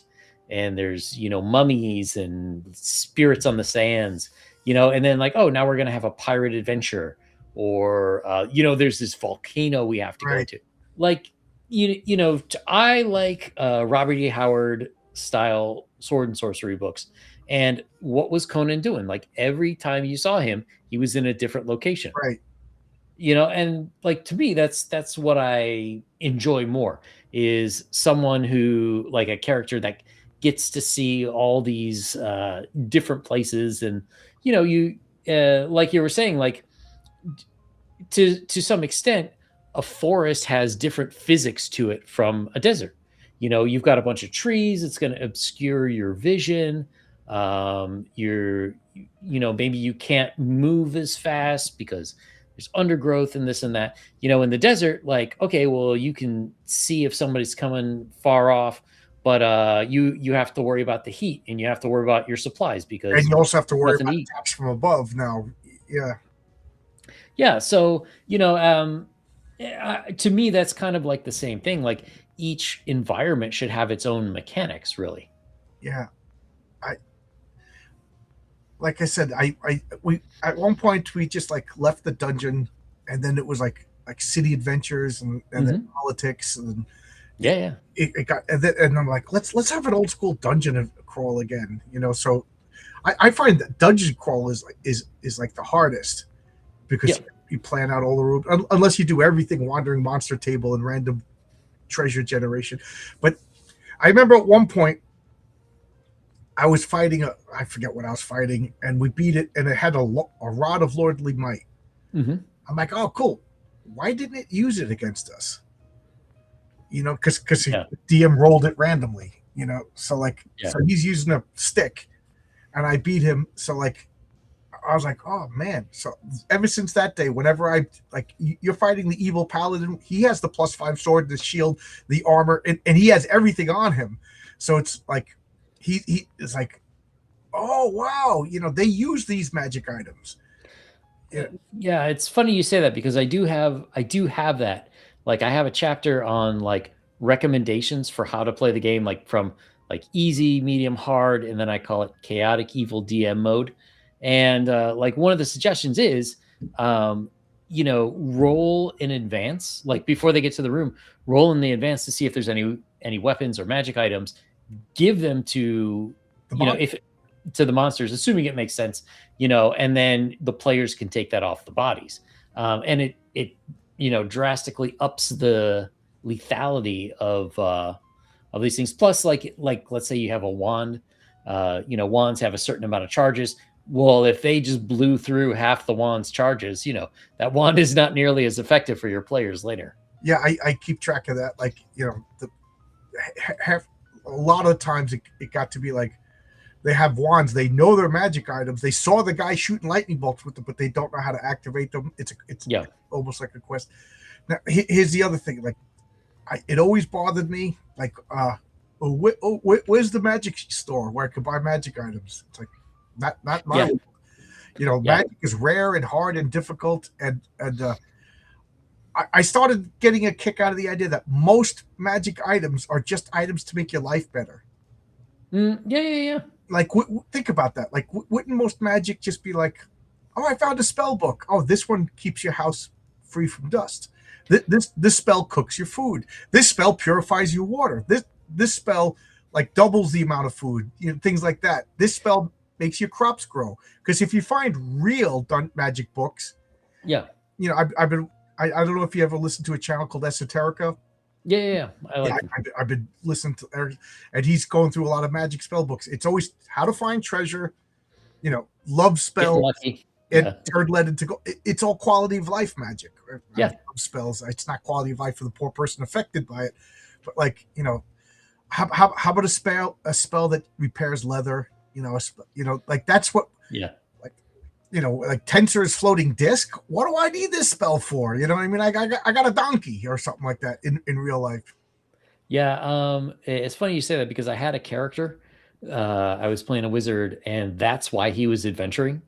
and there's, mummies and spirits on the sands, and then like, oh, now we're going to have a pirate adventure, or, there's this volcano we have to go to. Like, I like Robert E. Howard style sword and sorcery books. And what was Conan doing? Like every time you saw him, he was in a different location. Right. And like, to me, that's what I enjoy more, is someone who, like, a character that gets to see all these different places. And, you like you were saying, like, to some extent, a forest has different physics to it from a desert. You've got a bunch of trees. It's going to obscure your vision. Maybe you can't move as fast because there's undergrowth and this and that. In the desert, like, okay, well, you can see if somebody's coming far off, but you have to worry about the heat, and you have to worry about your supplies, because, and you also have to worry about attacks from above now. Yeah. So, to me, that's kind of like the same thing. Like, each environment should have its own mechanics, really. Yeah. Like I said, we at one point we just like left the dungeon, and then it was like city adventures and then politics, and it got, and I'm like, let's have an old school dungeon crawl again, So I find that dungeon crawl is like the hardest, because you plan out all the rules, unless you do everything wandering monster table and random treasure generation. But I remember at one point I was fighting I forget what I was fighting, and we beat it, and it had a rod of lordly might. I'm like, oh, cool. Why didn't it use it against us? because Yeah. DM rolled it randomly, so like Yeah. so he's using a stick, and I beat him. So like I was like, oh man. So ever since that day, whenever you're fighting the evil paladin, he has the +5 sword, the shield, the armor, and he has everything on him. So it's like he is like, oh wow, they use these magic items. Yeah. Yeah, it's funny you say that because I do have that. Like I have a chapter on like recommendations for how to play the game, like from like easy, medium, hard, and then I call it chaotic evil DM mode. And like one of the suggestions is roll in advance, like before they get to the room, roll in the advance to see if there's any weapons or magic items. Give them to if to the monsters, assuming it makes sense, and then the players can take that off the bodies. And it drastically ups the lethality of these things. Plus, like let's say you have a wand, wands have a certain amount of charges. Well, if they just blew through half the wand's charges, that wand is not nearly as effective for your players later. Yeah, I keep track of that. Like, a lot of times it got to be like they have wands, they know they're magic items, they saw the guy shooting lightning bolts with them, but they don't know how to activate them. It's Yeah. almost like a quest. Now here's the other thing. Like it always bothered me. Like where's the magic store where I could buy magic items? It's like not my magic is rare and hard and difficult, and I started getting a kick out of the idea that most magic items are just items to make your life better. Yeah. Like, think about that. Like, wouldn't most magic just be like, oh, I found a spell book. Oh, this one keeps your house free from dust. This spell cooks your food. This spell purifies your water. This spell like doubles the amount of food. Things like that. This spell makes your crops grow. Because if you find real magic books, yeah, I don't know if you ever listened to a channel called Esoterica. Yeah. I've been listening to Eric, and he's going through a lot of magic spell books. It's always how to find treasure, love spells, and turn lead into gold. It's all quality of life magic. Yeah, love spells. It's not quality of life for the poor person affected by it, but like how about a spell that repairs leather? Like that's what. Yeah. Like Tensor's floating disc. What do I need this spell for? You know what I mean? I got a donkey or something like that in real life. Yeah, it's funny you say that because I had a character. I was playing a wizard, and that's why he was adventuring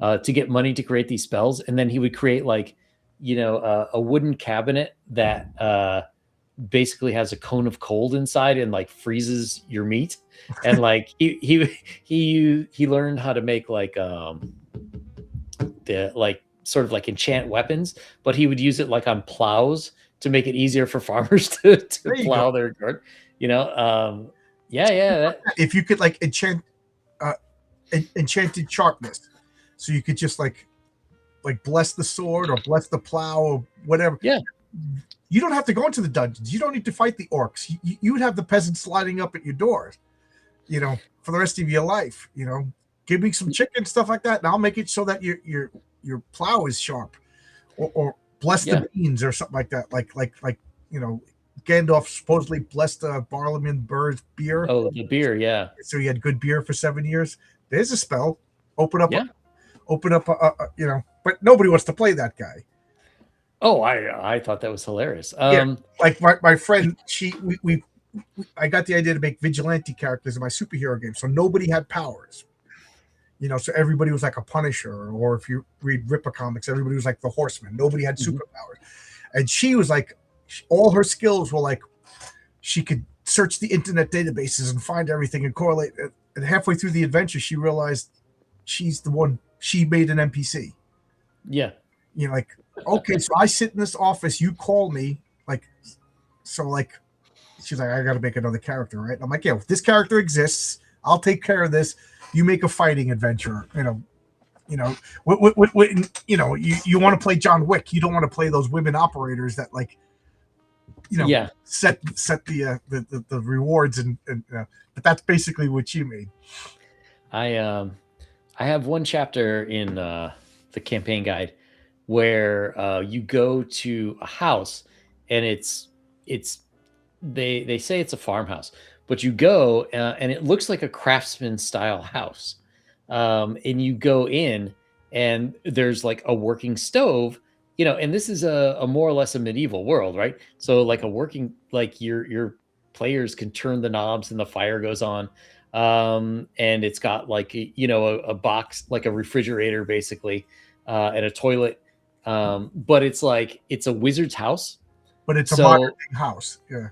to get money to create these spells. And then he would create like, a wooden cabinet that basically has a cone of cold inside and like freezes your meat. And like he learned how to make like the like sort of like enchant weapons, but he would use it like on plows to make it easier for farmers to plow their garden. If you could like enchant enchanted sharpness, so you could just like bless the sword or bless the plow or whatever. Yeah, you don't have to go into the dungeons. You don't need to fight the orcs. You would have the peasants sliding up at your doors, for the rest of your life. Give me some chicken, stuff like that, and I'll make it so that your plow is sharp, or bless the beans or something like that. Like Gandalf supposedly blessed Barlaam Burr's beer. Oh, the beer, yeah. So he had good beer for 7 years. There's a spell. Open up, but nobody wants to play that guy. Oh, I thought that was hilarious. Like my friend, I got the idea to make vigilante characters in my superhero game, so nobody had powers. So everybody was like a Punisher, or if you read Ripper comics, everybody was like the Horseman. Nobody had superpowers. And she was like, all her skills were like, she could search the internet databases and find everything and correlate. And halfway through the adventure, she realized she's the one, she made an NPC. Yeah. Like, okay, so I sit in this office, you call me, she's like, I got to make another character, right? I'm like, yeah, if this character exists, I'll take care of this. You make a fighting adventure, you want to play John Wick. You don't want to play those women operators that set the rewards and but that's basically what she made. I have one chapter in the campaign guide where you go to a house and it's they say it's a farmhouse, but you go and it looks like a craftsman style house. And you go in and there's like a working stove, and this is a more or less a medieval world, right? So like a working, like your players can turn the knobs and the fire goes on. And it's got like a box, like a refrigerator basically, and a toilet. But it's like it's a wizard's house. But it's a modern So house. Yeah.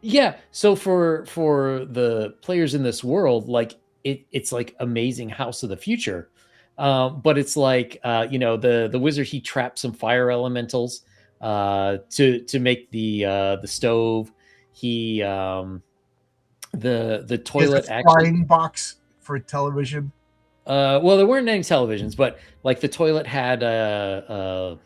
yeah, so for the players in this world, like it's like amazing house of the future. But it's like the wizard, he trapped some fire elementals to make the stove. He the He has a toilet actually. frying box for television. Well, there weren't any televisions, but like the toilet had a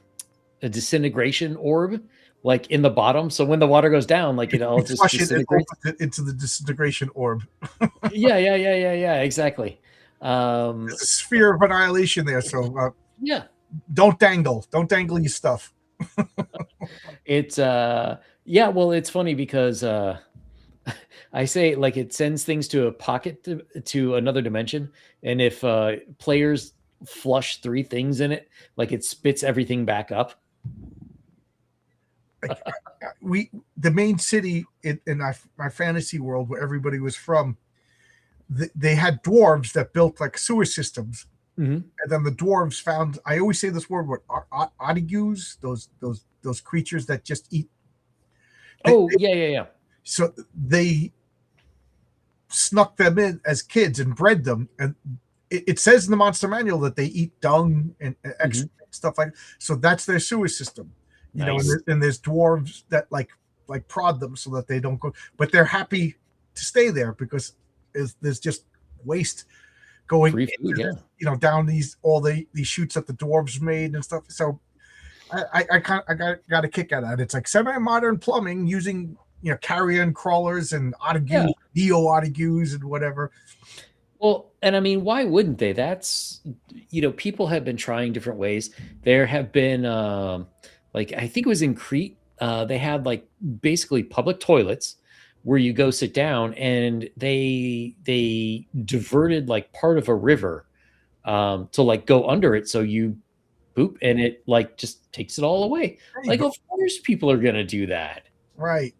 disintegration orb like in the bottom, so when the water goes down, like it all You just flush it disintegrates. into the disintegration orb. Yeah, exactly. There's a sphere of annihilation there, so Yeah, don't dangle your stuff. it's yeah, well, it's funny because I say like it sends things to a pocket to another dimension, and if players flush 3 things in it, like it spits everything back up. The main city in my fantasy world where everybody was from, they had dwarves that built like sewer systems. Mhm. And then the dwarves found, I always say this word, odigus, those creatures that just eat. Oh, yeah. So they snuck them in as kids and bred them, and it says in the monster manual that they eat dung and extra stuff like. So that's their sewer system, Nice. and there's dwarves that like prod them so that they don't go, but they're happy to stay there because there's just waste going Free food, yeah. down these chutes that the dwarves made and stuff. So I got a kick out of it. It's like semi-modern plumbing using carrion crawlers and Yeah. neo otagus and whatever. Well, and I mean, why wouldn't they? That's, people have been trying different ways. There have been, like, I think it was in Crete, they had like basically public toilets where you go sit down, and they diverted like part of a river to like go under it. So you poop and it like just takes it all away. Like, of course, people are going to do that. Right.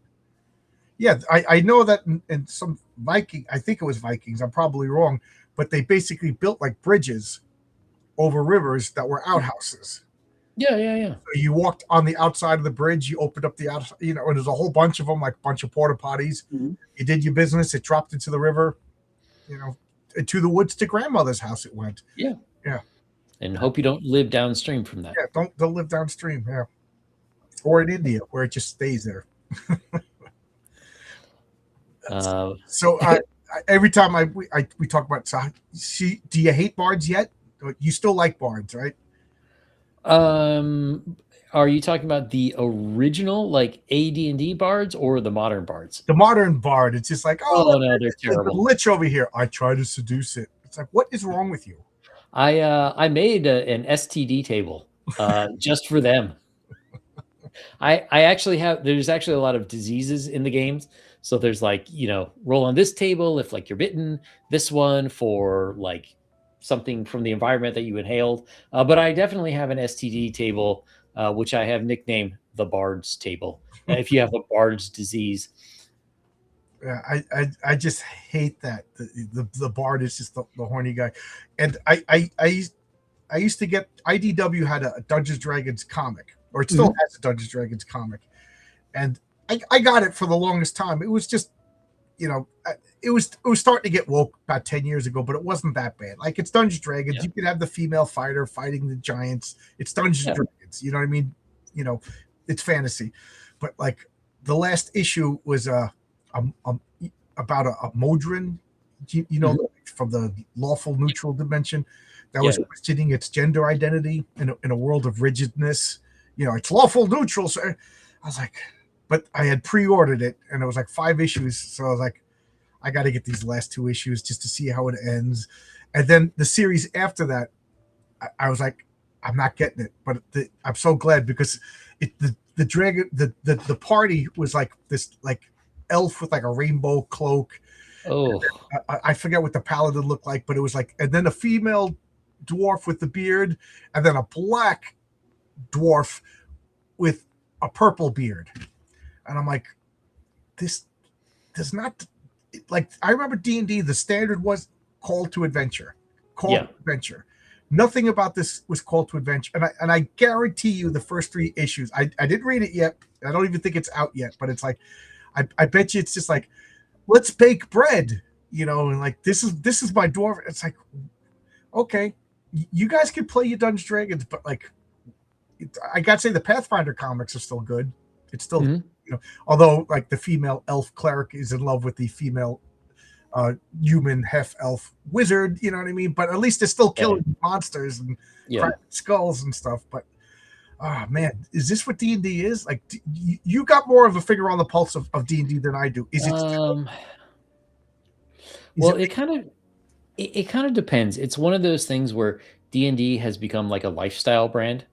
Yeah, I know that in some I think it was Vikings, I'm probably wrong, but they basically built like bridges over rivers that were outhouses. Yeah. So you walked on the outside of the bridge, you opened up the outside, and there's a whole bunch of them, like a bunch of porta potties. You did your business, it dropped into the river, to the woods to grandmother's house it went. Yeah. Yeah. And hope you don't live downstream from that. Yeah, don't live downstream. Yeah. Or in India where it just stays there. So every time we talk about, do you hate bards yet? You still like bards, right? Are you talking about the original like AD&D bards or the modern bards? The modern bard, it's just like, oh no, they're terrible. The lich over here, I try to seduce it. It's like, what is wrong with you? I made an STD table just for them. I actually have, there's actually a lot of diseases in the games. So there's like, roll on this table if like you're bitten, this one for like something from the environment that you inhaled. But I definitely have an STD table, which I have nicknamed the Bard's table. If you have a Bard's disease. Yeah, I just hate that. The bard is just the horny guy. And I used to get, IDW had a Dungeons Dragons comic, or it still has a Dungeons Dragons comic. And I got it for the longest time. It was just, it was starting to get woke about 10 years ago, but it wasn't that bad. Like, it's Dungeons Dragons. Yeah. You could have the female fighter fighting the giants. It's Dungeons Dragons. You know what I mean? It's fantasy. But like the last issue was about a Modron, from the lawful neutral dimension that was questioning its gender identity in a world of rigidness. It's lawful neutral. So I was like, but I had pre-ordered it, and it was like 5 issues. So I was like, I got to get these last 2 issues just to see how it ends. And then the series after that, I was like, I'm not getting it. But I'm so glad, because the dragon, the party was like this, like elf with like a rainbow cloak. Oh, I forget what the paladin looked like, but it was like, and then a female dwarf with the beard, and then a black dwarf with a purple beard. And I'm like, this does not, like, I remember D&D, the standard was call to adventure. Call to adventure. Nothing about this was call to adventure. And I guarantee you the first 3 issues, I didn't read it yet. I don't even think it's out yet, but it's like, I bet you it's just like, let's bake bread, and like, this is my dwarf. It's like, okay, you guys can play your Dungeons Dragons, but like, I gotta say the Pathfinder comics are still good. It's still, although like the female elf cleric is in love with the female human half elf wizard, you know what I mean? But at least they're still killing monsters and skulls and stuff. But man, is this what D&D is? Like, you got more of a finger on the pulse of D&D than I do. Is it? It kind of depends. It's one of those things where D&D has become like a lifestyle brand.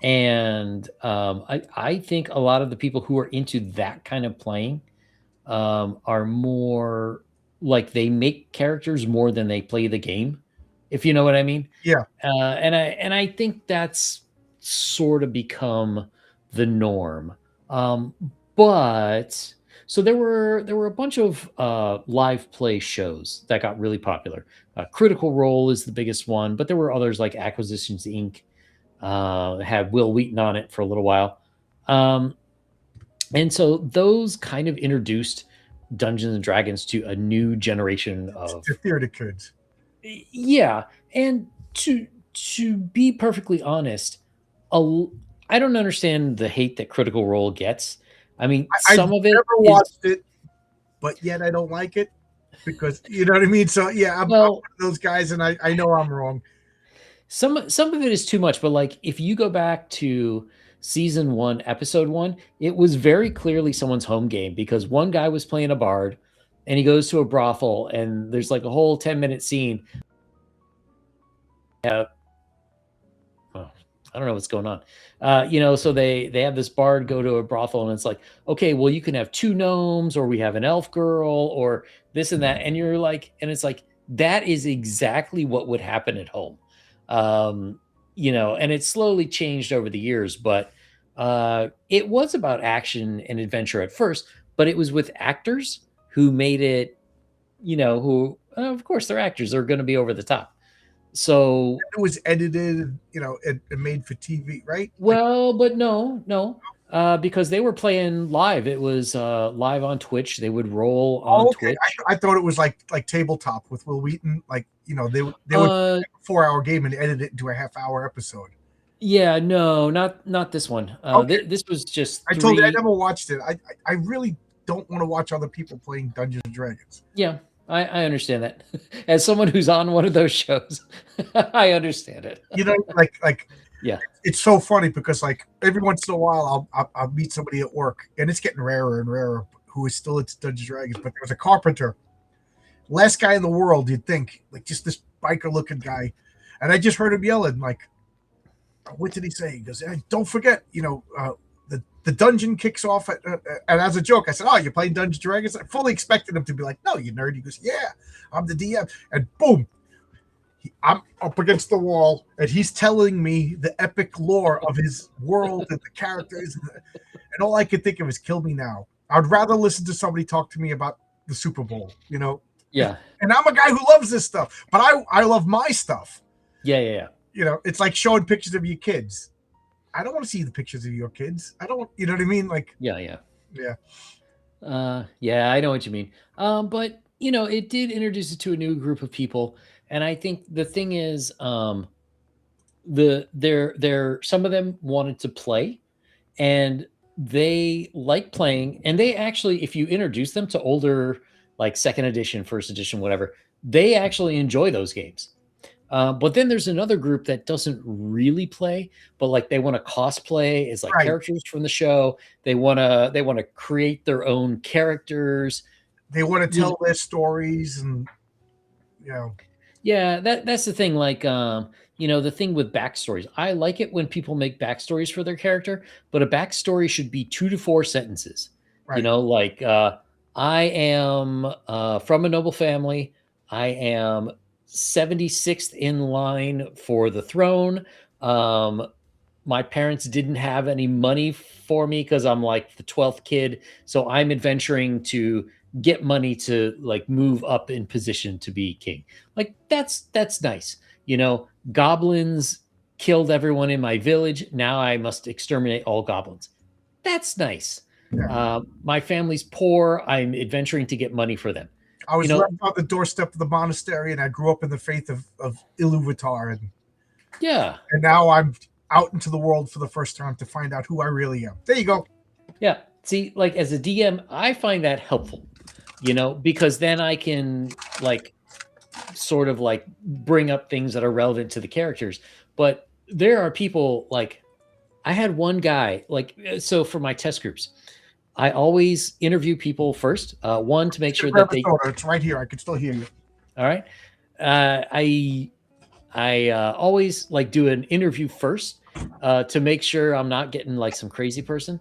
And I think a lot of the people who are into that kind of playing are more like they make characters more than they play the game, if you know what I mean. Yeah. And I think that's sort of become the norm. But so there were a bunch of live play shows that got really popular. Critical Role is the biggest one, but there were others like Acquisitions Inc. Had Will Wheaton on it for a little while. And so those kind of introduced Dungeons and Dragons to a new generation of theater kids. Yeah. And to be perfectly honest, I don't understand the hate that Critical Role gets. I mean, some of it. I've never watched it, but yet I don't like it because, you know what I mean? So yeah, I'm one of those guys, and I know I'm wrong. Some of it is too much, but like if you go back to season 1, episode 1, it was very clearly someone's home game because one guy was playing a bard and he goes to a brothel and there's like a whole 10-minute scene. I don't know what's going on. So they have this bard go to a brothel and it's like, okay, well, you can have 2 gnomes or we have an elf girl or this and that. And you're like, and it's like, that is exactly what would happen at home. And it slowly changed over the years, but it was about action and adventure at first, but it was with actors who made it, who, of course, they're actors. They're going to be over the top. So it was edited, and made for TV, right? Well, but no. Because they were playing live. It was live on Twitch. They would roll on Twitch. I thought it was like tabletop with Will Wheaton. Like, they would play a 4-hour game and edit it into a half-hour episode. Yeah, no, not this one. This was just. I told you I never watched it. I really don't want to watch other people playing Dungeons and Dragons. Yeah, I understand that. As someone who's on one of those shows, I understand it. Like. Yeah, it's so funny because like every once in a while I'll meet somebody at work, and it's getting rarer and rarer who is still at Dungeons and Dragons. But there was a carpenter, last guy in the world, you'd think, like just this biker looking guy, and I just heard him yelling like, what did he say? He goes, hey, don't forget, the dungeon kicks off and as a joke I said, oh, you're playing Dungeons and Dragons? I fully expected him to be like, no, you nerd. He goes, yeah, I'm the DM, and boom, I'm up against the wall, and he's telling me the epic lore of his world and the characters, and all I could think of is kill me now. I'd rather listen to somebody talk to me about the Super Bowl, Yeah. And I'm a guy who loves this stuff, but I love my stuff. Yeah. It's like showing pictures of your kids. I don't want to see the pictures of your kids. I don't, you know what I mean? Like, yeah. Yeah, I know what you mean. But it did introduce it to a new group of people. And I think the thing is, some of them wanted to play, and they like playing. And they actually, if you introduce them to older, like 2nd edition, 1st edition, whatever, they actually enjoy those games. But then there's another group that doesn't really play, but like they want to cosplay as like characters from the show. They want to create their own characters. They want to tell their stories, and Yeah, that's the thing. Like, the thing with backstories. I like it when people make backstories for their character, but a backstory should be 2 to 4 sentences. Right. Like I am from a noble family. I am 76th in line for the throne. Um, my parents didn't have any money for me because I'm like the 12th kid. So I'm adventuring to get money to like move up in position to be king. Like that's nice. Goblins killed everyone in my village. Now I must exterminate all goblins. That's nice. Yeah. My family's poor. I'm adventuring to get money for them. I You was know, left on the doorstep of the monastery, and I grew up in the faith of Iluvatar, yeah, and now I'm out into the world for the first time to find out who I really am. There you go. yeah. See, like as a DM, I find that helpful, because then I can like sort of like bring up things that are relevant to the characters. But there are people like I had one guy so for my test groups, I always interview people first. One to make Just sure grab that a soda. It's right here. I can still hear you. all right. I always like do an interview first to make sure I'm not getting like some crazy person.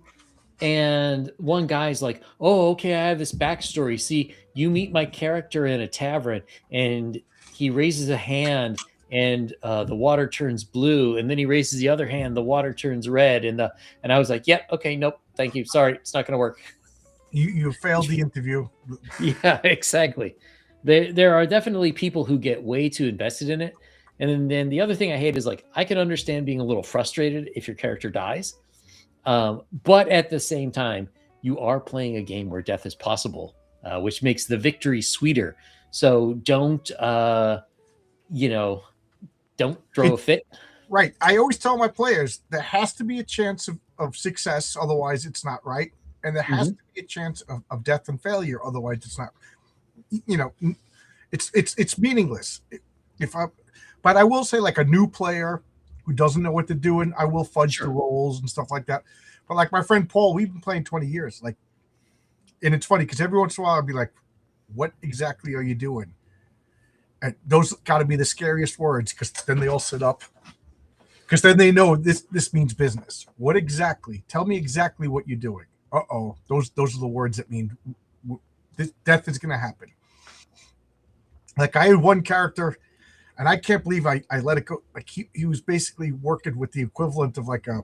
And one guy's like, "Oh, okay, I have this backstory. See, you meet my character in a tavern, and he raises a hand, and the water turns blue, and then he raises the other hand, the water turns red, and I was like, "Yep, okay, nope, thank you, sorry, it's not going to work." You failed the interview. Yeah, exactly. There are definitely people who get way too invested in it, and then the other thing I hate is like I can understand being a little frustrated if your character dies. But at the same time, you are playing a game where death is possible, which makes the victory sweeter. So you know, don't throw a fit. Right. I always tell my players there has to be a chance of success, otherwise it's not right. And there has to be a chance of death and failure, otherwise it's not. You know, it's meaningless. If I, but I will say, like a new player who doesn't know what they're doing, I will fudge the rolls and stuff like that. But like my friend Paul, we've been playing 20 years. Like, and it's funny because every once in a while I'll be like, "What exactly are you doing?" And those got to be the scariest words because then they all sit up because then they know this means business. What exactly? Tell me exactly what you're doing. Uh-oh, those are the words that mean this death is going to happen. Like I had one character, and I can't believe I let it go. Like he was basically working with the equivalent of like a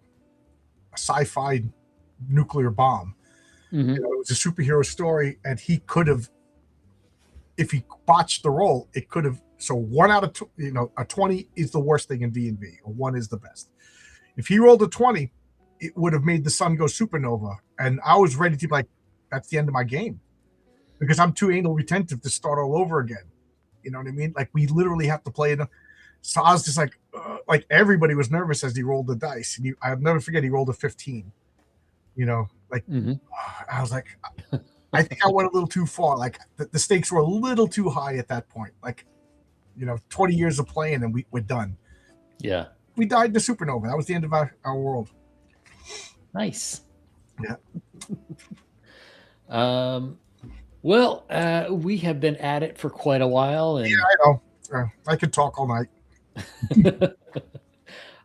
sci-fi nuclear bomb. Mm-hmm. It was a superhero story, and he could have, if he botched the roll, it could have. So 1 out of a 20 is the worst thing in D&D. A 1 is the best. If he rolled a 20, it would have made the sun go supernova, and I was ready to be like, that's the end of my game, because I'm too anal retentive to start all over again. You know what I mean? Like we literally have to play it. So I was just like everybody was nervous as he rolled the dice. And I'll never forget, he rolled a 15. I was like, I think I went a little too far. Like the stakes were a little too high at that point. Like, 20 years of playing and we're done. Yeah. We died in a supernova. That was the end of our world. Nice. Yeah. Well, we have been at it for quite a while, and yeah, I know. I could talk all night.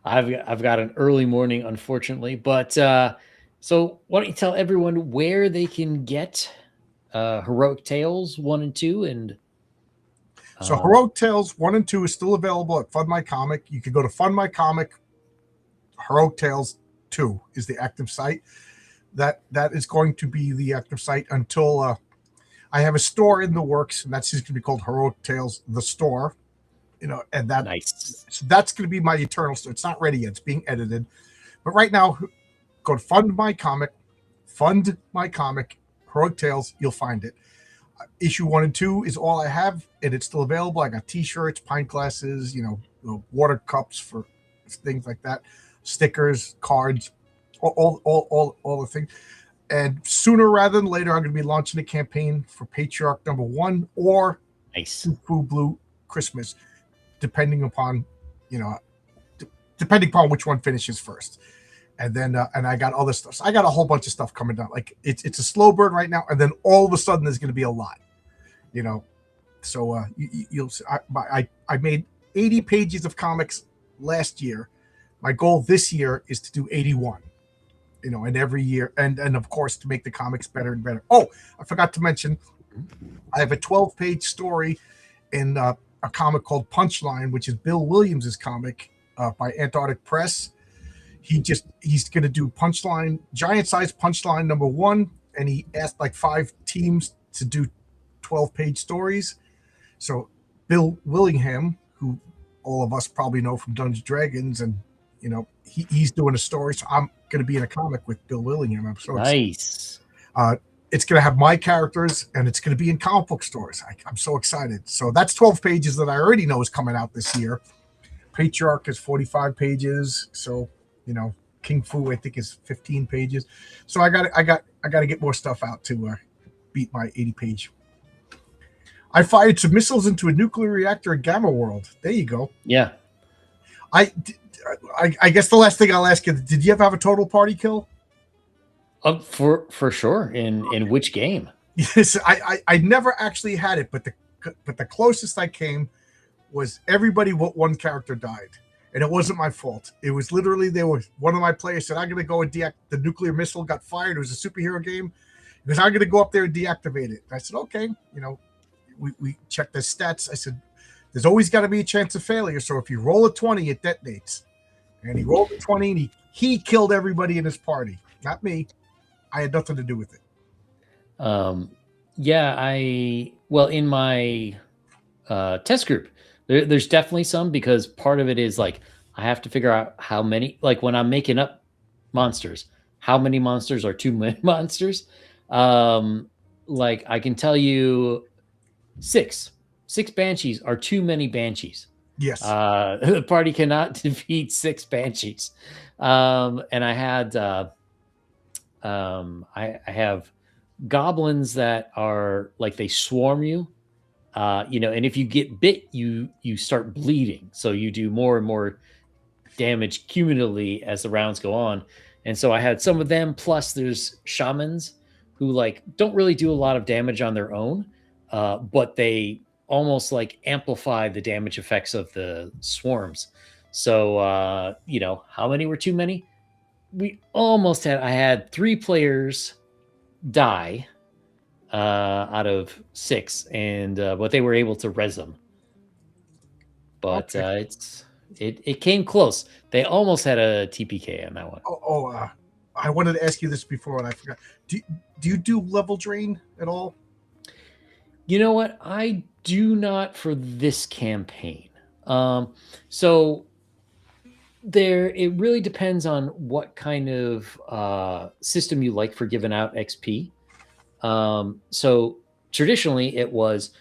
I've got an early morning, unfortunately. But so why don't you tell everyone where they can get Heroic Tales 1 and 2? And so Heroic Tales 1 and 2 is still available at Fund My Comic. You can go to Fund My Comic. Heroic Tales 2 is the active site. That is going to be the active site until I have a store in the works, and that's just going to be called Heroic Tales the Store. And that nice. So that's going to be my eternal store. It's not ready yet; it's being edited. But right now, go to Fund My Comic, Heroic Tales. You'll find it. Issue 1 and 2 is all I have, and it's still available. I got T-shirts, pint glasses, water cups for things like that, stickers, cards, all the things. And sooner rather than later, I'm going to be launching a campaign for Patriarch #1 or Nice Fu Blue Christmas, depending upon which one finishes first. And then and I got other stuff. So I got a whole bunch of stuff coming down. Like it's a slow burn right now, and then all of a sudden there's going to be a lot. So you'll see. I made 80 pages of comics last year. My goal this year is to do 81. and every year, and of course to make the comics better and better. Oh, I forgot to mention, I have a 12-page story in a comic called Punchline, which is Bill Williams's comic by Antarctic Press. He's going to do Punchline, giant size Punchline #1, and he asked like 5 teams to do 12-page stories. So Bill Willingham, who all of us probably know from Dungeons and Dragons, and he's doing a story. So I'm going to be in a comic with Bill Willingham. I'm so nice. Excited. It's going to have my characters, and it's going to be in comic book stores. I'm so excited. So that's 12 pages that I already know is coming out this year. Patriarch is 45 pages. So, King Fu, I think, is 15 pages. So I got to get more stuff out to beat my 80-page. I fired some missiles into a nuclear reactor at Gamma World. There you go. Yeah. I guess the last thing I'll ask you, did you ever have a total party kill? For sure. In which game? Yes, I never actually had it, but the closest I came was everybody but one character died, and it wasn't my fault. It was literally one of my players said, "I'm going to go and the nuclear missile got fired." It was a superhero game. He goes, "I'm going to go up there and deactivate it." I said, "Okay." We checked the stats. I said, "There's always got to be a chance of failure. So if you roll a 20, it detonates." And he rolled a 20, and he killed everybody in his party, not me. I had nothing to do with it. In my test group, there's definitely some, because part of it is like I have to figure out how many, like when I'm making up monsters, how many monsters are too many monsters. Like I can tell you 6 banshees are too many banshees. Yes. The party cannot defeat 6 banshees. And I had I have goblins that are like, they swarm you, and if you get bit, you start bleeding. So you do more and more damage cumulatively as the rounds go on. And so I had some of them, plus there's shamans who like don't really do a lot of damage on their own, but they almost like amplify the damage effects of the swarms. So how many were too many? I had 3 players die out of 6, and but they were able to res them. But okay. It came close. They almost had a TPK on that one. I wanted to ask you this before and I forgot. Do you do level drain at all? You know what? I do not for this campaign. So it really depends on what kind of system you like for giving out XP. So traditionally it was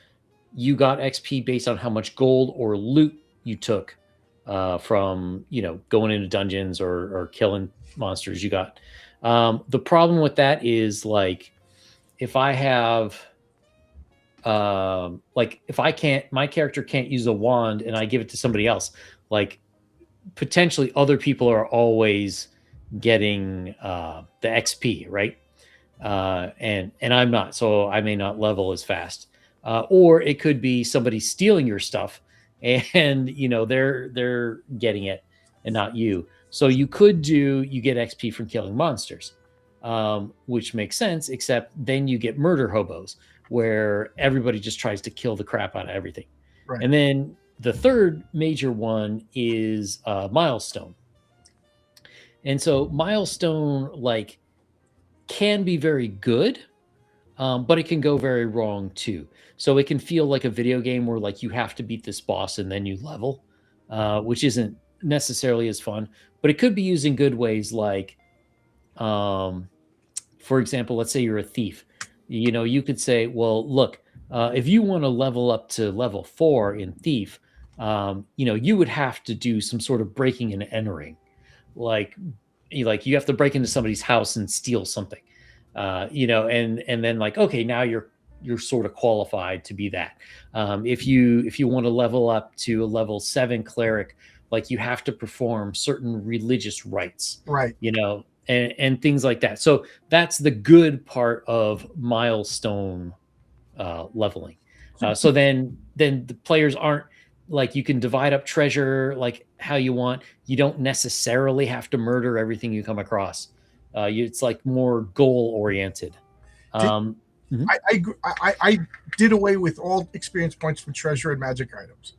you got XP based on how much gold or loot you took from going into dungeons or killing monsters you got. The problem with that is, like, if I have if my character can't use a wand and I give it to somebody else, like potentially other people are always getting the XP, right? And I'm not, so I may not level as fast. Or it could be somebody stealing your stuff and they're getting it and not you. So you get XP from killing monsters, which makes sense, except then you get murder hobos, where everybody just tries to kill the crap out of everything. Right. And then the third major one is milestone. And so milestone can be very good, but it can go very wrong too. So it can feel like a video game where you have to beat this boss and then you level, which isn't necessarily as fun. But it could be used in good ways, for example, let's say you're a thief. You could say, well, look, if you want to level up to level 4 in thief, you would have to do some sort of breaking and entering, like you have to break into somebody's house and steal something, and then okay, now you're sort of qualified to be that. If you want to level up to a level 7 cleric, you have to perform certain religious rites, right? And things like that. So that's the good part of milestone leveling. So then the players aren't you can divide up treasure how you want. You don't necessarily have to murder everything you come across. It's like more goal oriented. Did, Mhm. I did away with all experience points for treasure and magic items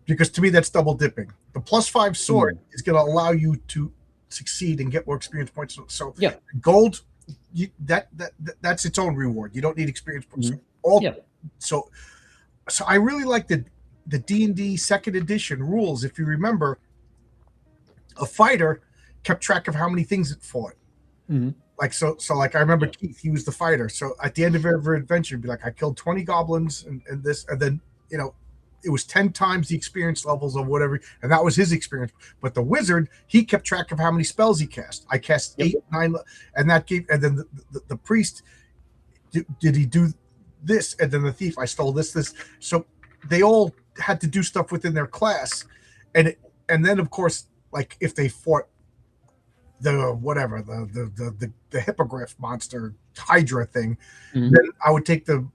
because to me that's double dipping. The +5 sword is going to allow you to succeed and get more experience points. So Yeah. gold, that's its own reward. You don't need experience points. Mm-hmm. Yeah. So I really like the D&D second edition rules. If you remember, a fighter kept track of how many things it fought. Mm-hmm. Like like I remember Keith, he was the fighter. So at the end of every adventure, he'd be like, I killed 20 goblins and this, and then it was 10 times the experience levels of whatever, and that was his experience. But the wizard, he kept track of how many spells he cast. I cast 8, 9, and that gave, and then the priest, did he do this? And then the thief, I stole this. So they all had to do stuff within their class, and then of course, like if they fought the hippogriff monster Hydra thing, then I would take the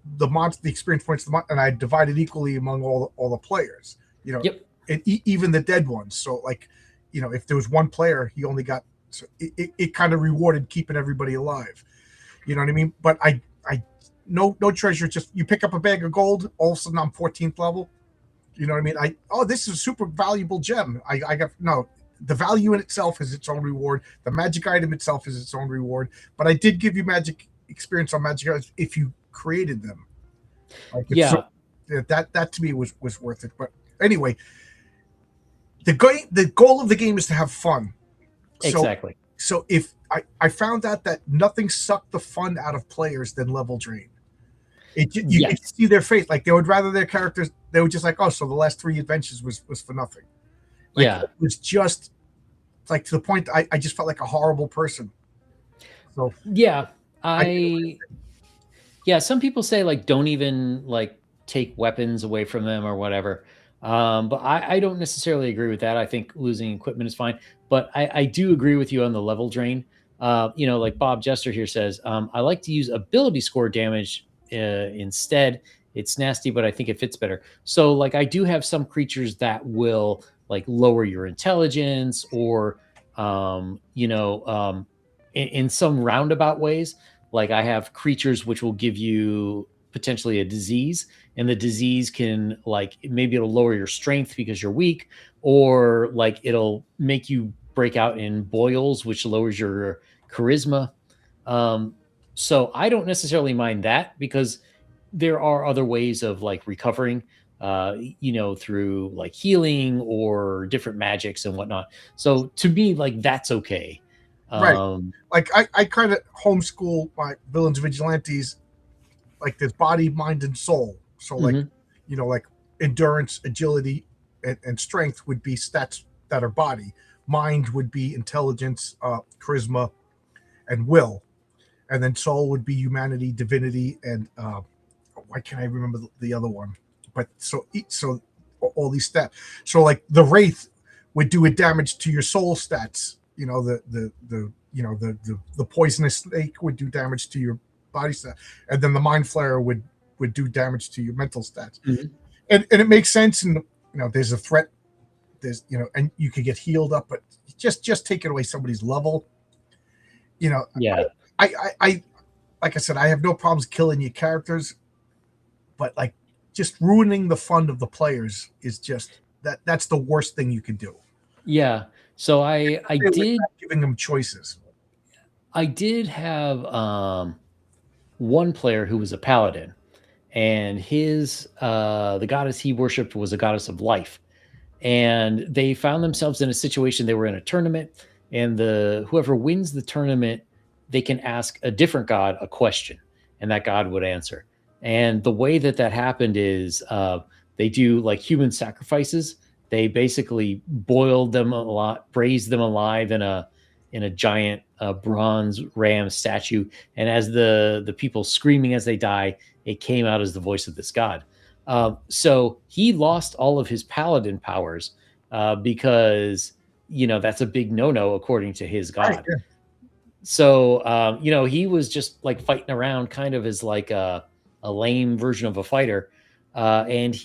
experience points and I divide it equally among all the players. And even the dead ones. So like, if there was one player, he only got, so it kind of rewarded keeping everybody alive. You know what I mean? But I no treasure. Just you pick up a bag of gold, all of a sudden I'm 14th level. You know what I mean? This is a super valuable gem. I got no. The value in itself is its own reward. The magic item itself is its own reward. But I did give you magic experience on magic items if you created them. That to me was worth it. But anyway, the goal of the game is to have fun. Exactly. So if I found out that nothing sucked the fun out of players than level drain. You could see their face, like they would rather their characters. They were just like, oh, so the last 3 adventures was for nothing. It was just like to the point I just felt like a horrible person. So some people say like don't even like take weapons away from them or whatever. But I don't necessarily agree with that. I think losing equipment is fine, but I do agree with you on the level drain. Like Bob Jester here says, I like to use ability score damage instead. It's nasty, but I think it fits better. So like I do have some creatures that will like lower your intelligence or, in some roundabout ways. Like I have creatures which will give you potentially a disease, and the disease can like, maybe it'll lower your strength because you're weak, or like it'll make you break out in boils, which lowers your charisma. So I don't necessarily mind that because there are other ways of like recovering, through like healing or different magics and whatnot. So to me, like that's okay. Right. Like I kind of homeschool my villains vigilantes, like there's body, mind, and soul. So like, like endurance, agility, and strength would be stats that are body. Mind would be intelligence, charisma, and will. And then soul would be humanity, divinity, and why can't I remember the other one? But so all these stats. So like the wraith would do a damage to your soul stats. The poisonous snake would do damage to your body stat, and then the mind flayer would do damage to your mental stats. And it makes sense. And there's a threat. There's and you could get healed up, but just taking away somebody's level. I like I said, I have no problems killing your characters, but like just ruining the fun of the players is just that's the worst thing you can do. Yeah. So I did giving them choices. I did have one player who was a paladin, and his the goddess he worshipped was a goddess of life. And they found themselves in a situation. They were in a tournament, and whoever wins the tournament, they can ask a different god a question, and that god would answer. And the way that happened is they do like human sacrifices. They basically boiled them a lot, braised them alive in a giant bronze ram statue. And as the people screaming as they die, it came out as the voice of this god. So he lost all of his paladin powers because that's a big no-no according to his god. Right, yeah. So he was just like fighting around kind of as like a lame version of a fighter. And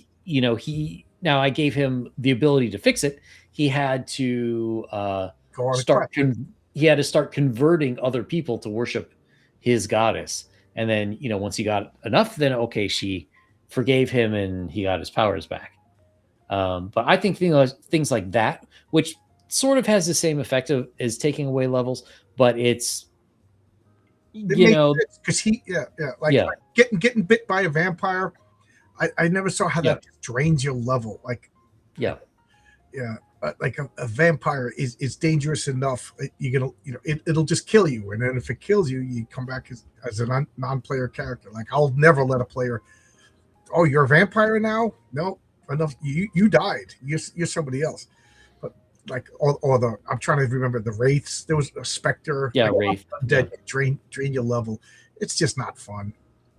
now I gave him the ability to fix it. He had to he had to start converting other people to worship his goddess. And then, once he got enough, then okay, she forgave him and he got his powers back. But I think things like that, which sort of has the same effect as taking away levels, but it's It makes sense because like getting bit by a vampire. I never saw how that drains your level. Like like a vampire is dangerous enough. You're gonna it'll just kill you, and then if it kills you, you come back as a non-player character. Like I'll never let a player. Oh, you're a vampire now? No, enough. You died. You're somebody else. But like I'm trying to remember the wraiths. There was a specter. Wraith. Dead. Drain your level. It's just not fun.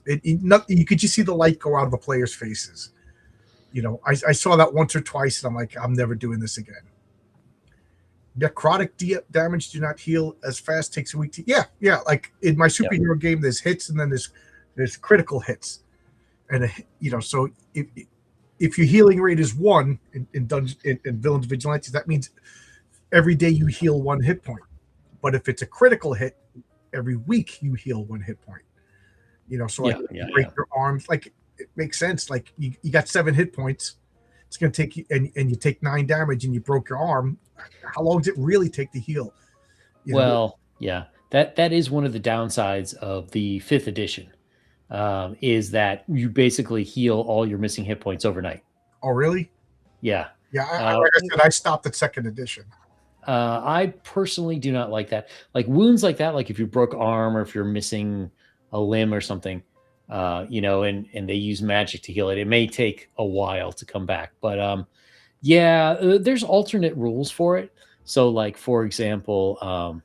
You could just see the light go out of the players' faces. I saw that once or twice, and I'm like, I'm never doing this again. Necrotic damage do not heal as fast. Takes a week to. Yeah. Like in my superhero game, there's hits, and then there's critical hits, and so if your healing rate is 1 in Villains Vigilantes, that means every day you heal 1 hit point. But if it's a critical hit, every week you heal 1 hit point. So like you break your arms, like it makes sense. Like you got 7 hit points, it's going to take you, and you take 9 damage, and you broke your arm. How long does it really take to heal? That is one of the downsides of the 5th edition, is that you basically heal all your missing hit points overnight. Oh, really? Yeah. Yeah. Like I said, I stopped at 2nd edition. I personally do not like that. Like wounds like that, like if you broke arm or if you're missing a limb or something, and they use magic to heal it, it may take a while to come back. But there's alternate rules for it. So like, for example,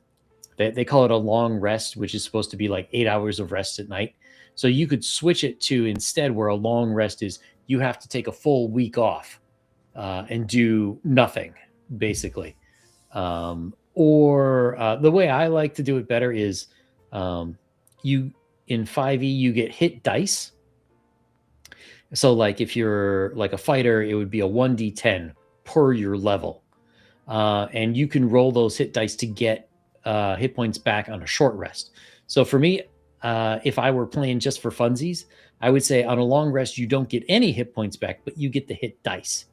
they call it a long rest, which is supposed to be like 8 hours of rest at night. So you could switch it to instead where a long rest is you have to take a full week off and do nothing, basically. Or the way I like to do it better is in 5e, you get hit dice. So like if you're like a fighter, it would be a 1d10 per your level. And you can roll those hit dice to get hit points back on a short rest. So for me, if I were playing just for funsies, I would say on a long rest, you don't get any hit points back, but you get the hit dice.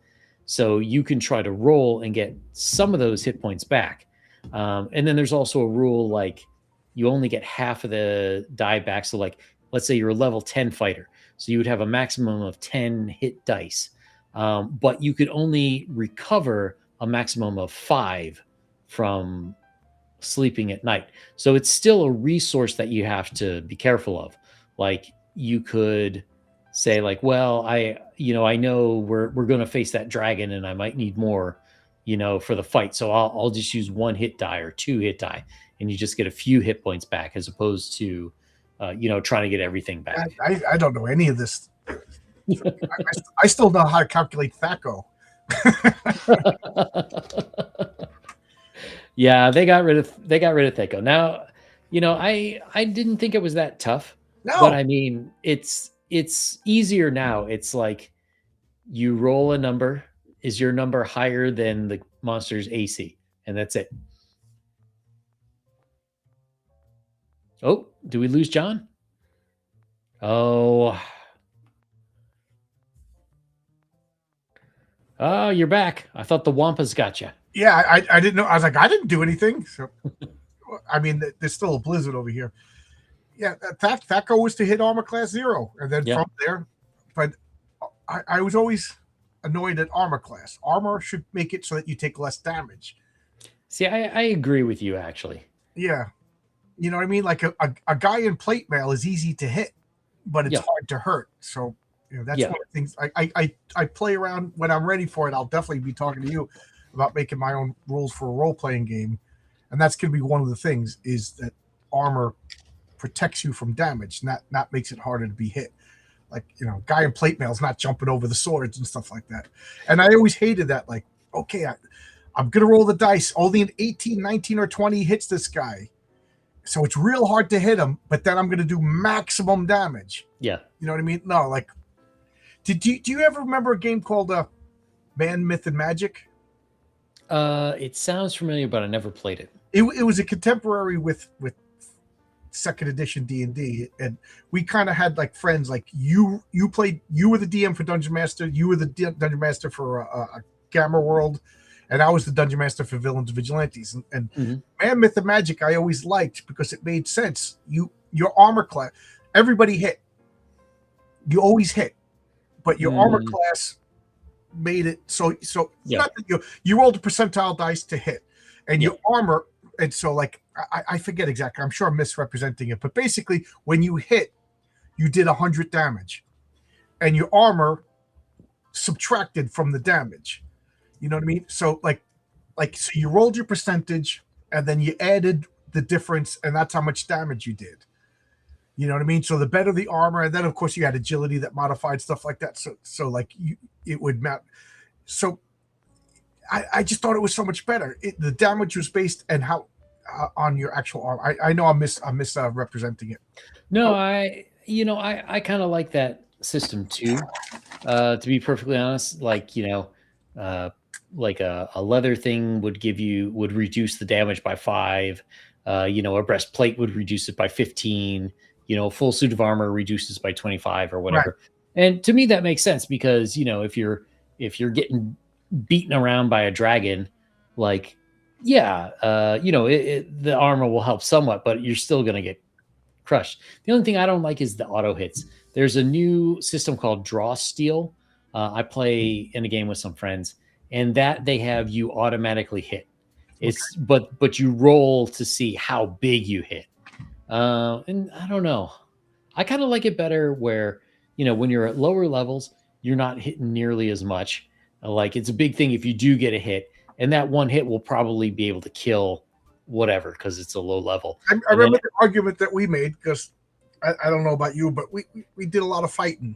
So you can try to roll and get some of those hit points back. And then there's also a rule like you only get half of the die back. So like, let's say you're a level 10 fighter. So you would have a maximum of 10 hit dice. But you could only recover a maximum of 5 from sleeping at night. So it's still a resource that you have to be careful of. Like you could say like, well, I know we're going to face that dragon and I might need more, for the fight. So I'll just use 1 hit die or 2 hit die, and you just get a few hit points back as opposed to, trying to get everything back. I don't know any of this. I still know how to calculate THAC0. Yeah, they got rid of THAC0. Now, I didn't think it was that tough. No. But I mean, it's easier now. It's like you roll a number. Is your number higher than the monster's AC? And that's it. Oh, do we lose John? Oh, you're back. I thought the Wampas got you. Yeah, I didn't know. I was like, I didn't do anything. So, I mean, there's still a blizzard over here. Yeah, THAC0 was to hit armor class 0, and then from there. But I was always annoyed at armor class. Armor should make it so that you take less damage. See, I agree with you, actually. Yeah. You know what I mean? Like a guy in plate mail is easy to hit, but it's hard to hurt. So, that's one of the things I play around. When I'm ready for it, I'll definitely be talking to you about making my own rules for a role-playing game. And that's going to be one of the things, is that armor protects you from damage, not makes it harder to be hit. Like, guy in plate mail is not jumping over the swords and stuff like that. And I always hated that. Like, okay, I'm going to roll the dice. Only an 18, 19, or 20 hits this guy. So it's real hard to hit him, but then I'm going to do maximum damage. Yeah. You know what I mean? No, like, do you ever remember a game called Man, Myth, and Magic? It sounds familiar, but I never played it. It was a contemporary with second edition D&D, and we kind of had like friends. Like you were the DM for Dungeon Master, you were the Dungeon Master for a Gamma World, and I was the Dungeon Master for Villains and Vigilantes. And Man, Myth, and Magic I always liked because it made sense. Your armor class, everybody hit. You always hit, but your armor class made it so not that you rolled a percentile dice to hit, and your armor. And so, like, I forget exactly. I'm sure I'm misrepresenting it, but basically, when you hit, you did 100 damage, and your armor subtracted from the damage. You know what I mean? So, so you rolled your percentage, and then you added the difference, and that's how much damage you did. You know what I mean? So the better the armor, and then of course you had agility that modified stuff like that. So like it would matter. So I just thought it was so much better. The damage was based and how on your actual arm. I know I'm misrepresenting it. No, I kind of like that system too. To be perfectly honest, like like a leather thing would reduce the damage by 5. A breastplate would reduce it by 15. A full suit of armor reduces by 25 or whatever. Right. And to me that makes sense because if you're getting beaten around by a dragon, like the armor will help somewhat, but you're still going to get crushed. The only thing I don't like is the auto hits. There's a new system called Draw Steel. I play in a game with some friends, and that they have you automatically hit. It's but you roll to see how big you hit. And I don't know. I kind of like it better where when you're at lower levels, you're not hitting nearly as much. Like it's a big thing if you do get a hit, and that one hit will probably be able to kill whatever because it's a low level. I remember the argument that we made because I don't know about you, but we did a lot of fighting.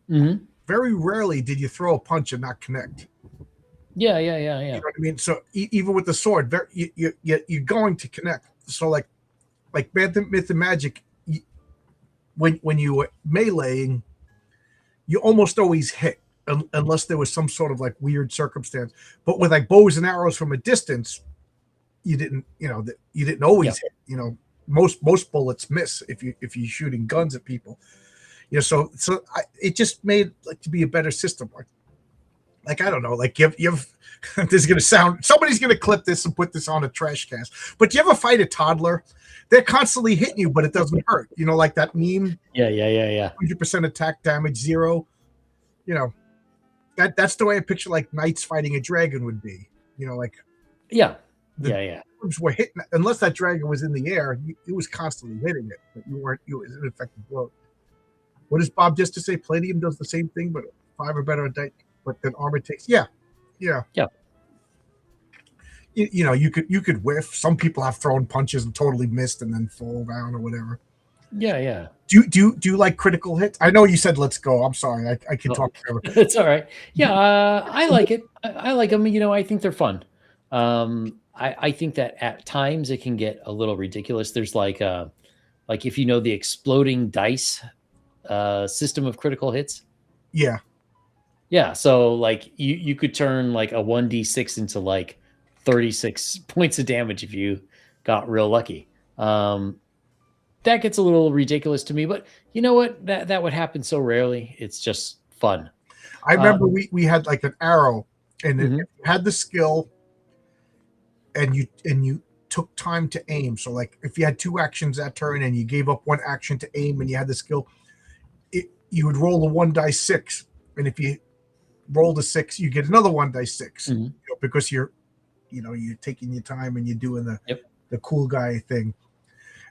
Mm-hmm. Very rarely did you throw a punch and not connect. Yeah. You know what I mean? So even with the sword, you're going to connect. So like Myth and Magic, when you were meleeing, you almost always hit. Unless there was some sort of like weird circumstance, but with like bows and arrows from a distance, you didn't always hit. Most bullets miss if you're shooting guns at people. So it just made like to be a better system. Like I don't know, like you've this is gonna sound somebody's gonna clip this and put this on a trash cast. But you ever fight a toddler? They're constantly hitting you, but it doesn't hurt. Like that meme. Yeah. 100% attack damage, 0. That's the way I picture like knights fighting a dragon would be. Yeah. Were hitting unless that dragon was in the air. It was constantly hitting it, but it was an effective blow. What does Bob just to say? Palladium does the same thing, but 5 or better but then armor takes. Yeah. You could whiff. Some people have thrown punches and totally missed and then fall down or whatever. Yeah. Do you like critical hits? I know you said let's go. I'm sorry. I can talk forever. It's all right. Yeah, I like it. I like them. I think they're fun. I think that at times it can get a little ridiculous. There's like if the exploding dice system of critical hits. Yeah. So like you could turn like a 1d6 into like 36 points of damage if you got real lucky. That gets a little ridiculous to me, but you know what? That would happen so rarely. It's just fun. I remember we had like an arrow, and it had the skill, and you took time to aim. So like if you had 2 actions that turn and you gave up 1 action to aim, and you had the skill, you would roll a 1 dice 6, and if you rolled a 6, you get another 1 dice 6 because you're taking your time and you're doing the cool guy thing.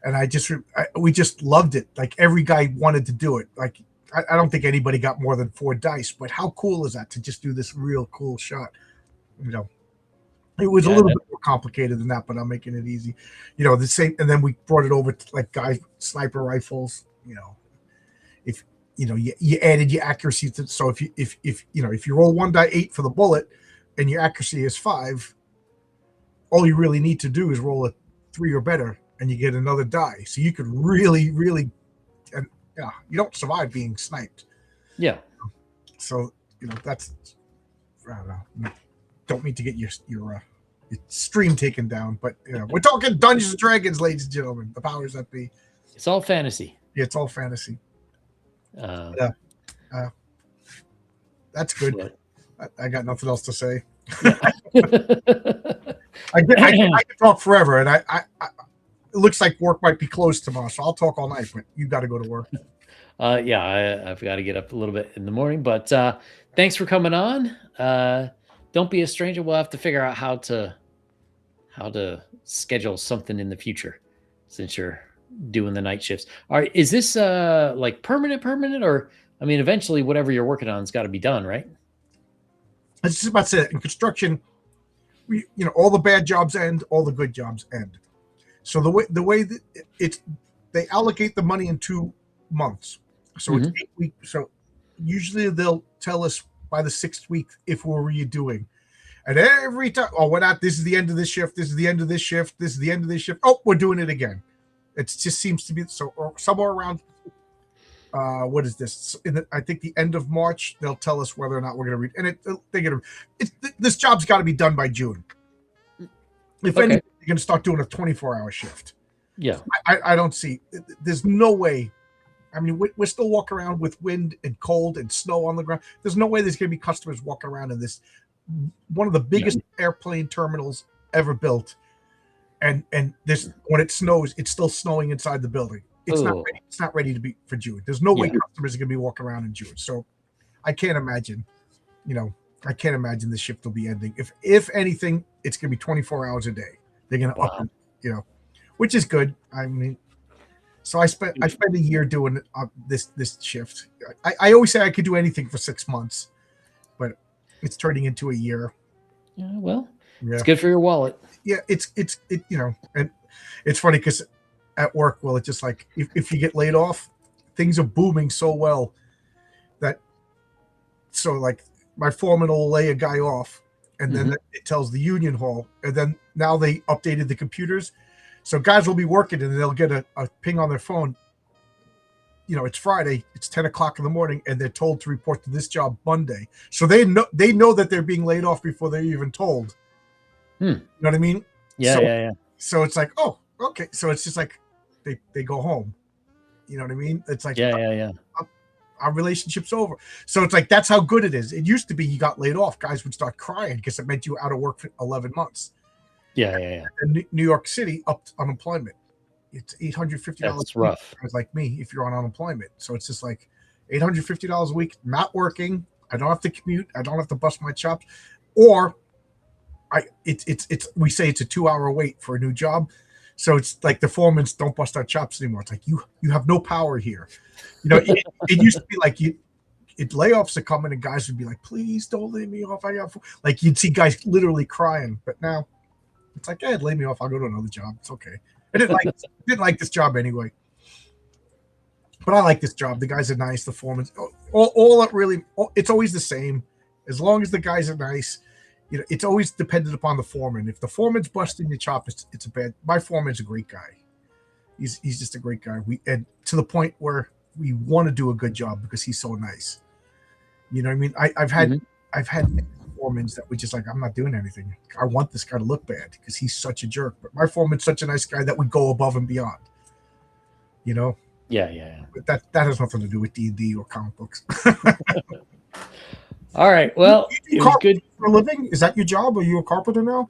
And we just loved it. Like every guy wanted to do it. Like I don't think anybody got more than 4 dice, but how cool is that to just do this real cool shot? It was a little bit more complicated than that, but I'm making it easy. The same. And then we brought it over to like sniper rifles. If you added your accuracy to, so if you roll 1 die 8 for the bullet and your accuracy is 5, all you really need to do is roll a 3 or better. And you get another die, so you could really, really, and you don't survive being sniped. Yeah. So that's, I don't know. don't mean to get your stream taken down, but we're talking Dungeons and Dragons, ladies and gentlemen. The powers that be. It's all fantasy. Yeah, it's all fantasy. That's good. I got nothing else to say. Yeah. I can talk forever, and I it looks like work might be closed tomorrow, so I'll talk all night. But you got to go to work. I've got to get up a little bit in the morning, but thanks for coming on. Don't be a stranger. We'll have to figure out how to schedule something in the future, since you're doing the night shifts. All right, is this like permanent, or I mean, eventually whatever you're working on has got to be done, right? I was just about to say that in construction, all the bad jobs end, all the good jobs end. So the way that they allocate the money in 2 months. So it's 8 weeks. So usually they'll tell us by the 6th week if we're redoing. And every time, we're not. This is the end of this shift. This is the end of this shift. This is the end of this shift. Oh, we're doing it again. It just seems to be so. Or somewhere around. What is this? I think the end of March, they'll tell us whether or not we're going to read. And this job's got to be done by June. If anything, you're going to start doing a 24-hour shift. Yeah, I don't see. There's no way. I mean, we're still walking around with wind and cold and snow on the ground. There's no way there's going to be customers walking around in this one of the biggest airplane terminals ever built. And this, when it snows, it's still snowing inside the building. It's not ready. It's not ready to be for June. There's no way customers are going to be walking around in June. So I can't imagine. I can't imagine the shift will be ending. If anything, it's going to be 24 hours a day. They're going to up it, which is good. I mean, so I spent a year doing this shift. I always say I could do anything for 6 months, but it's turning into a year. Yeah, well, it's good for your wallet. Yeah, it's and it's funny because at work, it's just like if you get laid off, things are booming so well that like my foreman will lay a guy off, and then it tells the union hall, and then now they updated the computers, so guys will be working and they'll get a ping on their phone. It's Friday, it's 10 o'clock in the morning, and they're told to report to this job Monday. So they know that they're being laid off before they're even told. You know what I mean? Yeah. So it's like, oh, okay. So it's just like they go home. You know what I mean? It's like our relationship's over. So it's like that's how good it is. It used to be you got laid off, guys would start crying because it meant you were out of work for 11 months. Yeah. And New York City upped unemployment. It's $850. That's rough. Like me, if you're on unemployment. So it's just like $850 a week, not working. I don't have to commute. I don't have to bust my chops. Or we say it's a 2-hour wait for a new job. So it's like the foremans don't bust our chops anymore. It's like you have no power here. It used to be like layoffs are coming and guys would be like, please don't lay me off. Like you'd see guys literally crying, but now it's like, hey, lay me off. I'll go to another job. It's okay. I didn't like this job anyway, but I like this job. The guys are nice. The foremen, it's always the same. As long as the guys are nice, it's always dependent upon the foreman. If the foreman's busting your chop, it's a bad. My foreman's a great guy. He's just a great guy. And to the point where we want to do a good job because he's so nice. You know what I mean? I've had foremans that were just like, I'm not doing anything. I want this guy to look bad because he's such a jerk. But my foreman's such a nice guy that would go above and beyond. Yeah. But that has nothing to do with D&D or comic books. All right. Well, it was good for a living. Is that your job? Are you a carpenter now?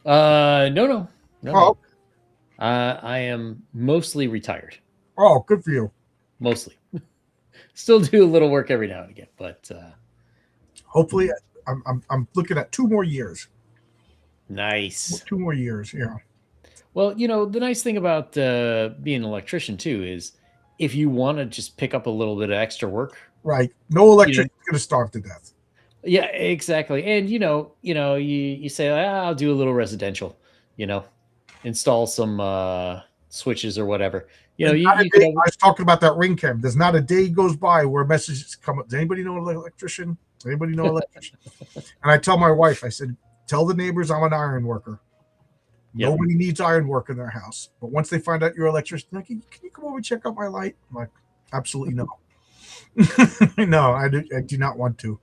No. Oh. I am mostly retired. Oh, good for you. Mostly. Still do a little work every now and again, but hopefully I'm looking at 2 more years. Nice. 2 more years, yeah. Well, the nice thing about being an electrician too is if you want to just pick up a little bit of extra work. Right. No electrician's going to starve to death. Yeah, exactly. And you say, I'll do a little residential, install some switches or whatever. I was talking about that ring cam. There's not a day goes by where messages come up. Does anybody know an electrician? Does anybody know an electrician? And I tell my wife, I said, tell the neighbors I'm an iron worker. Yep. Nobody needs iron work in their house. But once they find out you're an electrician, like, can you come over and check out my light? I'm like, absolutely no. No, I do not want to.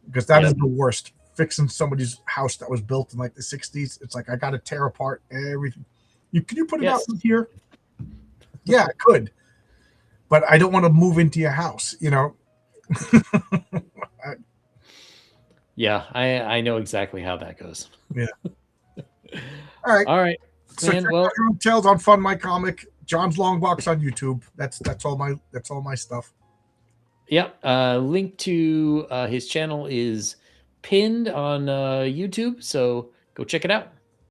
Because that is the worst. fixing somebody's house that was built in like the 60s. It's like I got to tear apart everything. Can you put it out here? Yeah, I could, but I don't want to move into your house. Yeah, I know exactly how that goes. Yeah. All right. So Man, well, Tales on Fun My Comic, John's Longbox on YouTube. That's all my stuff. Yep. Link to his channel is pinned on YouTube, so go check it out.